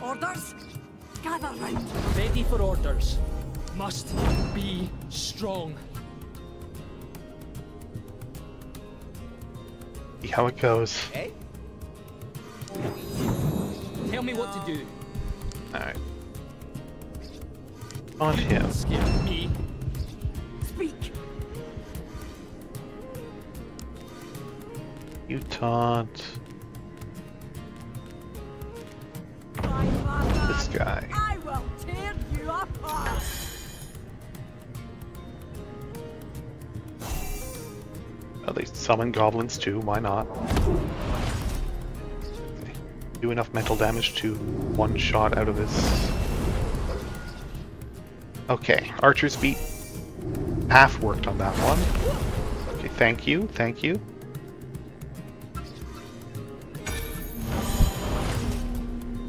Orders? Gather round. Ready for orders. Must be strong. See how it goes. Okay. Tell me what to do. Alright. On him. Scare me. Speak. You taunt this guy. I will tear you apart. Oh, they summon goblins too, why not? Do enough mental damage to one shot out of this. Okay, Archer's Beat half worked on that one. Okay, thank you, thank you.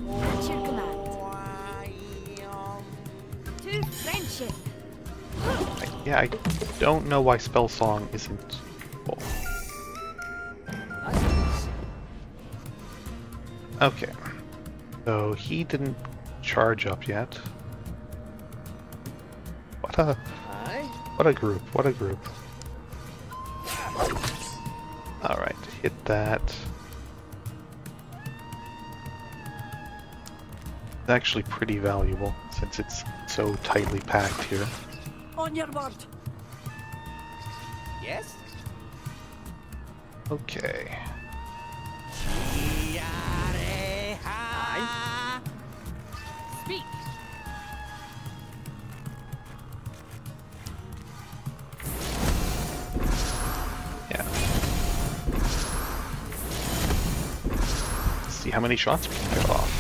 At your command. To friendship. Yeah, I don't know why Spell Song isn't full. Okay, so he didn't charge up yet. What a group, what a group. Alright, hit that. It's actually pretty valuable since it's so tightly packed here. On your word. Yes? Okay. Speak. Yeah. Let's see how many shots we can get off.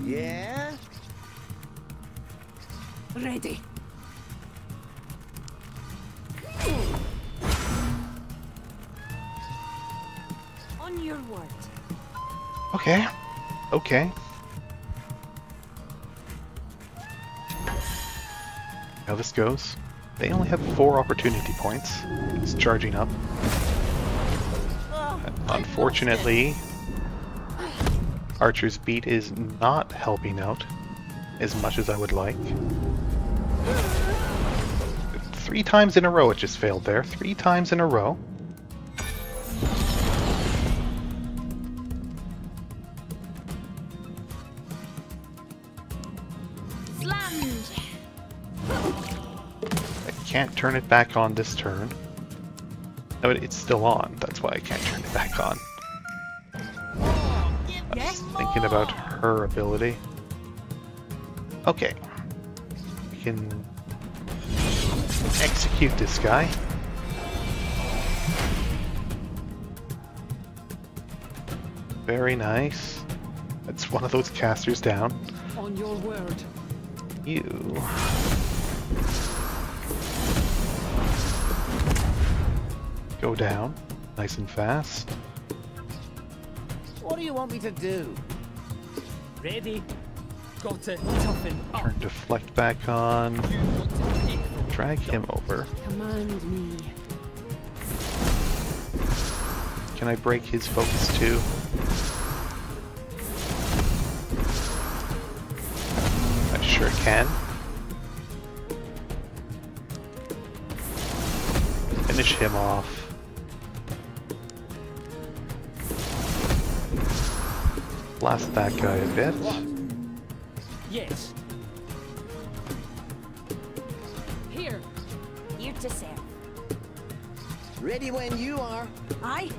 Yeah? Ready. On your word. Okay. Okay. How this goes. They only have 4 opportunity points. It's charging up. Unfortunately, Archer's Beat is not helping out as much as I would like. 3 times in a row it just failed there. 3 times in a row. Slunge. I can't turn it back on this turn. No, it's still on. That's why I can't turn it back on. I was thinking about her ability. Okay. We can execute this guy. Very nice. That's one of those casters down. On your word. You. Go down. Nice and fast. What do you want me to do? Ready? Got it. Toughen up. Turn deflect back on. Drag him over. Command me. Can I break his focus too? I sure can. Finish him off. Blast that guy a bit. Yes. Here. You to serve. Ready when you are. Aye.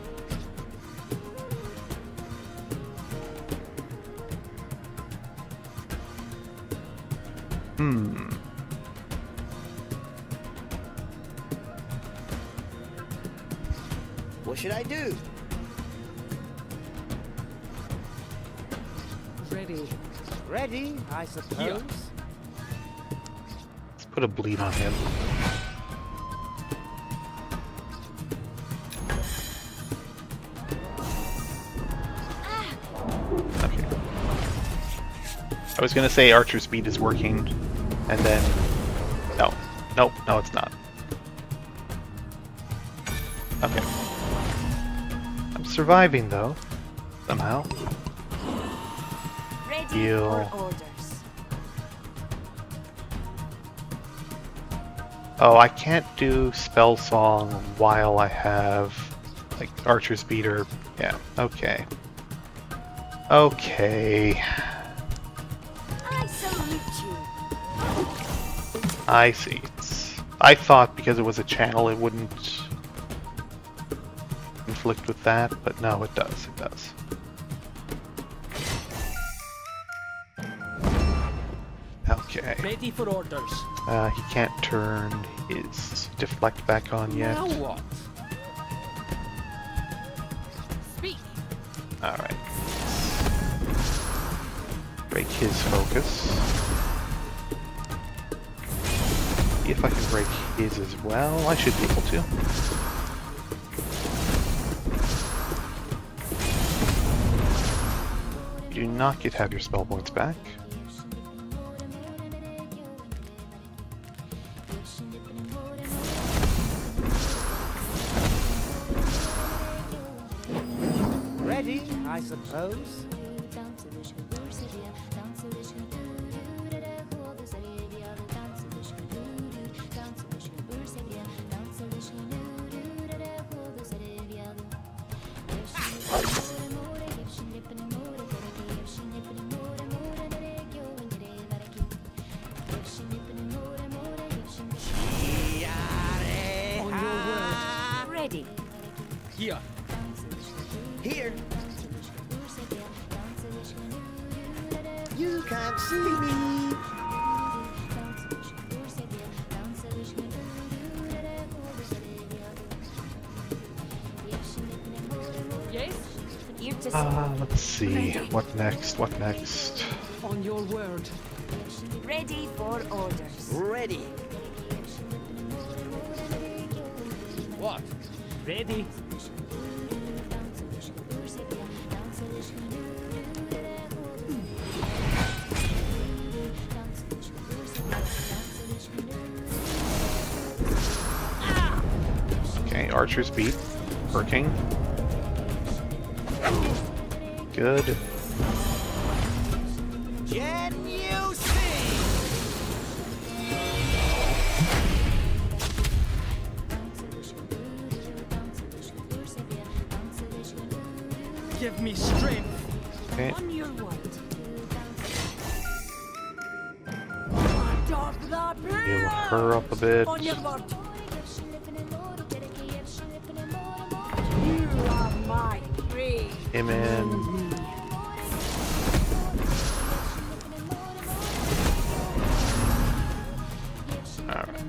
What should I do? Ready. Ready, I suppose. Let's put a bleed on him. Okay. I was gonna say archer speed is working, and then no, no, it's not. Okay. I'm surviving though, somehow. Ready Heal. for orders. Oh, I can't do spell song while I have like archer speed or yeah. Okay. Okay. I salute you. I see. I thought because it was a channel it wouldn't conflict with that, but no, it does. It does. Okay. Ready for orders. He can't turn his deflect back on yet. Now what? Speak. Alright. Break his focus. See if I can break his as well. I should be able to. You do not get to have your spell points back. Ready, I suppose. Ready. Here. Here. You can't see me. Yes. You to serve. Let's see. What next? What next? On your word. Ready for orders. Ready. What? Ready. Okay, archer's beat. Working. Good. Can you see? Give me strength. Okay. On your word. Dark the Heal her up a bit. On your word. You are my prey. Him in. Alright.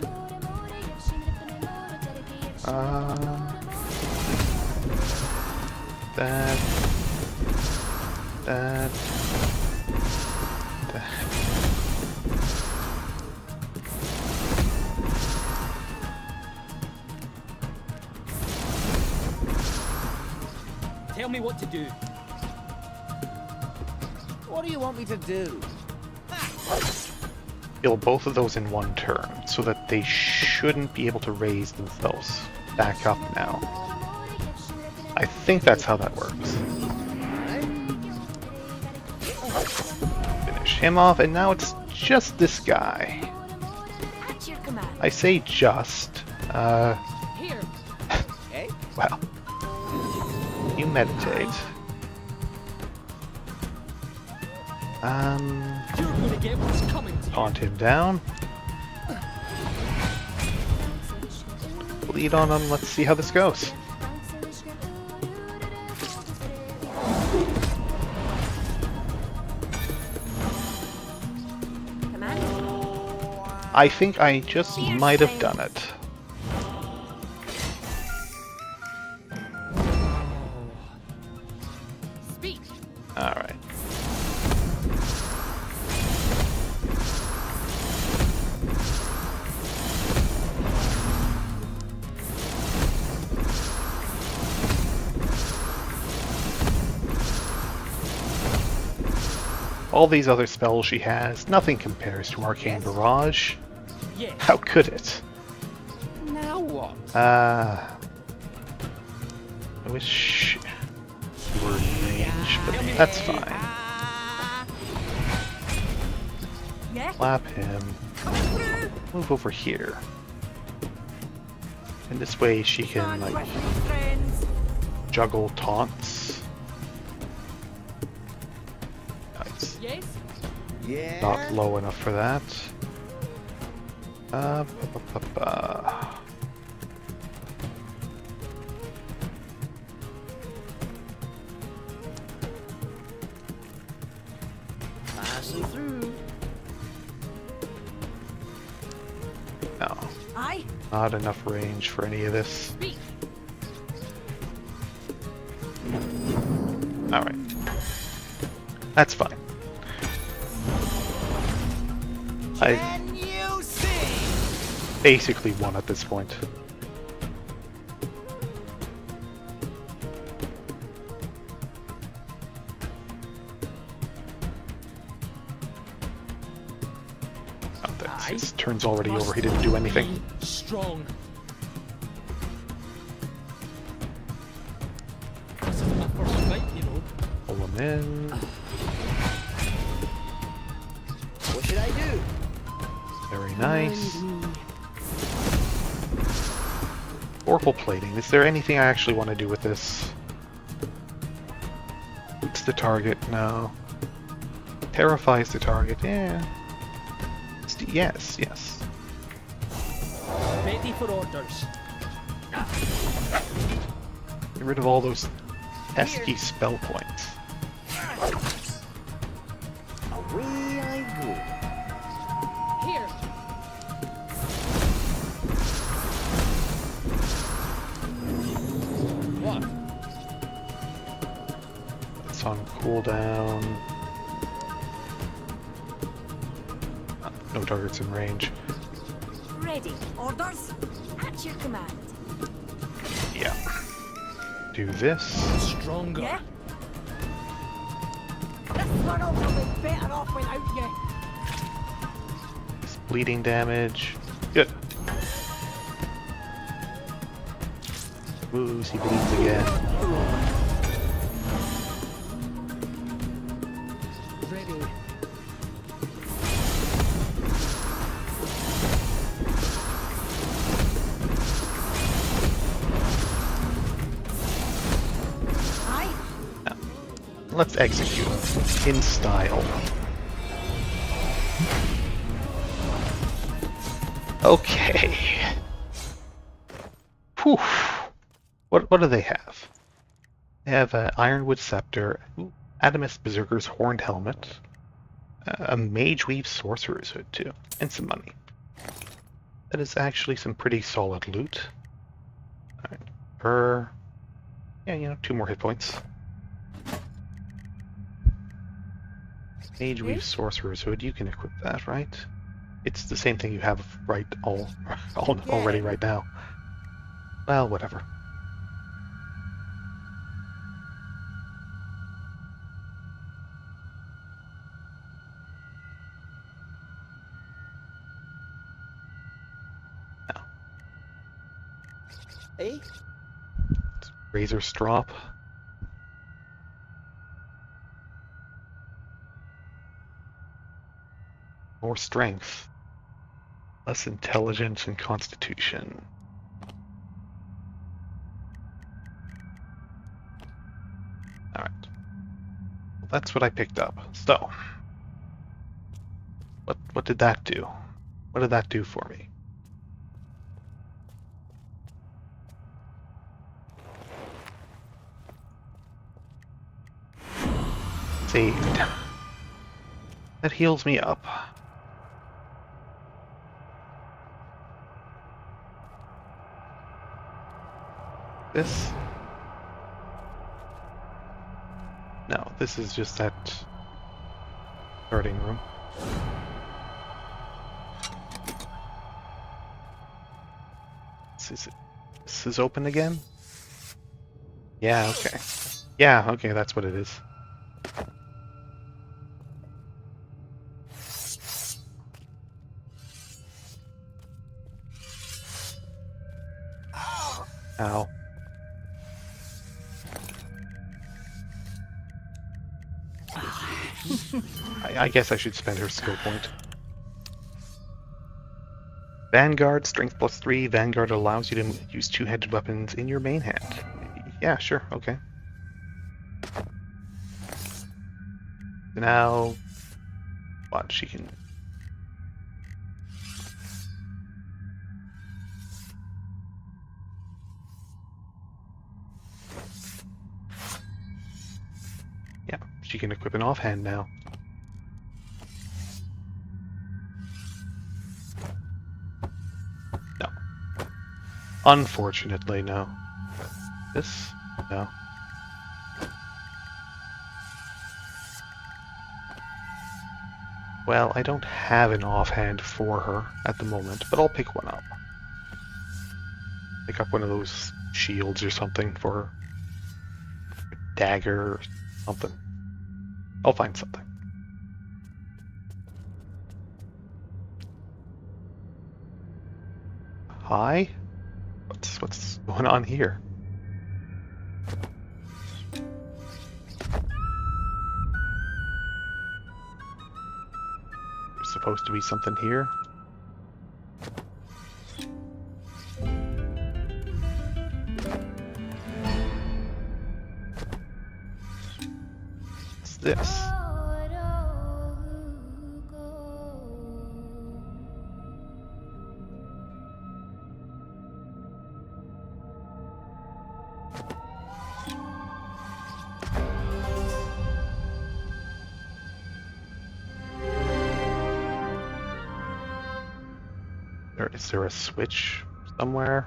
That. that. Tell me what to do. What do you want me to do? Kill both of those in one turn, so that they shouldn't be able to raise themselves back up now. I think that's how that works. Finish him off, and now it's just this guy. I say just. Here. Well. You meditate. You're gonna get what's coming to you. Taunt him down. Bleed on him, let's see how this goes. I think I just might have done it. Speak. Alright. All these other spells she has, nothing compares to Arcane Barrage. Yes. How could it? Now what? I wish you were in range, but that's fine. Slap him. Move over here. And this way she can, like, juggle taunts. Nice. Yes. Yeah. Not low enough for that. Passing through. No. Aye. Not enough range for any of this. Speak. Alright. That's fine. I Can you see? basically won at this point. Oh, that's his turn's already over. He didn't do anything. Strong. This is my first fight, you know. Pull him in. What should I do? Very nice. Oracle plating. Is there anything I actually want to do with this? It's the target. No. Terrifies the target. Yeah. Yes, yes. Ready for orders. Get rid of all those pesky spell points. Away I go. Here. What? It's on cooldown. No targets in range. Ready. Orders? At your command. Yeah. Do this. Stronger. Yeah? This one will be better off without you. It's bleeding damage. Good. Moves, he bleeds again. Ready. Aye. Now, let's execute in style. Okay. Whew. What do they have? They have an Ironwood Scepter, Adamus Berserker's Horned Helmet, a Mage Weave Sorcerer's Hood too, and some money. That is actually some pretty solid loot. Alright. Yeah, 2 more hit points. Mage Weave Sorcerer's Hood, you can equip that, right? It's the same thing you have already right now. Well, whatever. Now. Eh? Razor Strop. More strength. Less intelligence and constitution. Alright. Well, that's what I picked up. So, what did that do? What did that do for me? Saved. That heals me up. This? No, this is just that starting room. This is open again? Yeah, okay. Yeah, okay, that's what it is. Ow. I guess I should spend her skill point. Vanguard, strength +3. Vanguard allows you to use two-handed weapons in your main hand. Yeah, sure, okay. Now, what she can... Yeah, she can equip an offhand now. No. Unfortunately, no. This? No. Well, I don't have an offhand for her at the moment, but I'll pick one up. Pick up one of those shields or something for her. A dagger or something. I'll find something. Hi? What's going on here? There's supposed to be something here. What's this? Is there a switch somewhere?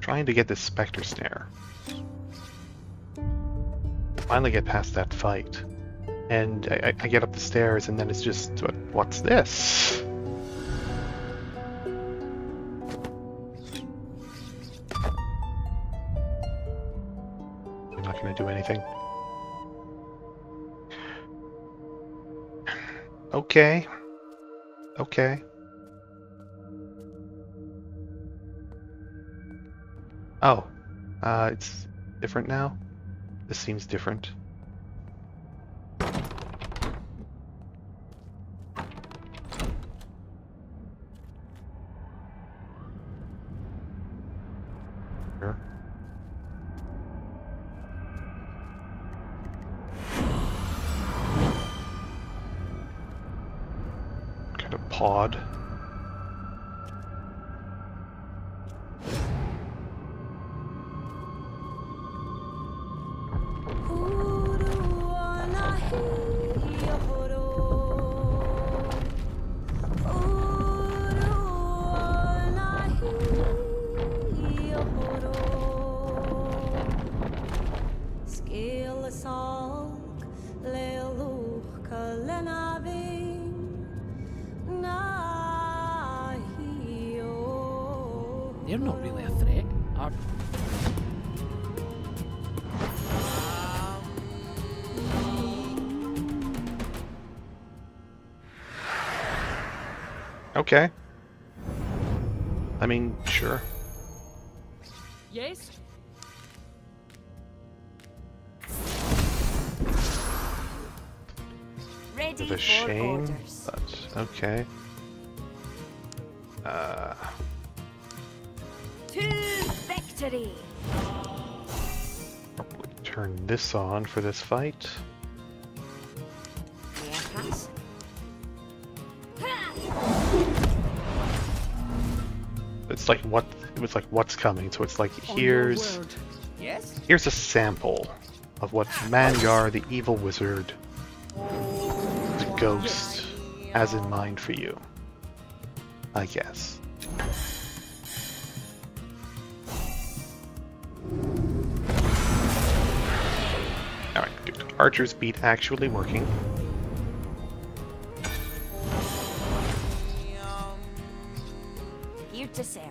Trying to get this Specter Snare. Finally get past that fight. And I get up the stairs and then it's just, what's this? You're not going to do anything. Okay. Okay. Oh, it's different now? This seems different. Sure. Kind of pod. Scale us all They're not really a threat, are Okay. I mean, sure. Yes? Ready Bit of a for shame, orders. but okay. To victory. Probably turn this on for this fight. Yes. It's like what it was like what's coming, so it's like here's Yes? here's a sample of what Mangar, the evil wizard, the ghost, has in mind for you. I guess. Alright, good. Archer's beat actually working. Here to serve.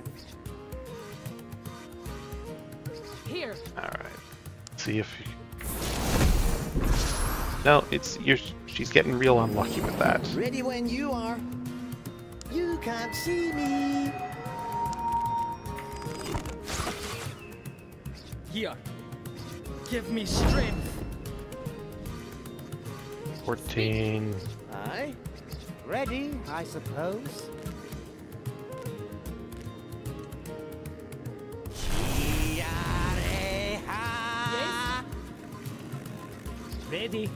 Here. Alright. See if no, she's getting real unlucky with that. Ready when you are. You can't see me. here. Give me strength. 14. Aye. Ready, I suppose. Yes? Ready?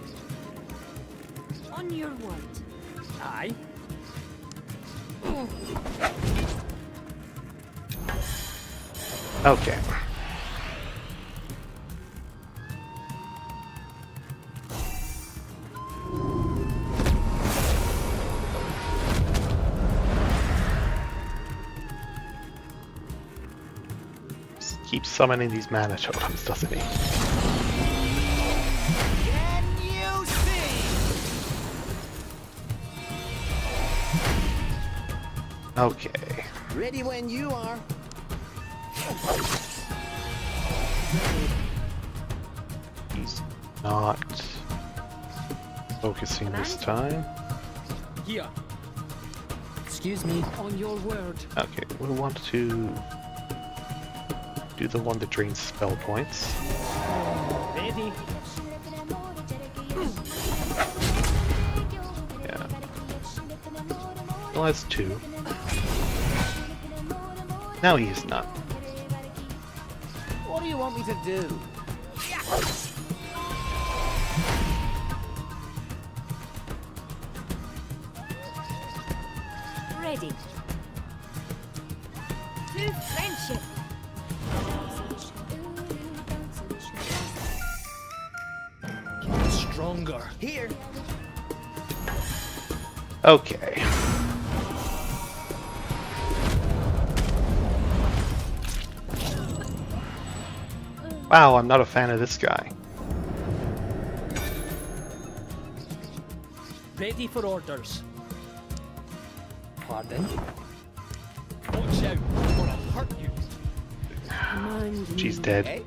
On your word. Aye. Okay. Just keeps summoning these mana totems, doesn't he? Can you see? Okay. Ready when you are. He's not focusing this time. Here. Excuse me. On your word. Okay, we want to do the one that drains spell points. Ready? Yeah. Well, that's 2. Now he is not. What do you want me to do? Ready. To friendship. Stronger. Here. Okay. Wow, I'm not a fan of this guy. Ready for orders. Pardon? Watch out, or I'll hurt you. She's dead.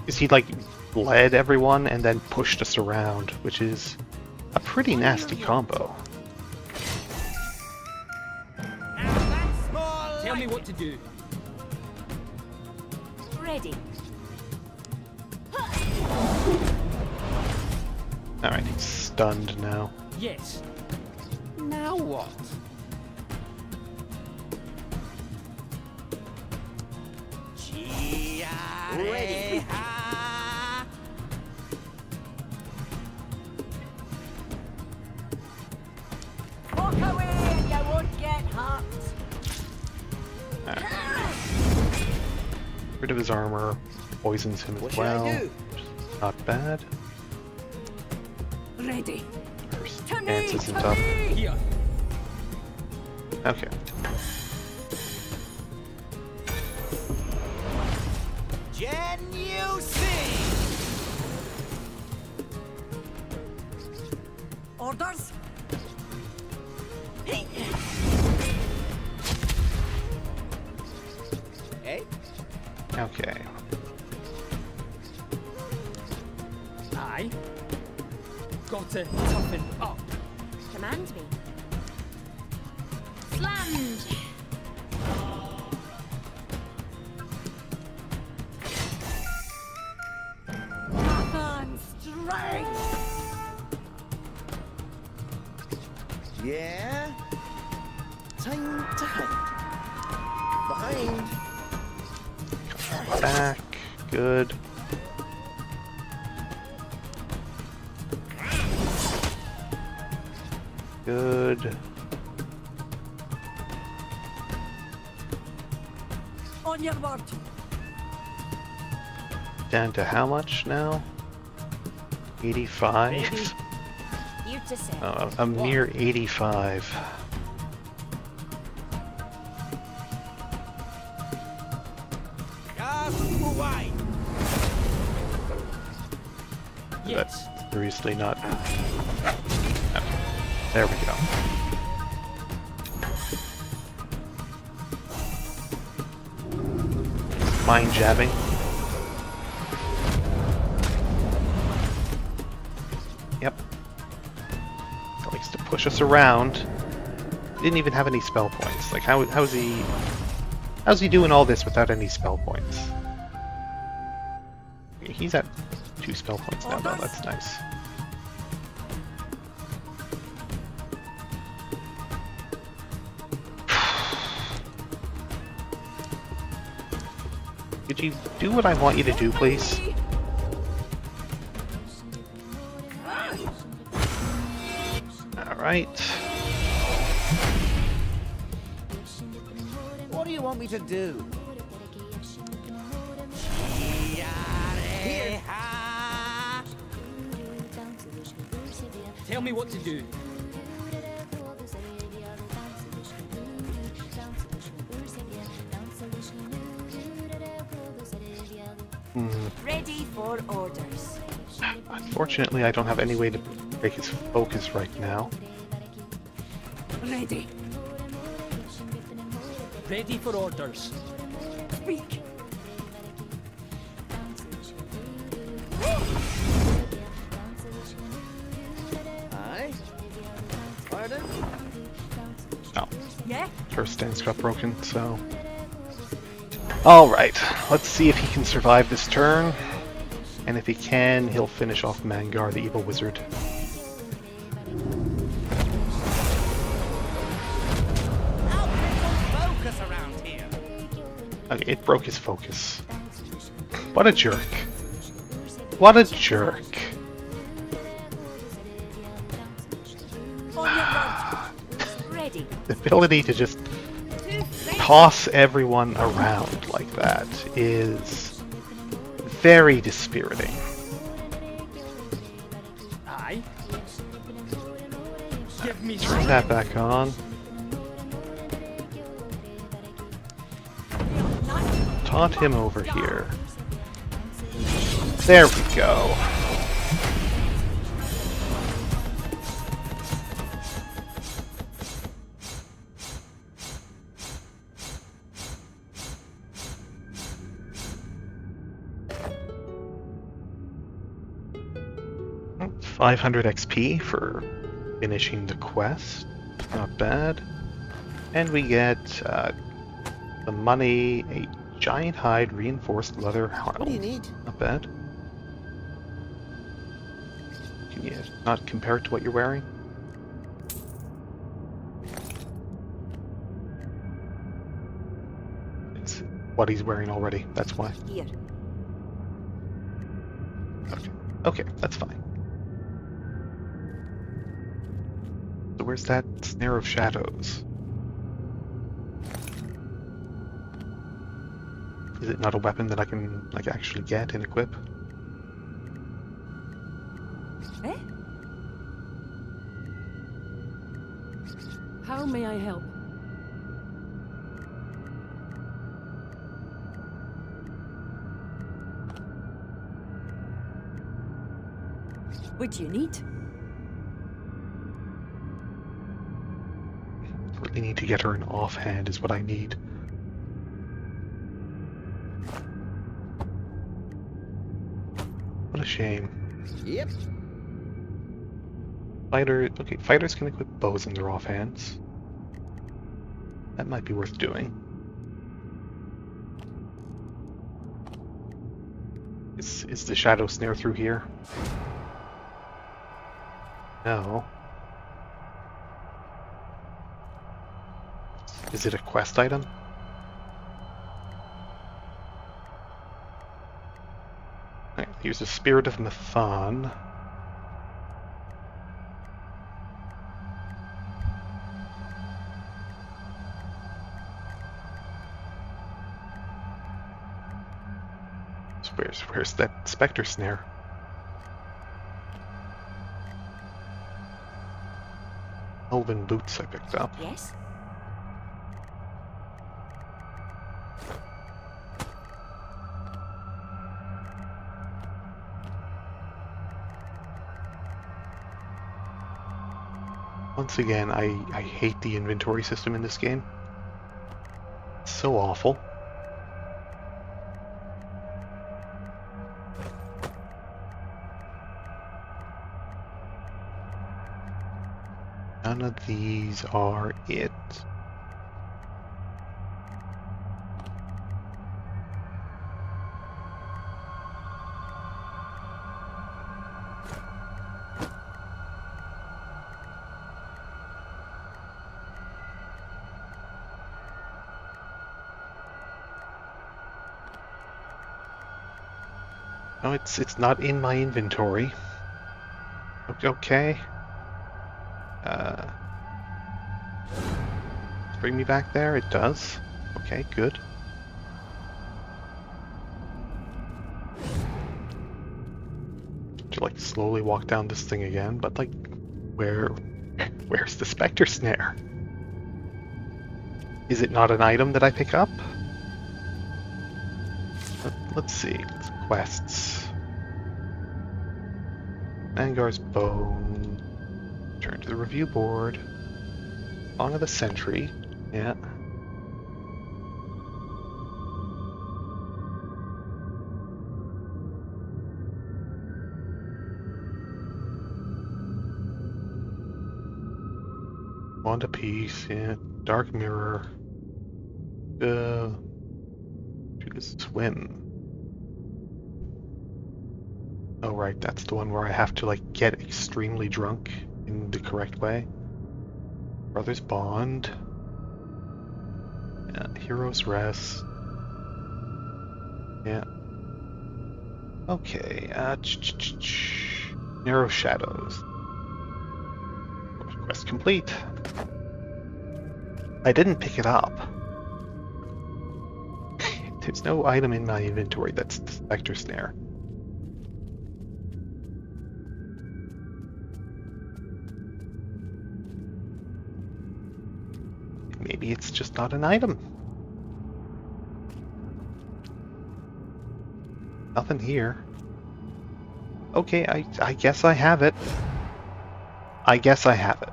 Is he like bled everyone and then pushed us around, which is a pretty nasty combo. Tell me what to do. Ready. Alright, he's stunned now. Yes. Now what? Ready. Walk away and you won't get hurt. Rid of his armor, poisons him What as should I well. do? Not bad. Ready. Her stance isn't up. Here. Okay. Can you see? Orders. Okay. Aye. Got to toughen up. Command me. Slammed! On strike! Yeah? Time to hide. Behind. Back. Good. Good. On your word. Down to how much now? 85? You to say. Oh, a mere 85. Why? Yes. That's seriously not... There we go. Mind jabbing. Yep. Likes to push us around. Didn't even have any spell points. Like, how's he doing all this without any spell points? He's at 2 spell points now, though. That's nice. Could you do what I want you to do, please? Alright. What do you want me to do? Tell me what to do. Ready for orders. Unfortunately, I don't have any way to break his focus right now. Ready. Ready for orders. Speak. Aye. Pardon? Oh. Yeah? First stance got broken, so... Alright, let's see if he can survive this turn. And if he can, he'll finish off Mangar, the evil wizard. Focus around here. Okay, it broke his focus. What a jerk. What a jerk. On your word. Ready. The ability to just toss everyone around like that is very dispiriting. Aye. Give me Turn that back on. Taunt him over here. There we go. Mm, 500 XP for finishing the quest. Not bad. And we get the money, a giant hide reinforced leather helm. What do you need? Not bad. Can you not compare it to what you're wearing? It's what he's wearing already, that's why. Here. Okay, okay, that's fine. So where's that Snare of Shadows? Is it not a weapon that I can, like, actually get and equip? Eh? How may I help? What do you need? Really need to get her an offhand is what I need. a shame. Yep. Okay, fighters can equip bows in their offhands. That might be worth doing. Is the shadow snare through here? No. Is it a quest item? Right, here's the Spirit of Mathon. Where's that Specter Snare? Elven boots I picked up. Yes? Once again, I hate the inventory system in this game. It's so awful. None of these are it. No, it's not in my inventory. Okay. Bring me back there? It does. Okay, good. To like slowly walk down this thing again, but like, where's the Specter Snare? Is it not an item that I pick up? Let's see. Quests. Mangar's Bone. Turn to the review board. Song of the Century. Yeah. Wand of Peace. Yeah. Dark Mirror. To the Swim. Oh right, that's the one where I have to like get extremely drunk in the correct way. Brothers Bond. Yeah, Heroes Rest. Yeah. Okay, Narrow Shadows. Quest complete. I didn't pick it up. There's no item in my inventory that's the Specter Snare. Maybe it's just not an item. Nothing here. Okay, I guess I have it. I guess I have it.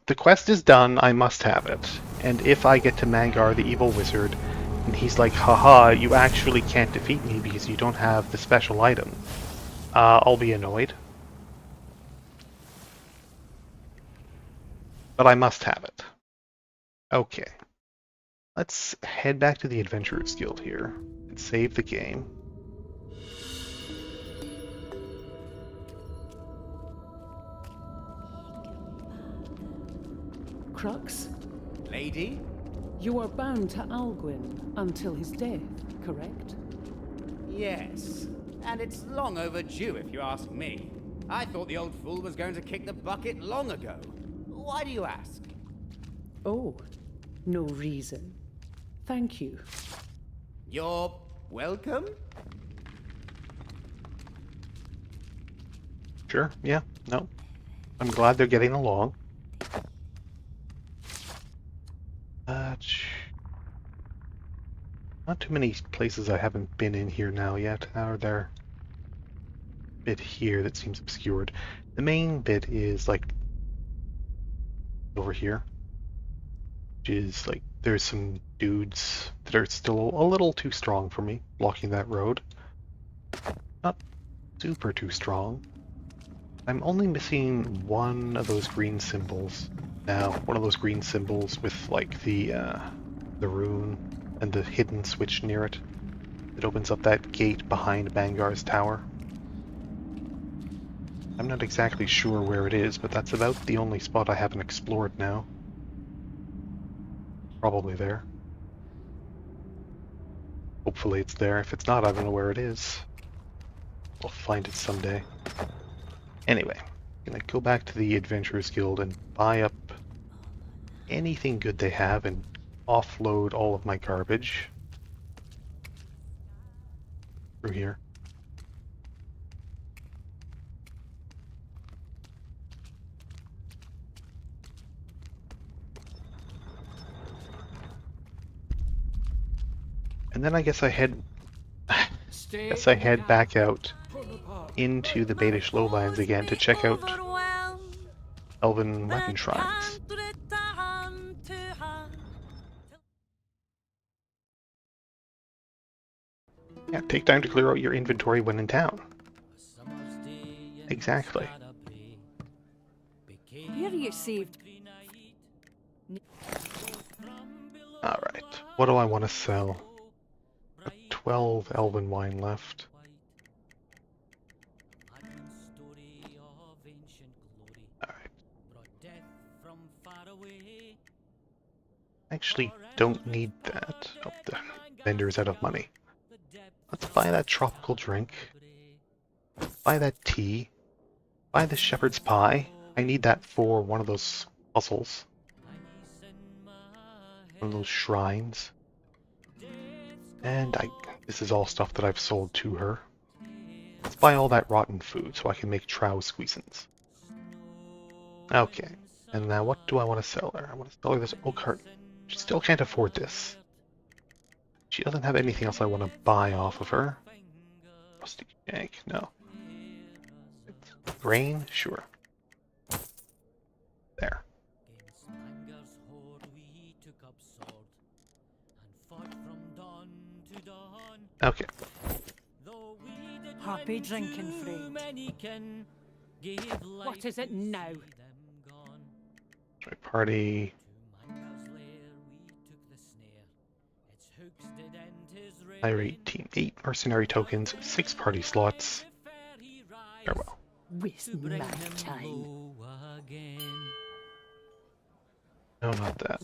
The quest is done, I must have it. And if I get to Mangar, the evil wizard, and he's like, haha, you actually can't defeat me because you don't have the special item, I'll be annoyed. But I must have it. Okay. Let's head back to the Adventurers Guild here and save the game. Crux? Lady? You are bound to Alguin until his death, correct? Yes. And it's long overdue if you ask me. I thought the old fool was going to kick the bucket long ago. Why do you ask? Oh, no reason. Thank you. You're welcome? Sure, yeah, no. I'm glad they're getting along. Not too many places I haven't been in here now yet. Are there a bit here that seems obscured? The main bit is like over here, which is like there's some dudes that are still a little too strong for me, blocking that road. Not super too strong. I'm only missing one of those green symbols now. One of those green symbols with like the rune and the hidden switch near it. It opens up that gate behind Mangar's tower. I'm not exactly sure where it is, but that's about the only spot I haven't explored now. Probably there. Hopefully it's there. If it's not, I don't know where it is. We'll find it someday. Anyway, I'm gonna go back to the Adventurers Guild and buy up anything good they have and offload all of my garbage through here. And then I guess I head back out into the Baelish lowlands again to check out elven weapon shrines. Yeah, take time to clear out your inventory when in town. Exactly. Here you saved. Alright, what do I want to sell? 12 elven wine left. Alright. Actually, don't need that. Oh, the vendor's out of money. Let's buy that tropical drink. Buy that tea. Buy the shepherd's pie. I need that for one of those puzzles. One of those shrines. And this is all stuff that I've sold to her. Let's buy all that rotten food so I can make trow squeezins. Okay, and now what do I want to sell her? I want to sell her this oak heart. She still can't afford this. She doesn't have anything else I want to buy off of her. Rustic egg, no. Grain, sure. There. Okay. Happy drinking, friend. What is it now? Try party. I rate team 8 mercenary tokens, 6 party slots. Farewell. Waste my time. No, not that.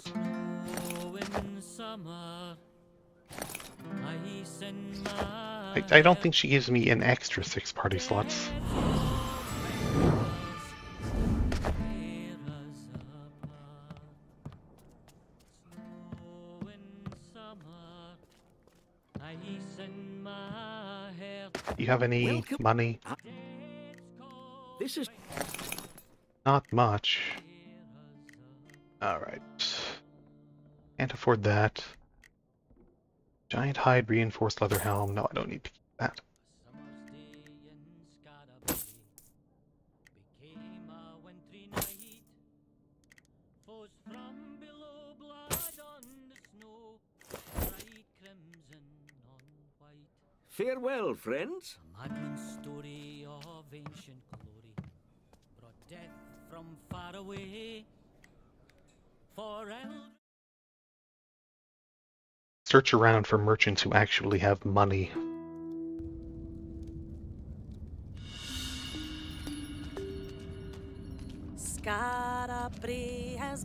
I don't think she gives me an extra 6 party slots. You have any money? This is not much. Alright. Can't afford that. Giant hide reinforced leather helm. No, I don't need to keep that. farewell, friends. Story of ancient glory brought death from far away. Search around for merchants who actually have money.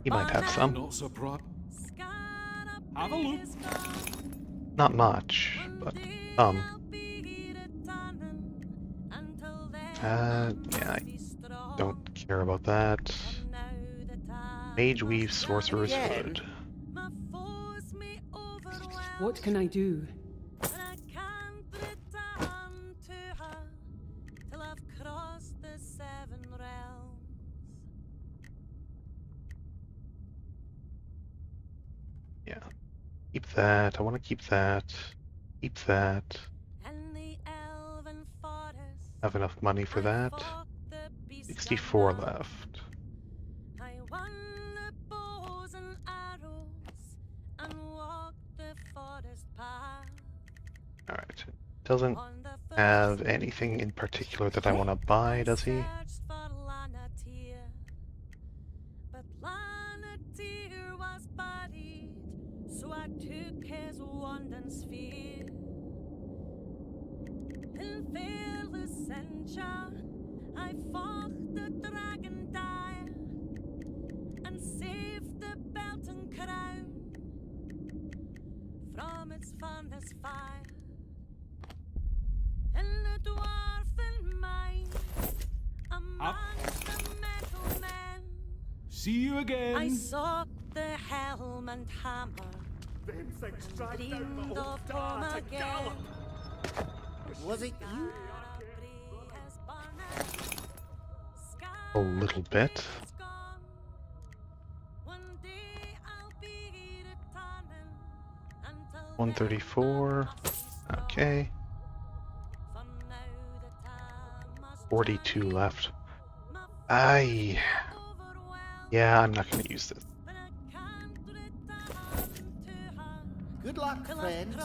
He might have some. Not surprised. Have a look. Not much, but some. Yeah, I don't care about that. Mage Weave Sorcerer's Hood. What can I do? Yeah. Keep that. I want to keep that. Keep that. Have enough money for that. 64 left. Alright. Doesn't have anything in particular that I want to buy, does he? But Lanatir was buried, so I took his wand and sphere. In fearless Sencha, I fought the dragon dire and saved the belt and crown from its furnace fire. In the dwarven mine, amongst the metal men, See you again. I sought the helm and hammer, dreamed of home again. Was it you? A little bit. 134. Okay. 42 left. Yeah, I'm not going to use this. Good luck, friends.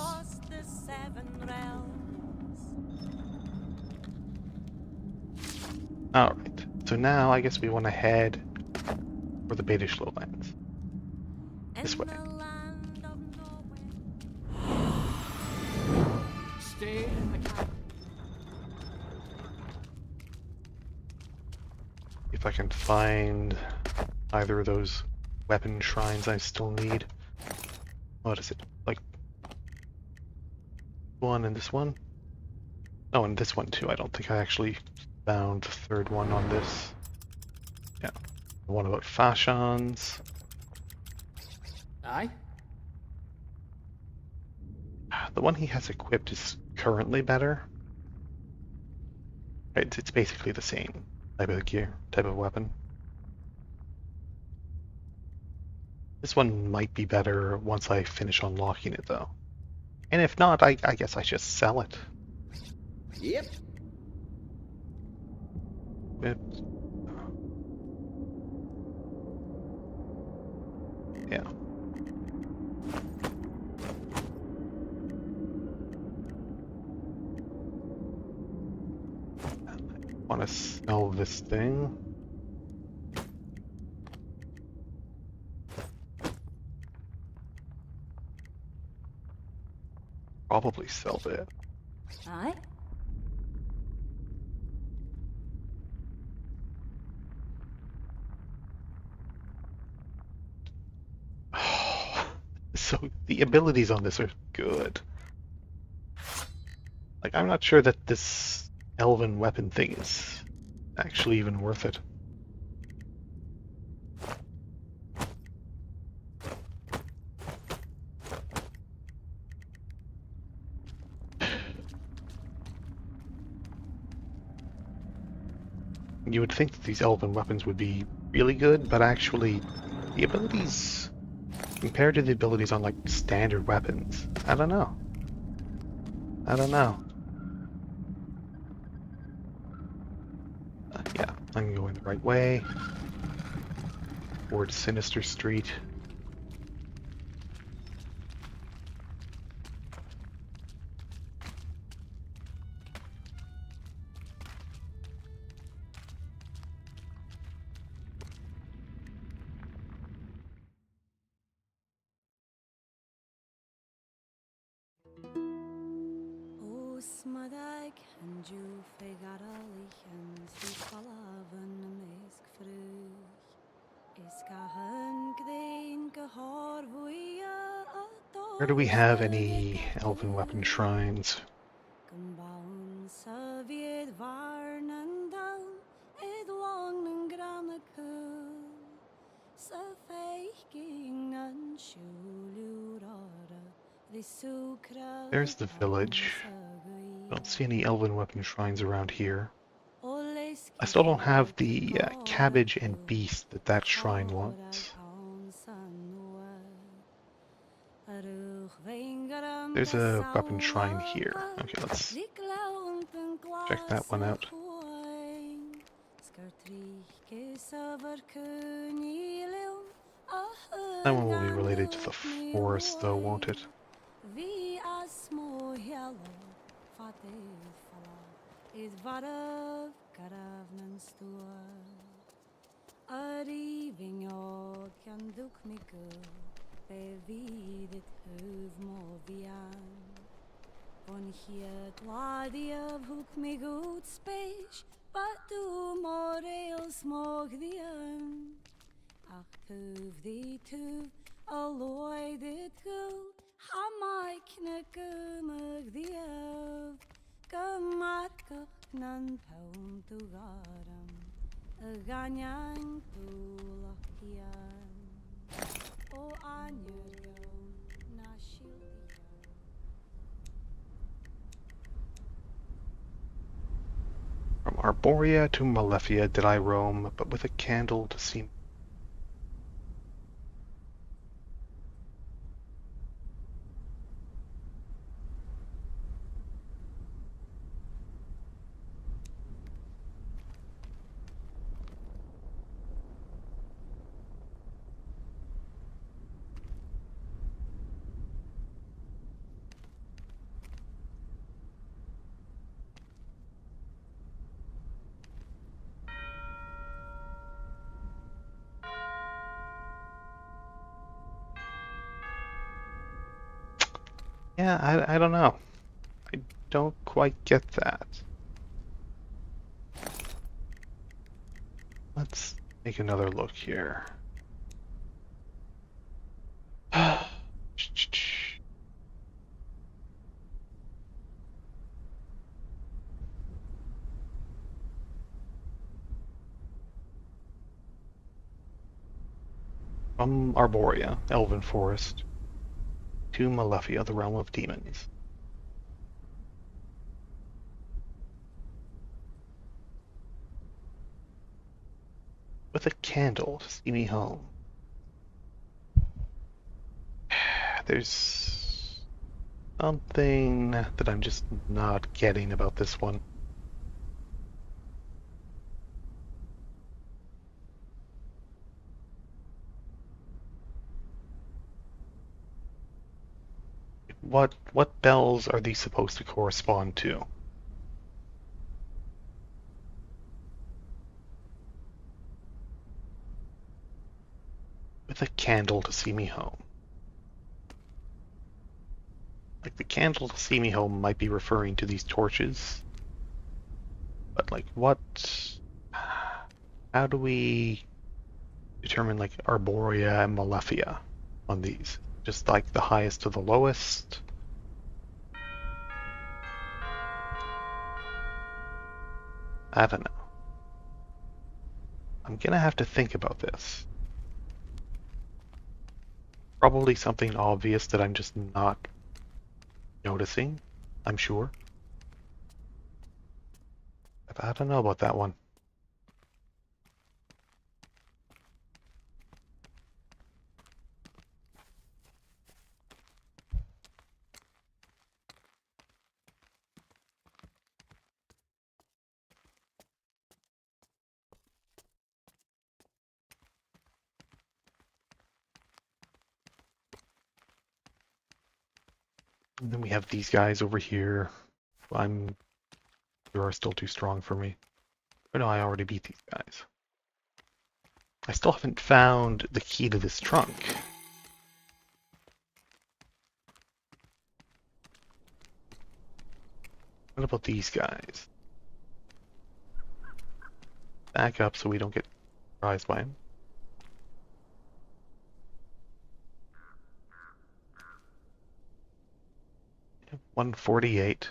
Alright, so now I guess we want to head for the Betish lowlands. This way. Stay in the camp. If I can find either of those weapon shrines I still need. What is it? Like one and this one? Oh, and this one too. I don't think I actually found the third one on this. Yeah. The one about fashions. Aye? The one he has equipped is currently better. It's basically the same type of gear, type of weapon. This one might be better once I finish unlocking it, though. And if not, I guess I just sell it. Yep. Yeah. I want to sell this thing. Probably sell it. Aye. So the abilities on this are good. Like, I'm not sure that this elven weapon thing is actually even worth it. You would think that these elven weapons would be really good, but actually, the abilities, compared to the abilities on, like, standard weapons, I don't know. Yeah, I'm going the right way. Towards Sinister Street. Where do we have any elven weapon shrines? There's the village. I don't see any elven weapon shrines around here. I still don't have the cabbage and beast that shrine wants. There's a weapon shrine here. Okay, let's check that one out. That one will be related to the forest, though, won't it? is varav karavnan stua. Arriving jag kan duk mycket bevidet huvudmovian. Von het ladi av huk mig ut spech, but du morel smog the un. Ach tuv the tuv, alloy the tuv, hamai knakumag the av. Gamarka nan pound to garam, a ganyang to lakian. O anyer na shildi. From Arborea to Malefia did I roam, but with a candle to see. Yeah, I don't know. I don't quite get that. Let's take another look here. From Arborea, Elven Forest, to Malefia, the realm of demons. With a candle to see me home. There's something that I'm just not getting about this one. What bells are these supposed to correspond to? With a candle to see me home. Like, the candle to see me home might be referring to these torches. But, like, what... How do we determine, like, Arborea and Malefia on these? Just, like, the highest to the lowest? I don't know. I'm gonna have to think about this. Probably something obvious that I'm just not noticing, I'm sure. But I don't know about that one. And then we have these guys over here. You are still too strong for me. But no, I already beat these guys. I still haven't found the key to this trunk. What about these guys? Back up so we don't get surprised by him. Yeah, 148.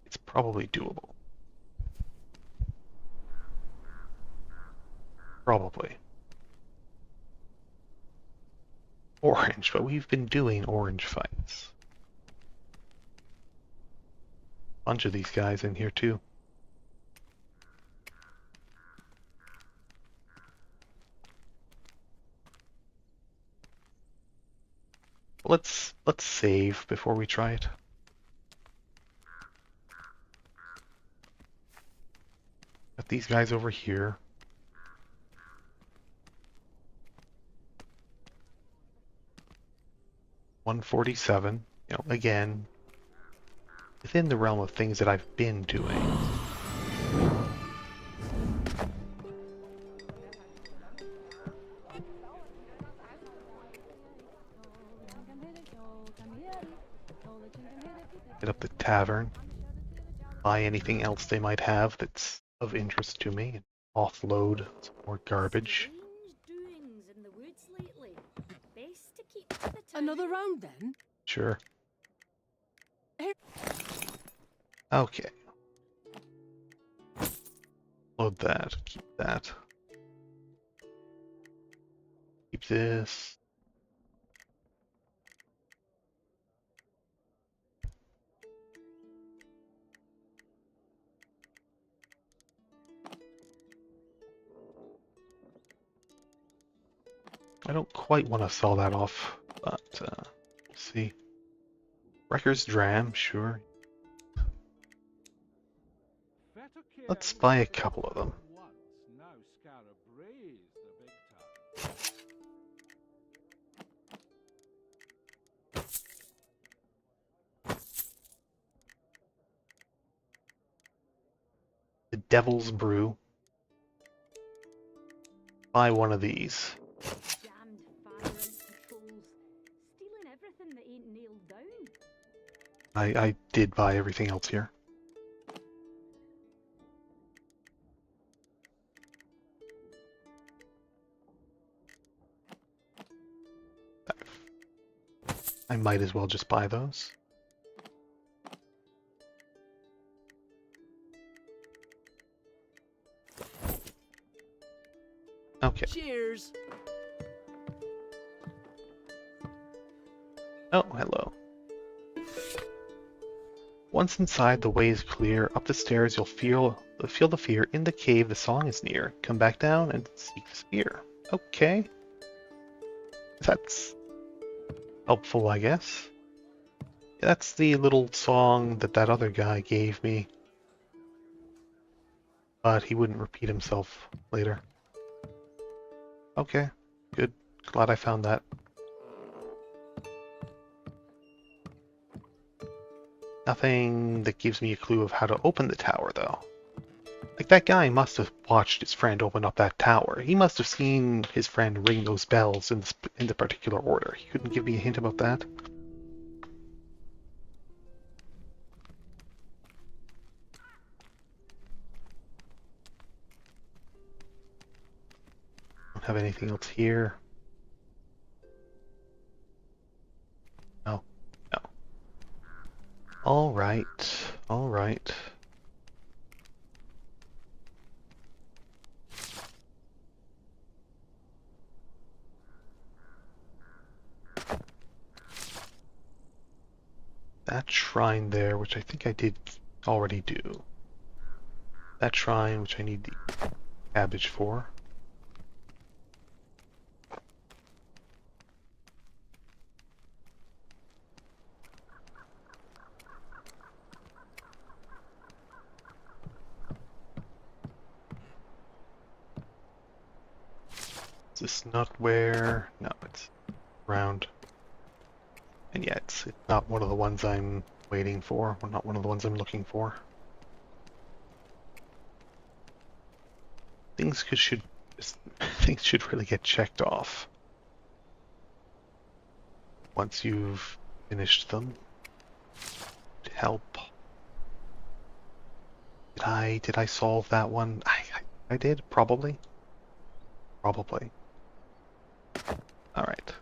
It's probably doable. Probably. Orange, but we've been doing orange fights. Bunch of these guys in here too. Let's save before we try it. Got these guys over here. $147. You know, again, within the realm of things that I've been doing. Hit up the tavern, buy anything else they might have that's of interest to me, and offload some more garbage. Another round then? Sure. Okay. Load that, keep that. Keep this. I don't quite want to sell that off, but we'll see. Wrecker's Dram, sure. Let's buy a couple of them. The Devil's Brew. Buy one of these. I did buy everything else here. I might as well just buy those. Okay. Cheers. Oh, hello. Once inside, the way is clear. Up the stairs, you'll feel the fear. In the cave, the song is near. Come back down and seek the spear. Okay. That's helpful, I guess. That's the little song that other guy gave me. But he wouldn't repeat himself later. Okay, good. Glad I found that. Nothing that gives me a clue of how to open the tower, though. Like, that guy must have watched his friend open up that tower. He must have seen his friend ring those bells in the particular order. He couldn't give me a hint about that. Don't have anything else here. No, no. All right, all right. That shrine there, which I think I did already do. That shrine, which I need the cabbage for. Is this not where? No, it's round. And yeah, it's not one of the ones I'm waiting for, or not one of the ones I'm looking for. Things should really get checked off once you've finished them. To help. Did I solve that one? I did, probably. Probably. All right.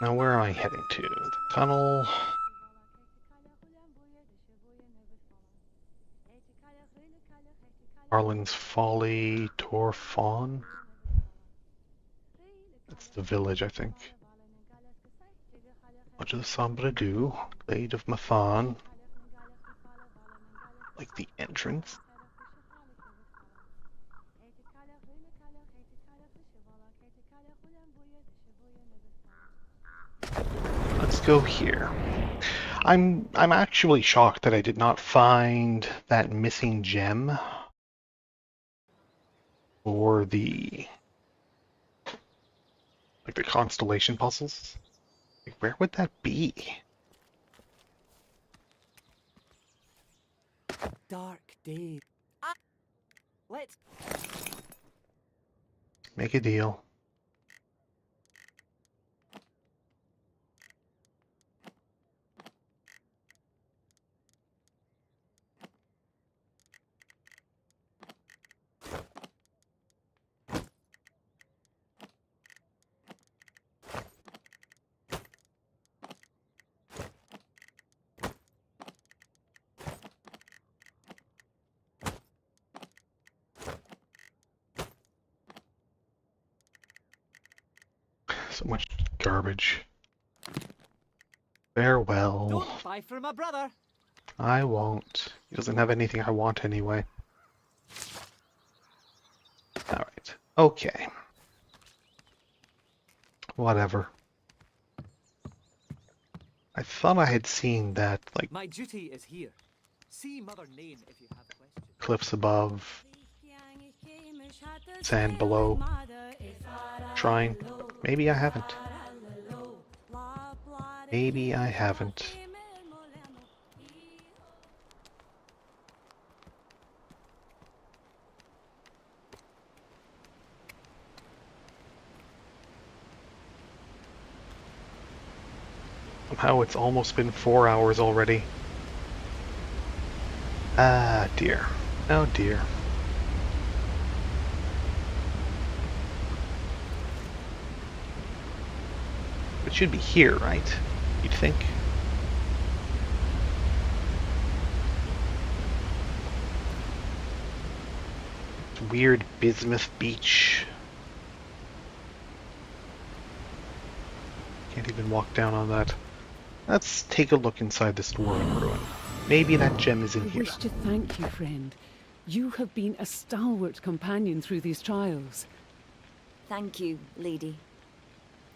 Now where am I heading to? The tunnel. Arlen's Folly, Torfawn. That's the village, I think. Lodge of the Sombre Dew, Glade of Mathan. Like the entrance. Let's go here. I'm actually shocked that I did not find that missing gem or the constellation puzzles. Like, where would that be? Dark day. Let's Make a deal. So much garbage. Farewell. don't buy for my brother. I won't. He doesn't have anything I want anyway. Alright. Okay. Whatever. I thought I had seen that, like, My duty is here. See Mother Nain if you have questions. cliffs above, sand below, shrine. Maybe I haven't. Maybe I haven't. Somehow it's almost been 4 hours already. Ah, dear. Oh, dear. It should be here, right? You'd think. Weird bismuth beach. Can't even walk down on that. Let's take a look inside this Dwarven ruin. Maybe that gem is in I here. wish to thank you, friend. You have been a stalwart companion through these trials. Thank you, lady.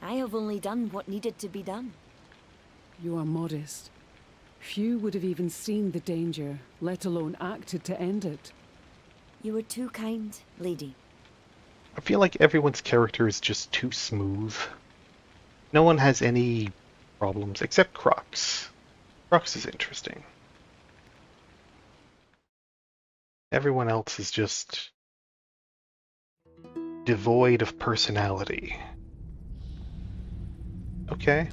I have only done what needed to be done. You are modest. Few would have even seen the danger, let alone acted to end it. You were too kind, lady. I feel like everyone's character is just too smooth. No one has any problems except Crux. Crux is interesting. Everyone else is just devoid of personality. Okay.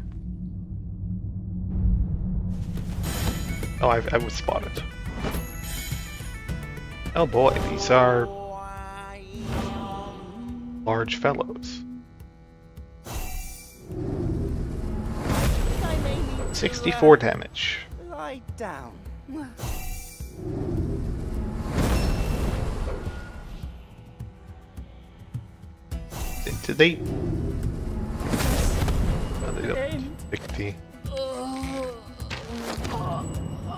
Oh, I was spotted. Oh boy, these are large fellows. 64 damage. Lie down. Did they? No, they don't. 60.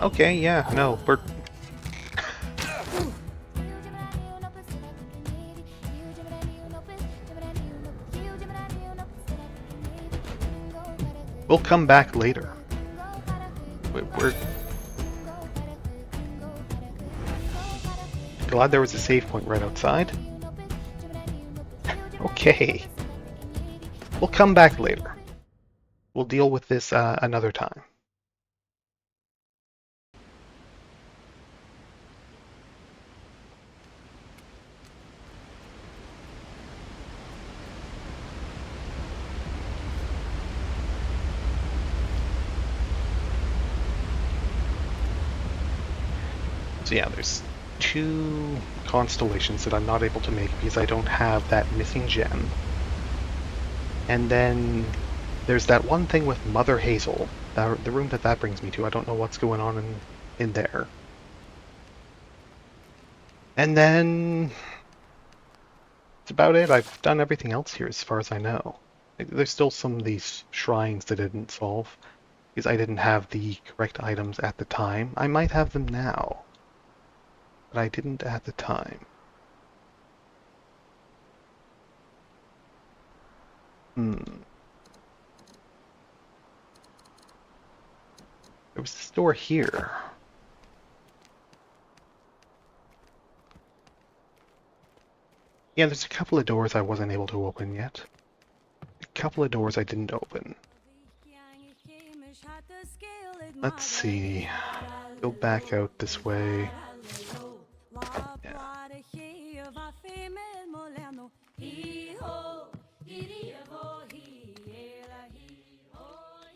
Okay, yeah, no, we're. We'll come back later. We're glad there was a save point right outside. Okay. We'll come back later. We'll deal with this another time. So yeah, there's 2 constellations that I'm not able to make because I don't have that missing gem. And then there's that one thing with Mother Hazel, the room that brings me to. I don't know what's going on in there. And then that's about it. I've done everything else here as far as I know. There's still some of these shrines that I didn't solve because I didn't have the correct items at the time. I might have them now. but I didn't at the time. There was this door here. Yeah, there's a couple of doors I wasn't able to open yet. A couple of doors I didn't open. Let's see. Go back out this way. Yeah.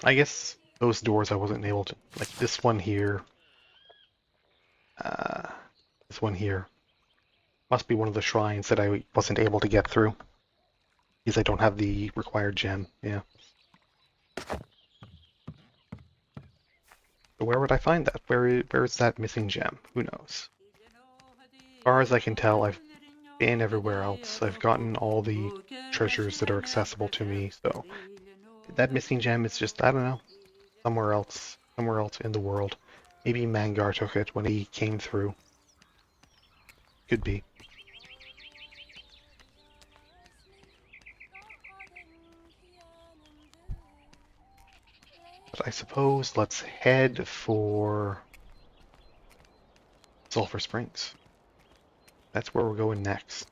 I guess those doors I wasn't able to, like this one here. This one here. Must be one of the shrines that I wasn't able to get through. Because I don't have the required gem, yeah. So where would I find that? Where is that missing gem? Who knows? As far as I can tell, I've been everywhere else. I've gotten all the treasures that are accessible to me, so that missing gem is just, I don't know, somewhere else in the world. Maybe Mangar took it when he came through. Could be. But I suppose let's head for Sulphur Springs. That's where we're going next.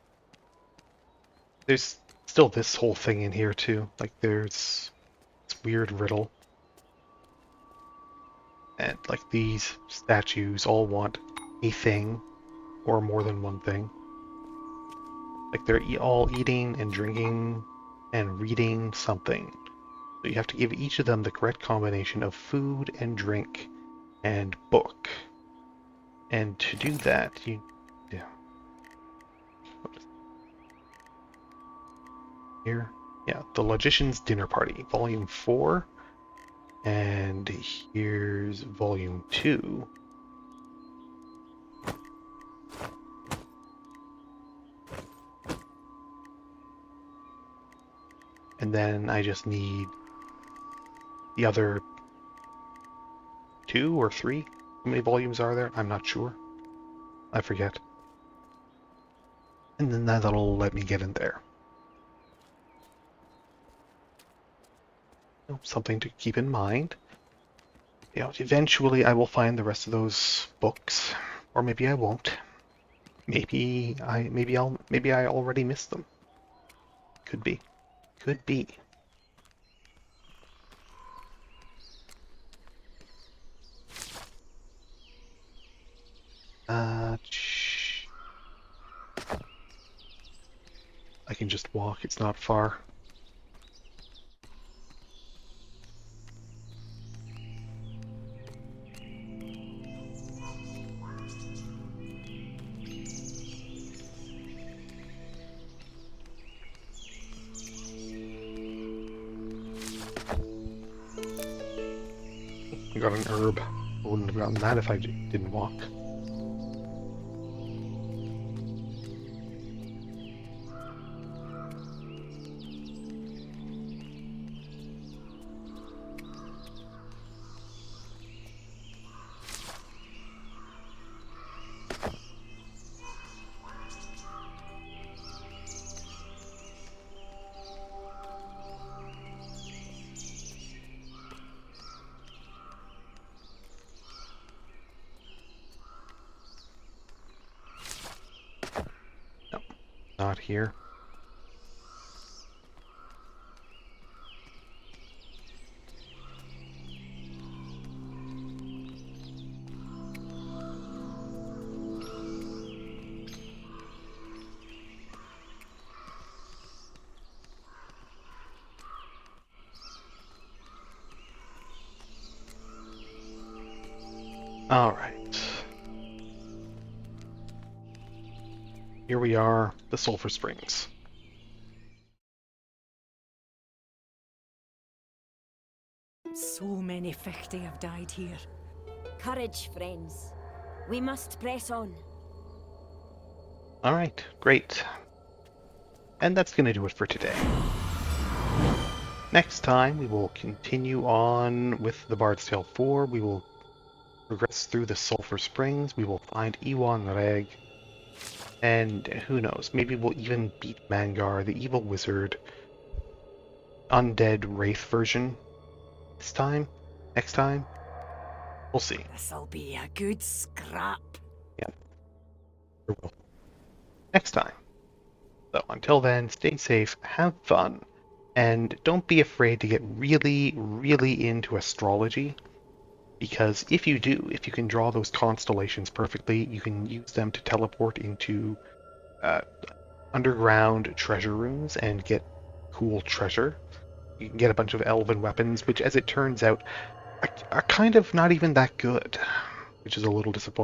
There's still this whole thing in here too. Like there's this weird riddle. And like these statues all want a thing or more than one thing. Like they're all eating and drinking and reading something. So you have to give each of them the correct combination of food and drink and book. And to do that, yeah. Here, yeah, The Logician's Dinner Party, Volume 4. And here's Volume 2. And then I just need the other 2 or 3. How many volumes are there? I'm not sure. I forget. And then that'll let me get in there. Something to keep in mind. You know, eventually I will find the rest of those books, or maybe I won't. Maybe I already missed them. Could be. Could be. I can just walk, it's not far. I got an herb. I wouldn't have gotten that if I didn't walk. Not here. All right. Here we are, the Sulphur Springs. So many Fichte have died here. Courage, friends. We must press on. All right, great. And that's going to do it for today. Next time, we will continue on with the Bard's Tale 4. We will progress through the Sulphur Springs, we will find Iwan Reg, and who knows, maybe we'll even beat Mangar, the evil wizard, undead wraith version this time, next time. We'll see. This'll be a good scrap. Yeah. Or will. Next time. So until then, stay safe, have fun, and don't be afraid to get really, really into astrology. Because if you do, if you can draw those constellations perfectly, you can use them to teleport into underground treasure rooms and get cool treasure. You can get a bunch of elven weapons, which, as it turns out, are kind of not even that good, which is a little disappointing.